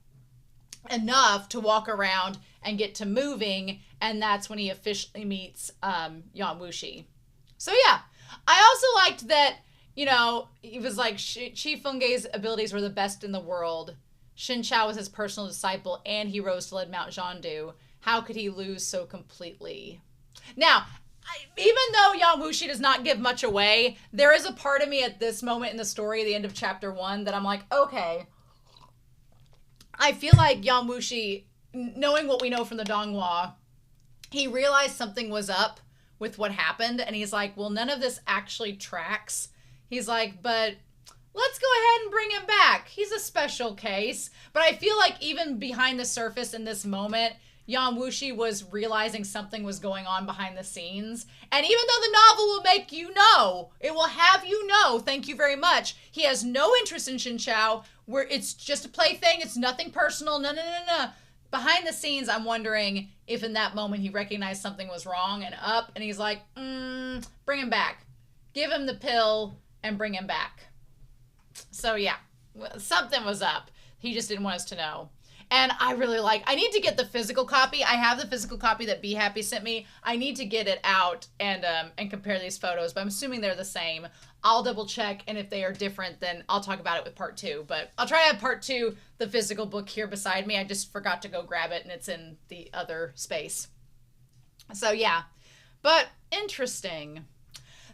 enough to walk around and get to moving. And that's when he officially meets Yang Wuxi. So yeah, I also liked that, you know, he was like, Chi Fengge's abilities were the best in the world. Shin Chao was his personal disciple, and he rose to lead Mount Zhandu. How could he lose so completely? Now, even though Yang Wuxi does not give much away, there is a part of me at this moment in the story, the end of chapter 1, that I'm like, okay, I feel like Yang Wuxi, knowing what we know from the Donghua, he realized something was up with what happened, and he's like, well, none of this actually tracks. He's like, but let's go ahead and bring him back. He's a special case. But I feel like even behind the surface in this moment, Yang Wuxi was realizing something was going on behind the scenes. And even though the novel will make you know, it will have you know, thank you very much, he has no interest in Shin Chao, where it's just a plaything, it's nothing personal, no. Behind the scenes, I'm wondering if in that moment he recognized something was wrong and up, and he's like, bring him back. Give him the pill and bring him back. So yeah, something was up. He just didn't want us to know. And I need to get the physical copy. I have the physical copy that Be Happy sent me. I need to get it out and compare these photos, but I'm assuming they're the same. I'll double check, and if they are different, then I'll talk about it with part 2. But I'll try to have part 2, the physical book, here beside me. I just forgot to go grab it, and it's in the other space. So yeah, but interesting.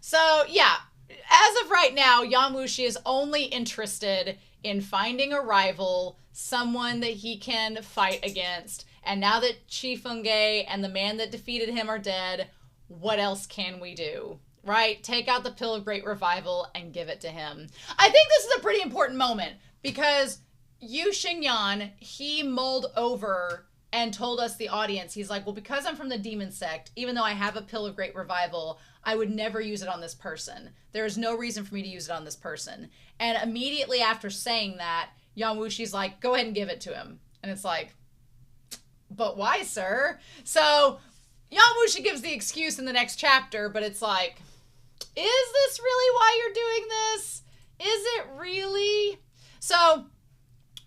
So yeah, as of right now, Yang Wuxi is only interested in finding a rival, someone that he can fight against. And now that Qi Fengge and the man that defeated him are dead, what else can we do? Right? Take out the Pill of Great Revival and give it to him. I think this is a pretty important moment because Yu Shengyan, he mulled over and told us, the audience, he's like, well, because I'm from the demon sect, even though I have a Pill of Great Revival, I would never use it on this person. There is no reason for me to use it on this person. And immediately after saying that, Yang Wuxi's like, go ahead and give it to him. And it's like, but why, sir? So Yang Wuxi gives the excuse in the next chapter, but it's like, is this really why you're doing this? Is it really? So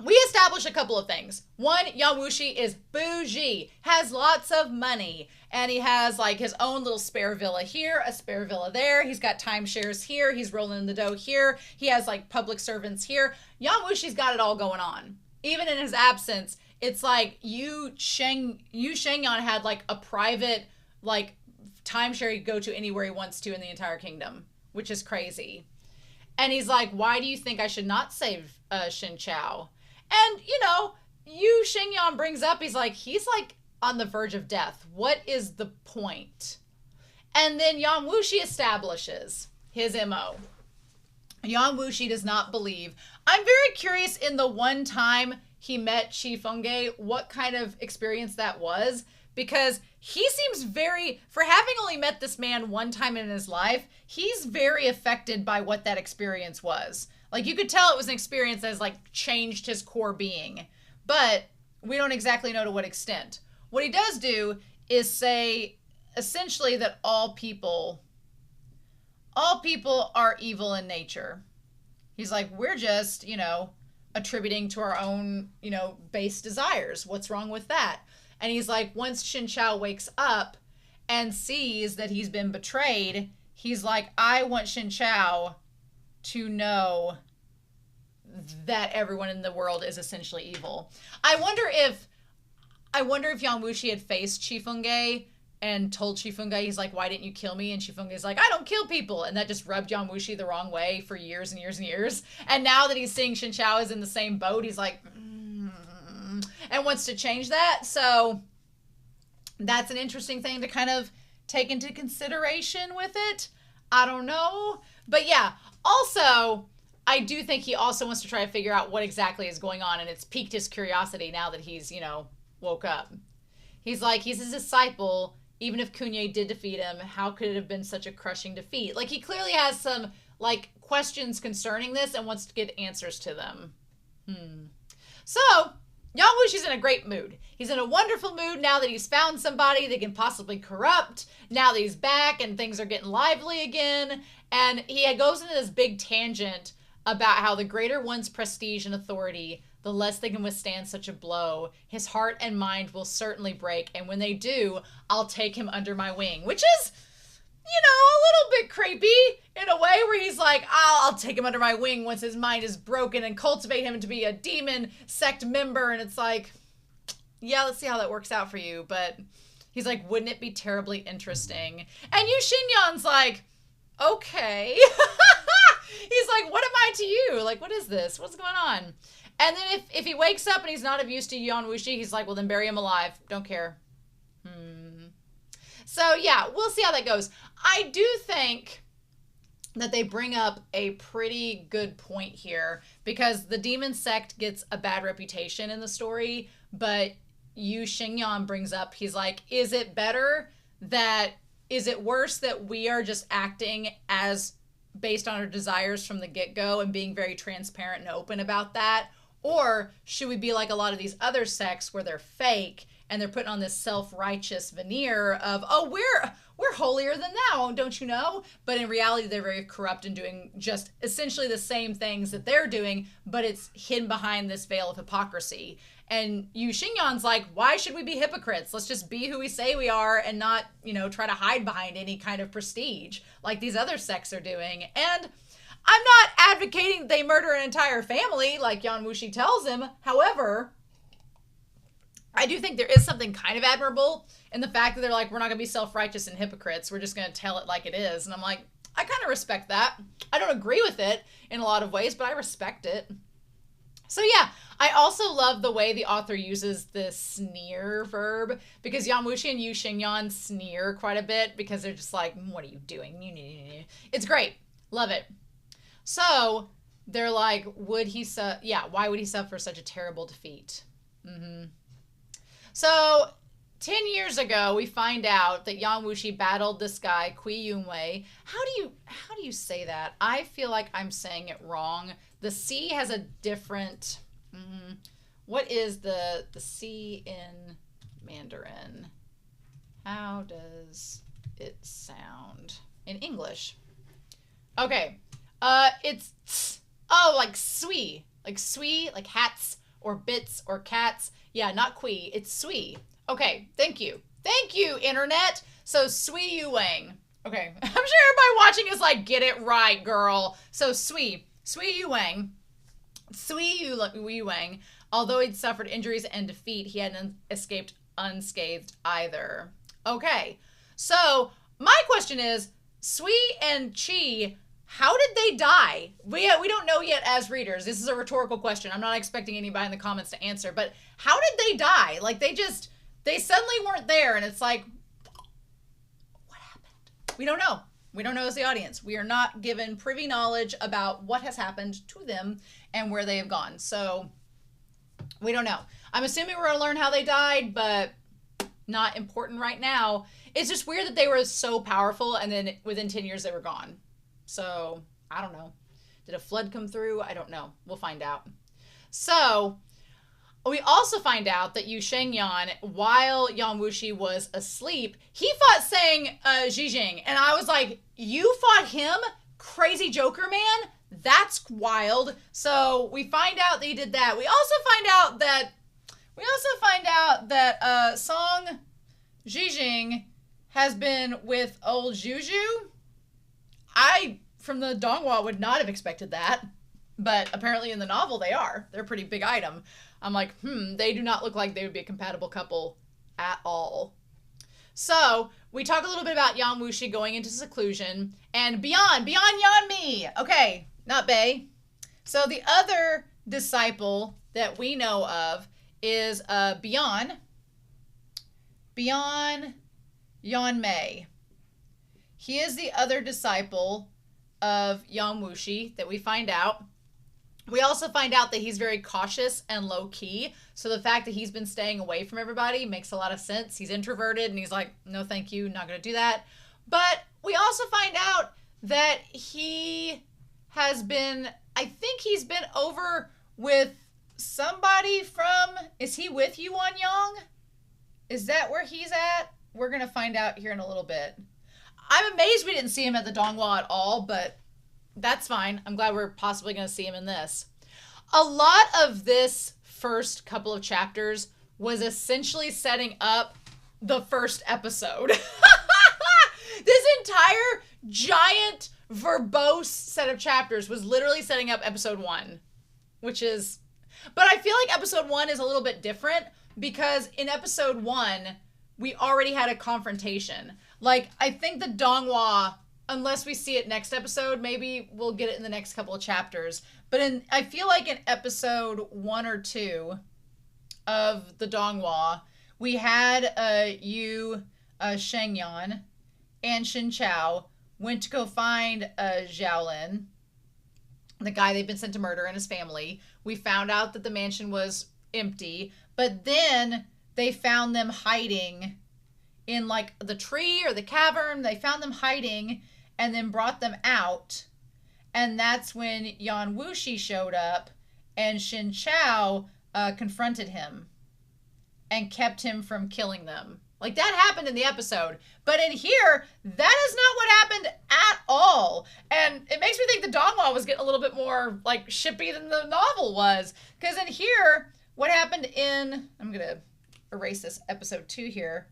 we establish a couple of things. One, Yang Wuxi is bougie, has lots of money, and he has like his own little spare villa here, a spare villa there. He's got timeshares here. He's rolling in the dough here. He has like public servants here. Yang Wuxi's got it all going on. Even in his absence, it's like Yu Shengyan had like a private like timeshare he could go to anywhere he wants to in the entire kingdom, which is crazy. And he's like, why do you think I should not save Xin Chao? And, you know, Yu Shengyan brings up, he's like on the verge of death. What is the point? And then Yang Wuxi establishes his MO. Yang Wuxi does not believe. I'm very curious in the one time he met Qi Fengge, what kind of experience that was, because he seems very, for having only met this man one time in his life, he's very affected by what that experience was. Like, you could tell it was an experience that has, like, changed his core being. But we don't exactly know to what extent. What he does do is say, essentially, that all people are evil in nature. He's like, we're just, you know, attributing to our own, you know, base desires. What's wrong with that? And he's like, once Xin Chao wakes up and sees that he's been betrayed, he's like, I want Xin Chao to know that everyone in the world is essentially evil. I wonder if Yang Wuxi had faced Qi Fengge and told Qi Fengge, he's like, why didn't you kill me? And Qi Fengge's like, I don't kill people. And that just rubbed Yang Wuxi the wrong way for years and years and years. And now that he's seeing Xin Chao is in the same boat, he's like, and wants to change that. So that's an interesting thing to kind of take into consideration with it. I don't know. But yeah, also, I do think he also wants to try to figure out what exactly is going on, and it's piqued his curiosity now that he's, you know, woke up. He's like, he's his disciple. Even if Kunye did defeat him, how could it have been such a crushing defeat? Like, he clearly has some, like, questions concerning this and wants to get answers to them. So, Yang Wuxi's in a great mood. He's in a wonderful mood now that he's found somebody they can possibly corrupt, now that he's back and things are getting lively again. And he goes into this big tangent about how the greater one's prestige and authority, the less they can withstand such a blow. His heart and mind will certainly break, and when they do, I'll take him under my wing. Which is, you know, a little bit creepy in a way, where he's like, I'll take him under my wing once his mind is broken and cultivate him to be a demon sect member. And it's like, yeah, let's see how that works out for you. But he's like, wouldn't it be terribly interesting? And Yu Xingyan's like, okay. He's like, what am I to you? Like, what is this? What's going on? And then if he wakes up and he's not of use to Yang Wuxi, he's like, well, then bury him alive. Don't care. So, yeah, we'll see how that goes. I do think that they bring up a pretty good point here, because the demon sect gets a bad reputation in the story, but Yu Shengyan brings up, he's like, is it worse that we are just acting as based on our desires from the get-go and being very transparent and open about that? Or should we be like a lot of these other sects where they're fake and they're putting on this self-righteous veneer of, oh, we're holier than thou, don't you know? But in reality, they're very corrupt and doing just essentially the same things that they're doing, but it's hidden behind this veil of hypocrisy. And Yu Shengyan's like, why should we be hypocrites? Let's just be who we say we are and not, try to hide behind any kind of prestige like these other sects are doing. And I'm not advocating they murder an entire family like Yan Wuxi tells him. However, I do think there is something kind of admirable in the fact that they're like, we're not going to be self-righteous and hypocrites. We're just going to tell it like it is. And I'm like, I kind of respect that. I don't agree with it in a lot of ways, but I respect it. So yeah, I also love the way the author uses the sneer verb, because Yan Wuxi and Yu Shengyan sneer quite a bit because they're just like, what are you doing? It's great. Love it. So they're like, why would he suffer such a terrible defeat? So 10 years ago, we find out that Yan Wuxi battled this guy, Kui Yunwei. How do you say that? I feel like I'm saying it wrong. The C has a different, what is the C in Mandarin? How does it sound in English? Okay. It's, like sui, like hats or bits or cats. Yeah, not kui, it's sui. Okay, thank you. Thank you, internet. So Sui Yu Wang. Okay, I'm sure everybody watching is like, get it right, girl. So Sui Yu Wang, although he'd suffered injuries and defeat, he hadn't escaped unscathed either. Okay, so my question is, Sui and Chi, how did they die? We don't know yet as readers. This is a rhetorical question. I'm not expecting anybody in the comments to answer, but how did they die? Like they suddenly weren't there, and it's like, what happened? We don't know. We don't know as the audience. We are not given privy knowledge about what has happened to them and where they have gone. So we don't know. I'm assuming we're going to learn how they died, but not important right now. It's just weird that they were so powerful and then within 10 years they were gone. So I don't know. Did a flood come through? I don't know. We'll find out. So we also find out that Yu Shengyan, while Yan Wuxi was asleep, he fought Sang Zhijing. And I was like, you fought him? Crazy Joker man? That's wild. So we find out that he did that. We also find out that Song Zhijing has been with old Juju. I, from the Donghua, would not have expected that. But apparently in the novel they are. They're a pretty big item. I'm like, they do not look like they would be a compatible couple at all. So we talk a little bit about Yan Wuxi going into seclusion and beyond Yan Mi. Okay, not Bei. So the other disciple that we know of is Beyond Yan Mei. He is the other disciple of Yan Wuxi that we find out. We also find out that he's very cautious and low-key. So the fact that he's been staying away from everybody makes a lot of sense. He's introverted and he's like, no, thank you, not going to do that. But we also find out that he has been, I think he's been over with somebody from, is he with Yuan Yang? Is that where he's at? We're going to find out here in a little bit. I'm amazed we didn't see him at the Donghua at all, but that's fine. I'm glad we're possibly going to see him in this. A lot of this first couple of chapters was essentially setting up the first episode. This entire giant verbose set of chapters was literally setting up episode 1, which is, but I feel like episode 1 is a little bit different because in episode 1, we already had a confrontation. Like, I think the Donghua, unless we see it next episode, maybe we'll get it in the next couple of chapters. But I feel like in episode 1 or 2 of the Donghua, we had Yu Shengyan and Xin Chao went to go find Xiaolin, the guy they've been sent to murder, and his family. We found out that the mansion was empty, but then they found them hiding in like the tree or the cavern. They found them hiding and then brought them out. And that's when Yan Wuxi showed up and Xin Chao confronted him. and kept him from killing them. Like, that happened in the episode. But in here, that is not what happened at all. And it makes me think the Dongwa was getting a little bit more, like, shippy than the novel was. Because in here, what happened in... I'm going to erase this episode 2 here.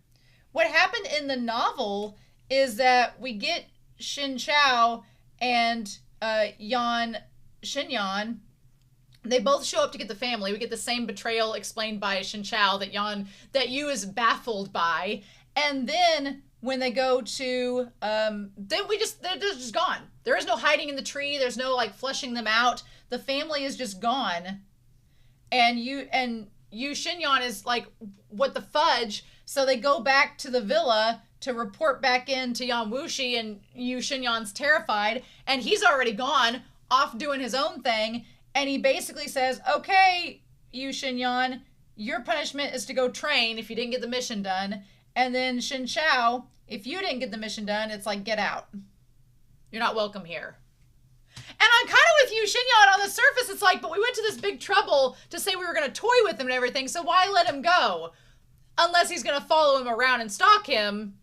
What happened in the novel is that we get Shin Chao and Yan Shenyan. They both show up to get the family. We get the same betrayal explained by Shin Chao that Yu is baffled by. And then when they go to, they're just gone. There is no hiding in the tree. There's no like flushing them out. The family is just gone. And Yu Shenyan is like, what the fudge? So they go back to the villa to report back in to Yan Wuxi, and Yu Shenyan's terrified. And he's already gone, off doing his own thing. And he basically says, okay, Yu Shenyan, your punishment is to go train if you didn't get the mission done. And then Shin Chao, if you didn't get the mission done, it's like, get out. You're not welcome here. And I'm kind of with Yu Shenyan on the surface. It's like, but we went to this big trouble to say we were going to toy with him and everything, so why let him go? Unless he's going to follow him around and stalk him,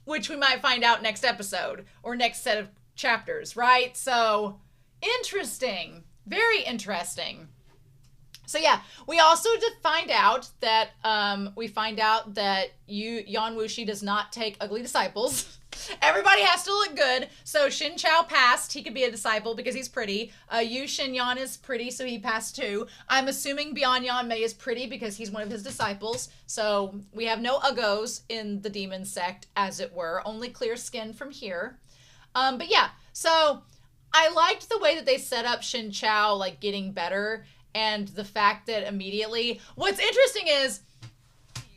which we might find out next episode or next set of chapters, right? So, interesting. Very interesting. So yeah, we also find out that Yan Wuxi does not take ugly disciples. Everybody has to look good. So Shin Chao passed. He could be a disciple because he's pretty. Yu Shenyan is pretty, so he passed too. I'm assuming Bian Yan Mei is pretty because he's one of his disciples. So we have no uggos in the demon sect, as it were. Only clear skin from here. But yeah, so I liked the way that they set up Shin Chao, like, getting better, and the fact that immediately... What's interesting is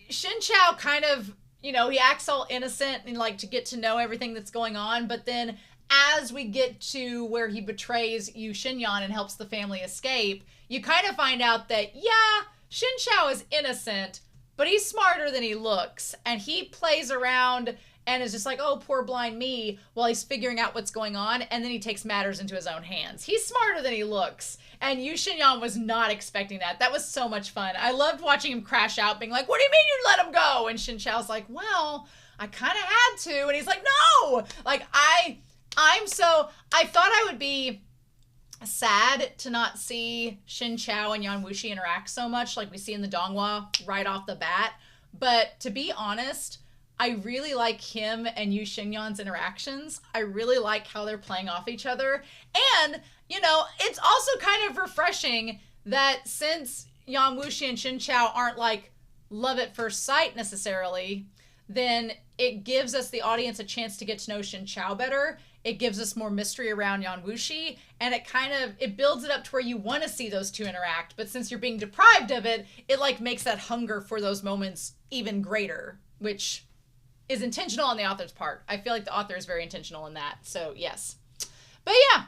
Shin Chao kind of, you know, he acts all innocent and, like, to get to know everything that's going on, but then as we get to where he betrays Yu Shenyan and helps the family escape, you kind of find out that, yeah, Shin Chao is innocent, but he's smarter than he looks, and he plays around and is just like, oh, poor blind me, while he's figuring out what's going on, and then he takes matters into his own hands. He's smarter than he looks, and Yu Shenyan was not expecting that. That was so much fun. I loved watching him crash out, being like, what do you mean you let him go? And Shin Chao's like, well, I kind of had to, and he's like, no! Like, I thought I would be sad to not see Shin Chao and Yan Wuxi interact so much like we see in the Donghua right off the bat, but to be honest, I really like him and Yu Shenyan's interactions. I really like how they're playing off each other. And, you know, it's also kind of refreshing that since Yan Wuxi and Shin Chao aren't like love at first sight necessarily, then it gives us, the audience, a chance to get to know Shin Chao better. It gives us more mystery around Yan Wuxi, and it builds it up to where you want to see those two interact. But since you're being deprived of it, it like makes that hunger for those moments even greater, which is intentional on the author's part. I feel like the author is very intentional in that. So, yes. But yeah.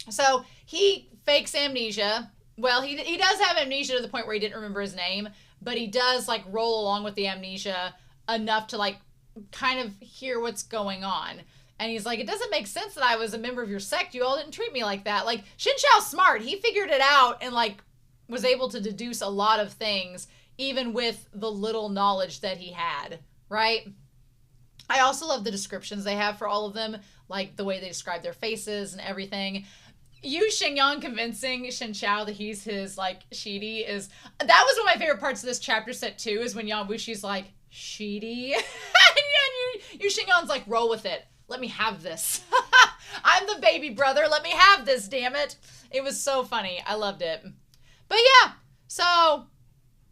So, he fakes amnesia. Well, he does have amnesia to the point where he didn't remember his name, but he does, like, roll along with the amnesia enough to, like, kind of hear what's going on. And he's like, it doesn't make sense that I was a member of your sect. You all didn't treat me like that. Like, Shin Chao's smart. He figured it out and, like, was able to deduce a lot of things, even with the little knowledge that he had. Right? I also love the descriptions they have for all of them, like the way they describe their faces and everything. Yu Shenyan convincing Shin Chao that he's his, like, Shidi is... That was one of my favorite parts of this chapter set, too, is when Yan Wuxi's like, Shidi? and Yu Shenyan's like, roll with it. Let me have this. I'm the baby brother. Let me have this, damn it. It was so funny. I loved it. But yeah, so...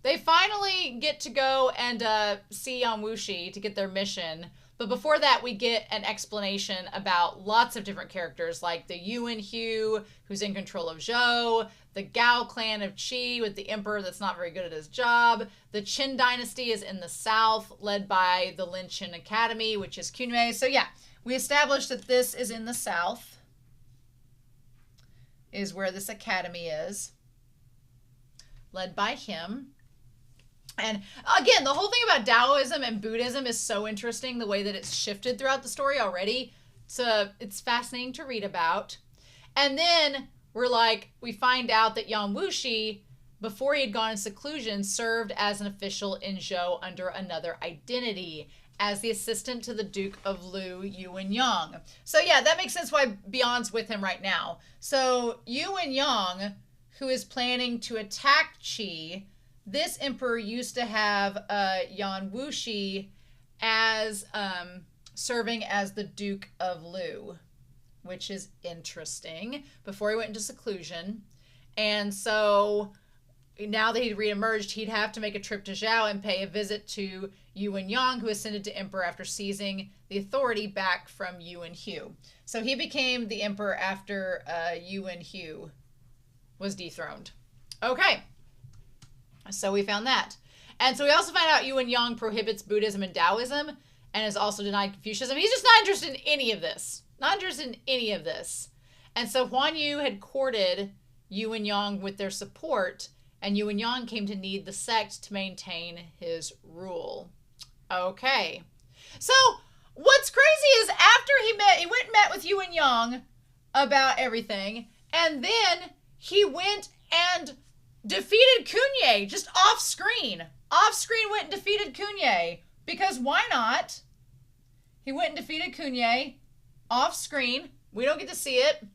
They finally get to go and see Yan Wuxi to get their mission. But before that, we get an explanation about lots of different characters, like the Yuan Hu, who's in control of Zhou, the Gao clan of Qi with the emperor that's not very good at his job. The Qin dynasty is in the south, led by the Lin Qin Academy, which is Kunmei. So yeah, we established that this is in the south, is where this academy is, led by him. And again, the whole thing about Taoism and Buddhism is so interesting, the way that it's shifted throughout the story already. So it's fascinating to read about. And then we find out that Yan Wuxi before he had gone in seclusion, served as an official in Zhou under another identity as the assistant to the Duke of Lu, Yuan Yang. So yeah, that makes sense why Bian's with him right now. So Yuan Yang, who is planning to attack Qi, this emperor used to have Yan Wuxi as serving as the Duke of Lu, which is interesting, before he went into seclusion. And so now that he'd reemerged, he'd have to make a trip to Zhao and pay a visit to Yuan Yang, who ascended to emperor after seizing the authority back from Yuan Hu. So he became the emperor after Yuan Hu was dethroned. Okay, so we found that. And so we also find out Yuan Yang prohibits Buddhism and Taoism and has also denied Confucianism. He's just not interested in any of this. Not interested in any of this. And so Huan Yu had courted Yuan Yang with their support, and Yuan Yang came to need the sect to maintain his rule. Okay. So what's crazy is after he went and met with Yuan Yang about everything, and then he went and defeated Cunye just off screen. Off screen went and defeated Cunye, because why not? He went and defeated Cunye off screen. We don't get to see it.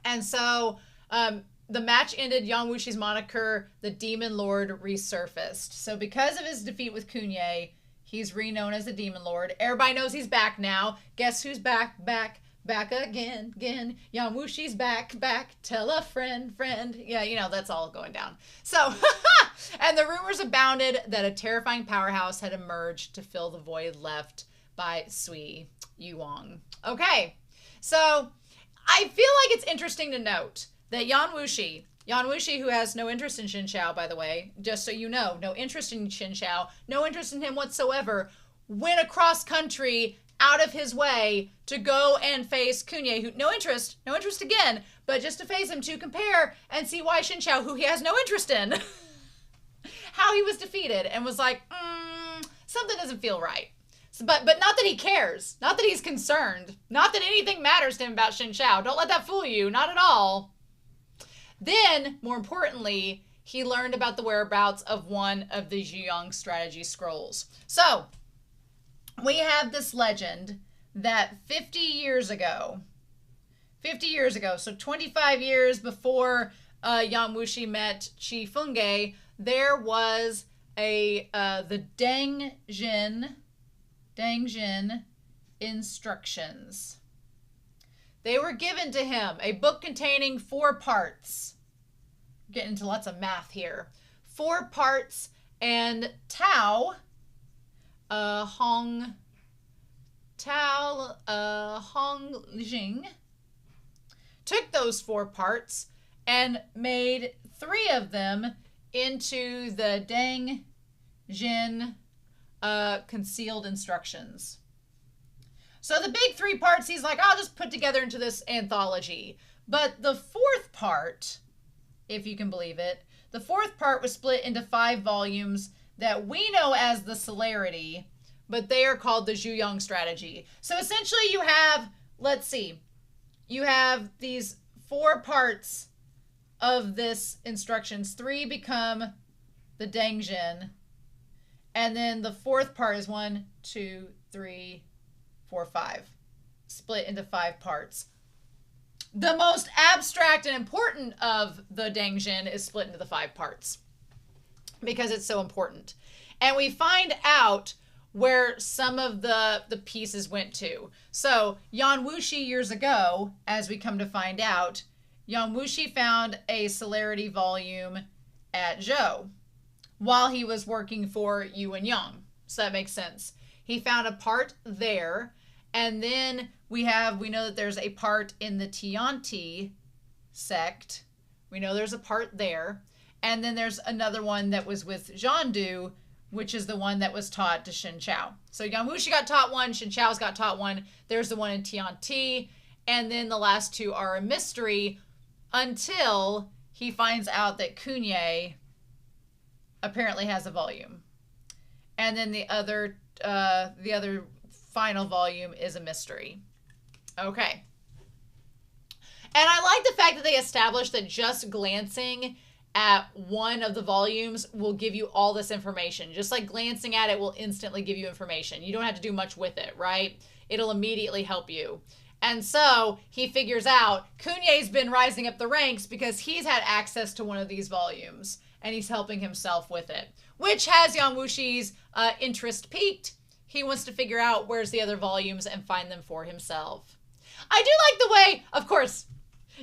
And so the match ended. Yang Wuxi's moniker, the Demon Lord, resurfaced. So because of his defeat with Cunye, he's reknown as the Demon Lord. Everybody knows he's back now. Guess who's back? Back again. Yang Wuxi's back. Tell a friend. Yeah, you know, that's all going down. So, and the rumors abounded that a terrifying powerhouse had emerged to fill the void left by Sui Yuang. Okay, so I feel like it's interesting to note that Yan Wuxi, who has no interest in Xin Xiao, by the way, just so you know, no interest in Xin Xiao, no interest in him whatsoever, went across country out of his way to go and face Cunye, who no interest again, but just to face him to compare and see why Xin Xiao, who he has no interest in, how he was defeated, and was like, something doesn't feel right. But not that he cares, not that he's concerned, not that anything matters to him about Xin Xiao. Don't let that fool you, not at all. Then, more importantly, he learned about the whereabouts of one of the Zhuyang strategy scrolls. So, we have this legend that 50 years ago, so 25 years before Yan Wuxi met Qi Fengge, there was the Deng Jin instructions. They were given to him, a book containing 4 parts. Getting into lots of math here. 4 parts, and Hong Jing took those 4 parts and made 3 of them into the Deng Jin concealed instructions. So the big 3 parts, he's like, I'll just put together into this anthology. But the 4th part, if you can believe it, the 4th part was split into 5 volumes that we know as the Celerity, but they are called the Zhuyang strategy. So essentially you have, let's see, you have these 4 parts of this instructions. 3 become the Dengjin, and then the 4th part is 1, 2, 3, 4, 5, split into 5 parts. The most abstract and important of the Dengjin is split into the 5 parts because it's so important. And we find out where some of the pieces went to. So Yan Wuxi years ago, as we come to find out, Yan Wuxi found a Celerity volume at Zhou while he was working for Yuan Yang. So that makes sense. He found a part there, and then we know that there's a part in the Tianti sect. We know there's a part there. And then there's another one that was with Zhandu, which is the one that was taught to Xin Xiao. So Yan Wuxi got taught one, Xin Xiao's got taught one. There's the one in Tianti. And then the last 2 are a mystery until he finds out that Cunye apparently has a volume. And then the other final volume is a mystery. Okay. And I like the fact that they established that just glancing at one of the volumes will give you all this information. Just like glancing at it will instantly give you information. You don't have to do much with it, right? It'll immediately help you. And so he figures out Kunye's been rising up the ranks because he's had access to one of these volumes and he's helping himself with it, which has Yang Wushi's interest piqued. He wants to figure out where's the other volumes and find them for himself. I do like the way, of course,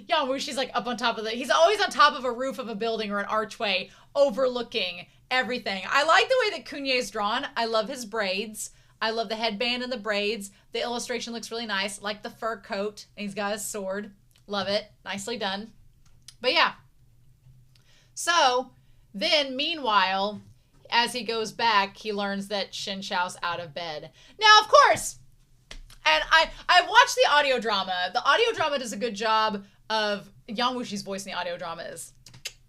Yang Wushi's like up on top of he's always on top of a roof of a building or an archway overlooking everything. I like the way that Kunye's drawn. I love his braids. I love the headband and the braids. The illustration looks really nice. Like the fur coat. And he's got his sword. Love it. Nicely done. But yeah. So then meanwhile, as he goes back, he learns that Shin Chao's out of bed. Now, of course, and I've watched the audio drama. The audio drama does a good job of Yang Wushi's voice in the audio drama is,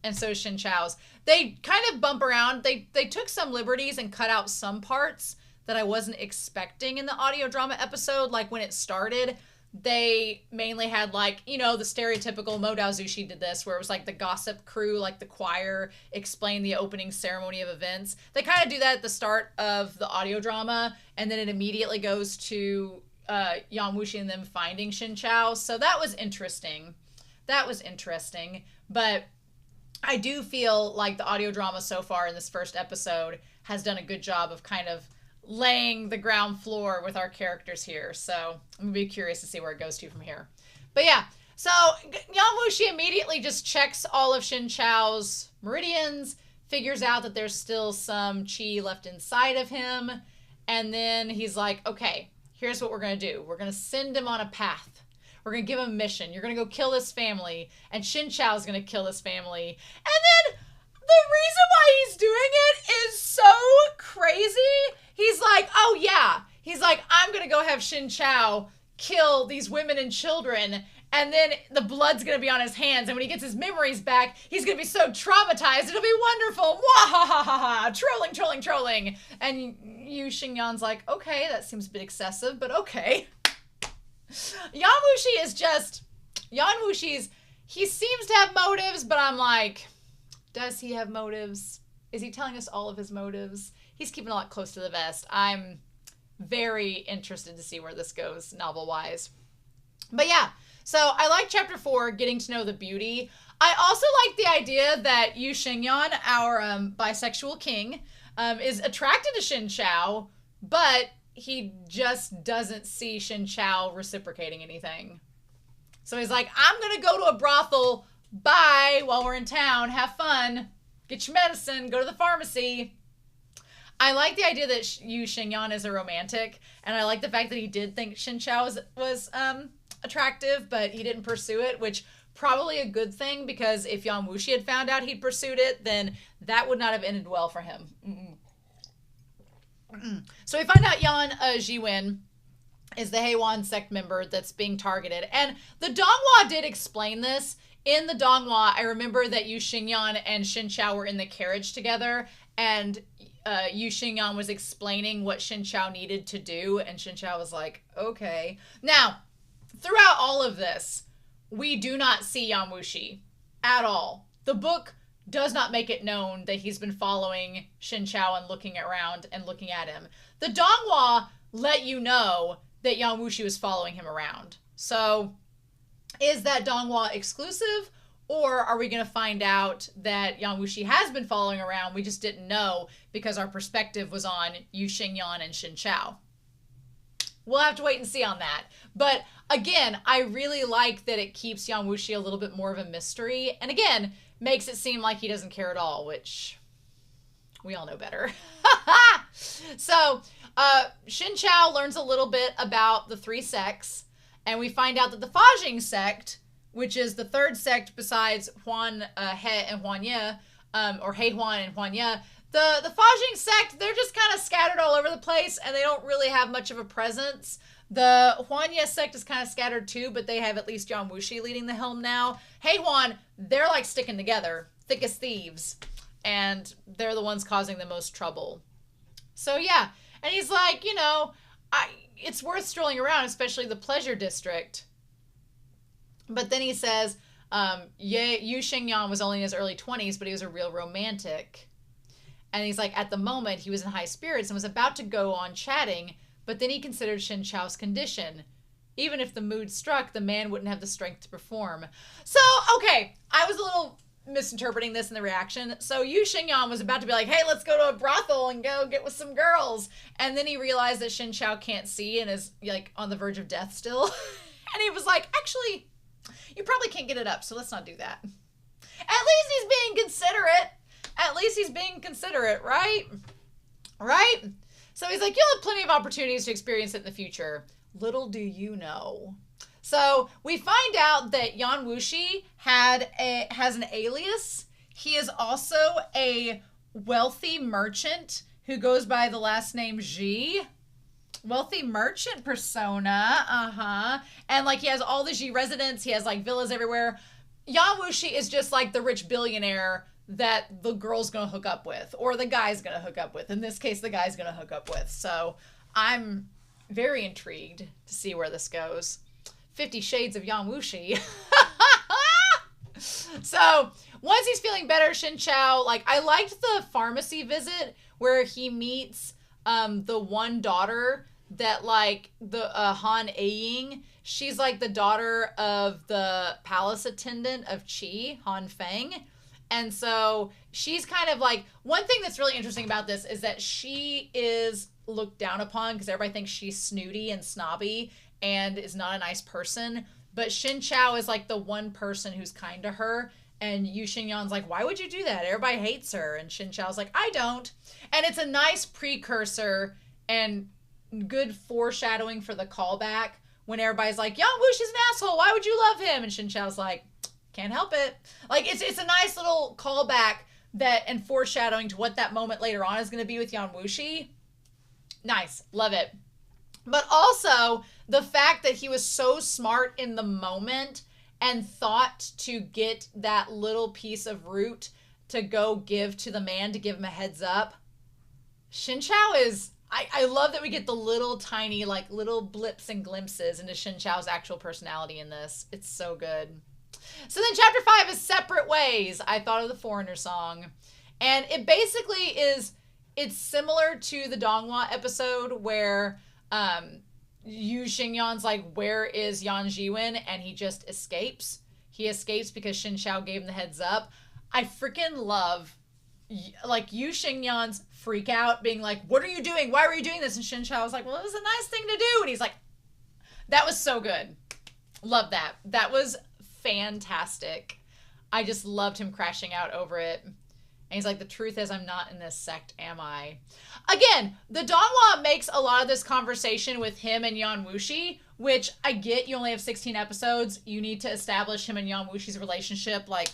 and so is Shin Chao's. They kind of bump around. They took some liberties and cut out some parts that I wasn't expecting in the audio drama episode. Like when it started, they mainly had like, you know, the stereotypical Modao Zushi did this, where it was like the gossip crew, like the choir, explain the opening ceremony of events. They kind of do that at the start of the audio drama, and then it immediately goes to Yang Wushi and them finding Shin Chao. So that was interesting. But I do feel like the audio drama so far in this first episode has done a good job of kind of laying the ground floor with our characters here. So I'm gonna be curious to see where it goes to from here. But yeah, so Yang Wushi immediately just checks all of Shin Chao's meridians, figures out that there's still some chi left inside of him, and then he's like, okay, here's what we're gonna do. We're gonna send him on a path. We're gonna give him a mission. You're gonna go kill this family, and Shin Chao's gonna kill this family. And then the reason why he's doing it is so crazy. He's like, oh yeah. He's like, I'm going to go have Shin Chao kill these women and children. And then the blood's going to be on his hands. And when he gets his memories back, he's going to be so traumatized. It'll be wonderful. Mwahahaha. Trolling. And Yu Xingyan's like, okay, that seems a bit excessive, but okay. Yang Wushi's, he seems to have motives, but I'm like, does he have motives? Is he telling us all of his motives? He's keeping a lot close to the vest. I'm very interested to see where this goes novel-wise. But yeah, so I like chapter 4, getting to know the beauty. I also like the idea that Yu Xingyan, our bisexual king, is attracted to Shin Chao, but he just doesn't see Shin Chao reciprocating anything. So he's like, I'm going to go to a brothel. Bye. While we're in town. Have fun. Get your medicine. Go to the pharmacy. I like the idea that Yu Xingyan is a romantic, and I like the fact that he did think Shin Chao was attractive, but he didn't pursue it, which probably a good thing, because if Yang Wushi had found out he'd pursued it, then that would not have ended well for him. So we find out Yan Jiwen is the Heiwan sect member that's being targeted, and the Donghua did explain this. In the Donghua, I remember that Yu Xingyan and Shin Chao were in the carriage together, and Yu Xingyan was explaining what Shin Chao needed to do, and Shin Chao was like, okay. Now, throughout all of this, we do not see Yang Wushi at all. The book does not make it known that he's been following Shin Chao and looking around and looking at him. The Donghua let you know that Yang Wushi was following him around. So, is that Donghua exclusive? Or are we going to find out that Yang Wushi has been following around? We just didn't know because our perspective was on Yu Xingyan and Shin Chao. We'll have to wait and see on that. But again, I really like that it keeps Yang Wushi a little bit more of a mystery. And again, makes it seem like he doesn't care at all, which we all know better. So, Shin Chao learns a little bit about the 3 sects. And we find out that the Fajing sect, which is the 3rd sect besides Huan He and Huan Ye, or Heihuan and Huan Ye, the Fajing sect, they're just kind of scattered all over the place, and they don't really have much of a presence. The Huan Ye sect is kind of scattered too, but they have at least Yang Wushi leading the helm now. Heihuan, they're like sticking together, thick as thieves, and they're the ones causing the most trouble. So yeah, and he's like, you know, it's worth strolling around, especially the pleasure district. But then he says, Yu Shengyan was only in his early 20s, but he was a real romantic. And he's like, at the moment, he was in high spirits and was about to go on chatting, but then he considered Shin Chao's condition. Even if the mood struck, the man wouldn't have the strength to perform. So, okay, I was a little misinterpreting this in the reaction. So Yu Shengyan was about to be like, hey, let's go to a brothel and go get with some girls. And then he realized that Shin Chao can't see and is like on the verge of death still. And he was like, actually, you probably can't get it up, so let's not do that. At least he's being considerate. At least he's being considerate, right? Right? So he's like, you'll have plenty of opportunities to experience it in the future. Little do you know. So we find out that Yan Wuxi has an alias. He is also a wealthy merchant who goes by the last name Ji. Wealthy merchant persona. And like he has all the Ji residents. He has like villas everywhere. Yan Wuxi is just like the rich billionaire that the girl's gonna hook up with, or the guy's gonna hook up with. In this case, the guy's gonna hook up with. So I'm very intrigued to see where this goes. 50 Shades of Yan Wuxi. So once he's feeling better, Shin Chao, like I liked the pharmacy visit where he meets the one daughter that like the Han Ying. She's like the daughter of the palace attendant of Qi, Han Feng. And so she's kind of like, one thing that's really interesting about this is that she is looked down upon because everybody thinks she's snooty and snobby and is not a nice person. But Shin Chao is like the one person who's kind to her. And Yu Xingyan's like, why would you do that? Everybody hates her. And Shin Chao's like, I don't. And it's a nice precursor and good foreshadowing for the callback when everybody's like, Yan Wuxi's an asshole. Why would you love him? And Shin Chao's like, can't help it. Like, it's a nice little callback that and foreshadowing to what that moment later on is going to be with Yan Wuxi. Nice. Love it. But also the fact that he was so smart in the moment and thought to get that little piece of root to go give to the man to give him a heads up. Shin Chao is, I love that we get the little tiny, like little blips and glimpses into Shin Chao's actual personality in this. It's so good. So then chapter 5 is Separate Ways. I thought of the Foreigner song. And it basically is, it's similar to the Donghua episode where Yu Xingyan's like, where is Yan Jiwen? And he just escapes. He escapes because Shin Chao gave him the heads up. I freaking love like Yu Xingyan's freak out being like, what are you doing? Why were you doing this? And Shin Chao was like, well, it was a nice thing to do. And he's like, that was so good. Love that. That was fantastic. I just loved him crashing out over it. And he's like, the truth is I'm not in this sect, am I? Again, the Donghua makes a lot of this conversation with him and Yan Wuxi, which I get. You only have 16 episodes. You need to establish him and Yan Wuxi's relationship, like,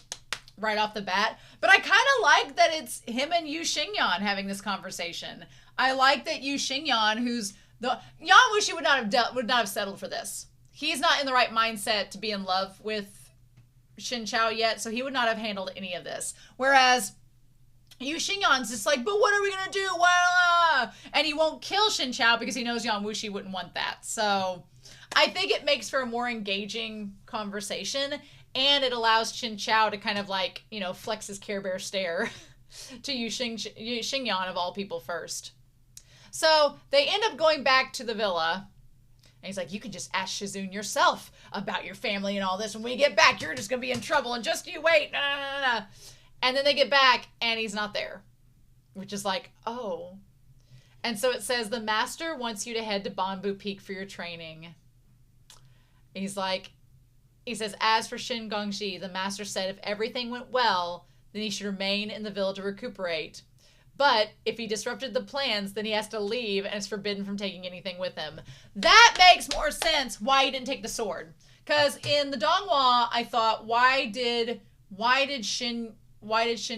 right off the bat. But I kind of like that it's him and Yu Xingyan having this conversation. I like that Yu Xingyan, who's the... Yan Wuxi would not have settled for this. He's not in the right mindset to be in love with Shin Chao yet, so he would not have handled any of this. Whereas Yu Xingyan's just like, but what are we going to do? Well, and he won't kill Shin Chao because he knows Yan Wuxi wouldn't want that. So I think it makes for a more engaging conversation, and it allows Shin Chao to kind of like, you know, flex his Care Bear stare to Yu Xingyan of all people first. So they end up going back to the villa. And he's like, you can just ask Shizun yourself about your family and all this. When we get back, you're just going to be in trouble. And just you wait. Nah. And then they get back, and he's not there. Which is like, oh. And so it says, the master wants you to head to Banbu Peak for your training. He's like, he says, as for Shin Gongji, the master said if everything went well, then he should remain in the villa to recuperate. But if he disrupted the plans, then he has to leave and is forbidden from taking anything with him. That makes more sense why he didn't take the sword. Because in the Donghua, I thought, why did Shin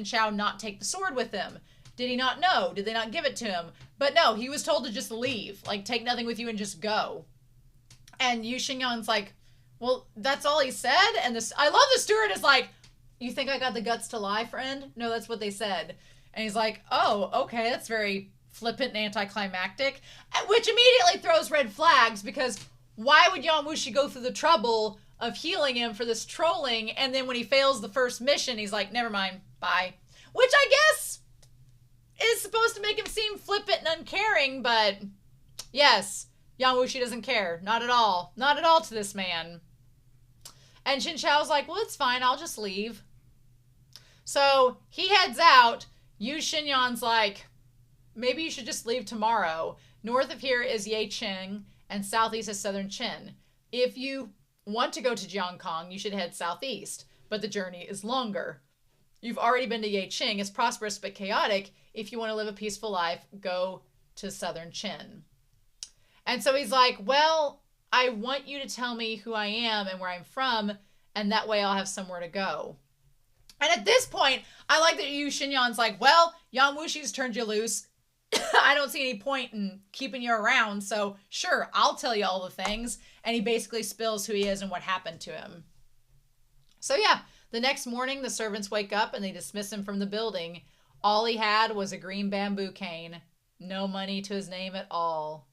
Chao not take the sword with him? Did he not know? Did they not give it to him? But no, he was told to just leave. Like, take nothing with you and just go. And Yu Xingyan's like, well, that's all he said? And this, I love the steward is like, you think I got the guts to lie, friend? No, that's what they said. And he's like, oh, okay, that's very flippant and anticlimactic, which immediately throws red flags because why would Yan Wuxi go through the trouble of healing him for this trolling. And then when he fails the first mission, he's like, never mind, bye. Which I guess is supposed to make him seem flippant and uncaring, but yes, Yang Wuxi doesn't care. Not at all. Not at all to this man. And Xin Chao's like, well, it's fine. I'll just leave. So he heads out. Yu Xingyan's like, maybe you should just leave tomorrow. North of here is Yecheng, and southeast is southern Qin. If you want to go to Jiangkong, you should head southeast, but the journey is longer. You've already been to Yecheng. It's prosperous but chaotic. If you want to live a peaceful life, go to southern Qin. And so he's like, well, I want you to tell me who I am and where I'm from, and that way I'll have somewhere to go. And at this point, I like that Yu Xingyan's like, well, Yang Wuxi's turned you loose. I don't see any point in keeping you around, so sure, I'll tell you all the things. And he basically spills who he is and what happened to him. So yeah, the next morning, the servants wake up and they dismiss him from the building. All he had was a green bamboo cane. No money to his name at all.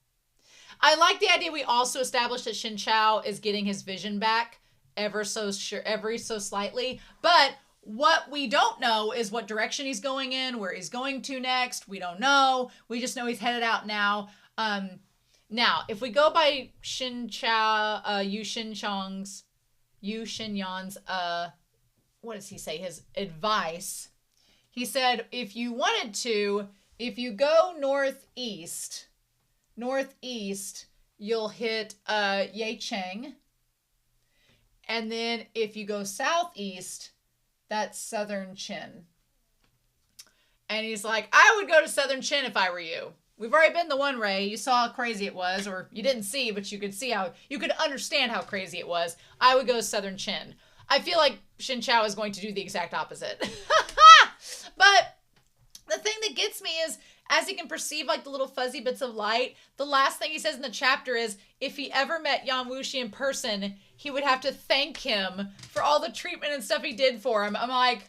I like the idea we also established that Xin Chao is getting his vision back ever so slightly, but what we don't know is what direction he's going in, where he's going to next. We don't know. We just know he's headed out now. Now, if we go by Yu Xingyan's, what does he say? His advice. He said, if you wanted to, if you go northeast, you'll hit Yecheng. And then if you go southeast, that's southern Qin. And he's like, I would go to southern Qin if I were you. We've already been the one, Ray. You saw how crazy it was, or you didn't see, but you could see how, you could understand how crazy it was. I would go to southern Qin. I feel like Xin Chao is going to do the exact opposite. But the thing that gets me is, as he can perceive like the little fuzzy bits of light, the last thing he says in the chapter is, if he ever met Yang Wuxi in person, he would have to thank him for all the treatment and stuff he did for him. I'm like,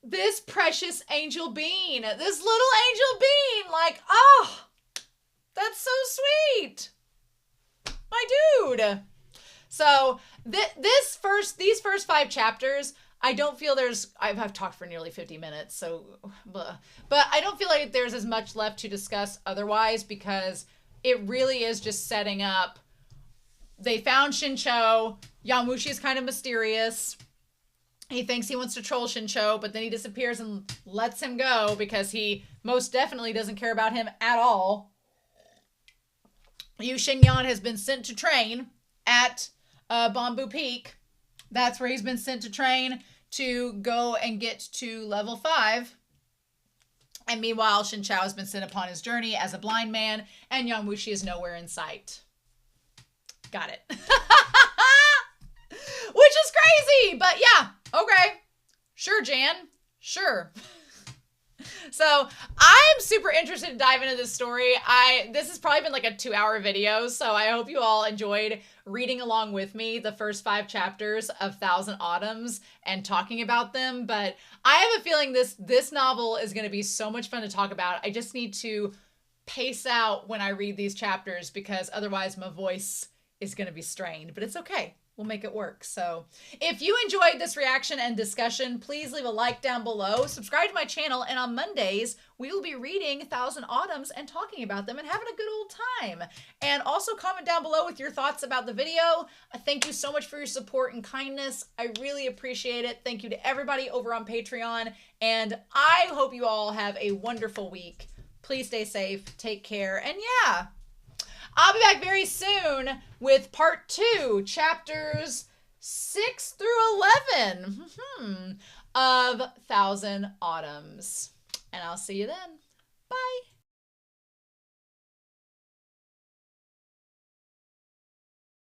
this precious angel being, this little angel being, like, oh, that's so sweet. My dude. So these first 5 chapters, I don't feel I've talked for nearly 50 minutes, so, but I don't feel like there's as much left to discuss otherwise, because it really is just setting up. They found Xin Chao. Yang Wuxi is kind of mysterious. He thinks he wants to troll Xin Chao, but then he disappears and lets him go because he most definitely doesn't care about him at all. Yu Xingyan has been sent to train at Bamboo Peak. That's where he's been sent to train to go and get to level 5. And meanwhile, Xin Chao has been sent upon his journey as a blind man, and Yang Wuxi is nowhere in sight. Got it. Which is crazy, but yeah, okay. Sure, Jan. Sure. So I'm super interested to dive into this story. This has probably been like a 2-hour video, so I hope you all enjoyed reading along with me the first 5 chapters of Thousand Autumns and talking about them. But I have a feeling this novel is going to be so much fun to talk about. I just need to pace out when I read these chapters, because otherwise my voice is going to be strained, but it's okay. We'll make it work. So if you enjoyed this reaction and discussion, please leave a like down below, subscribe to my channel, and on Mondays, we will be reading Thousand Autumns and talking about them and having a good old time. And also comment down below with your thoughts about the video. Thank you so much for your support and kindness. I really appreciate it. Thank you to everybody over on Patreon, and I hope you all have a wonderful week. Please stay safe, take care, and yeah, I'll be back very soon with part 2, chapters 6 through 11 of Thousand Autumns. And I'll see you then.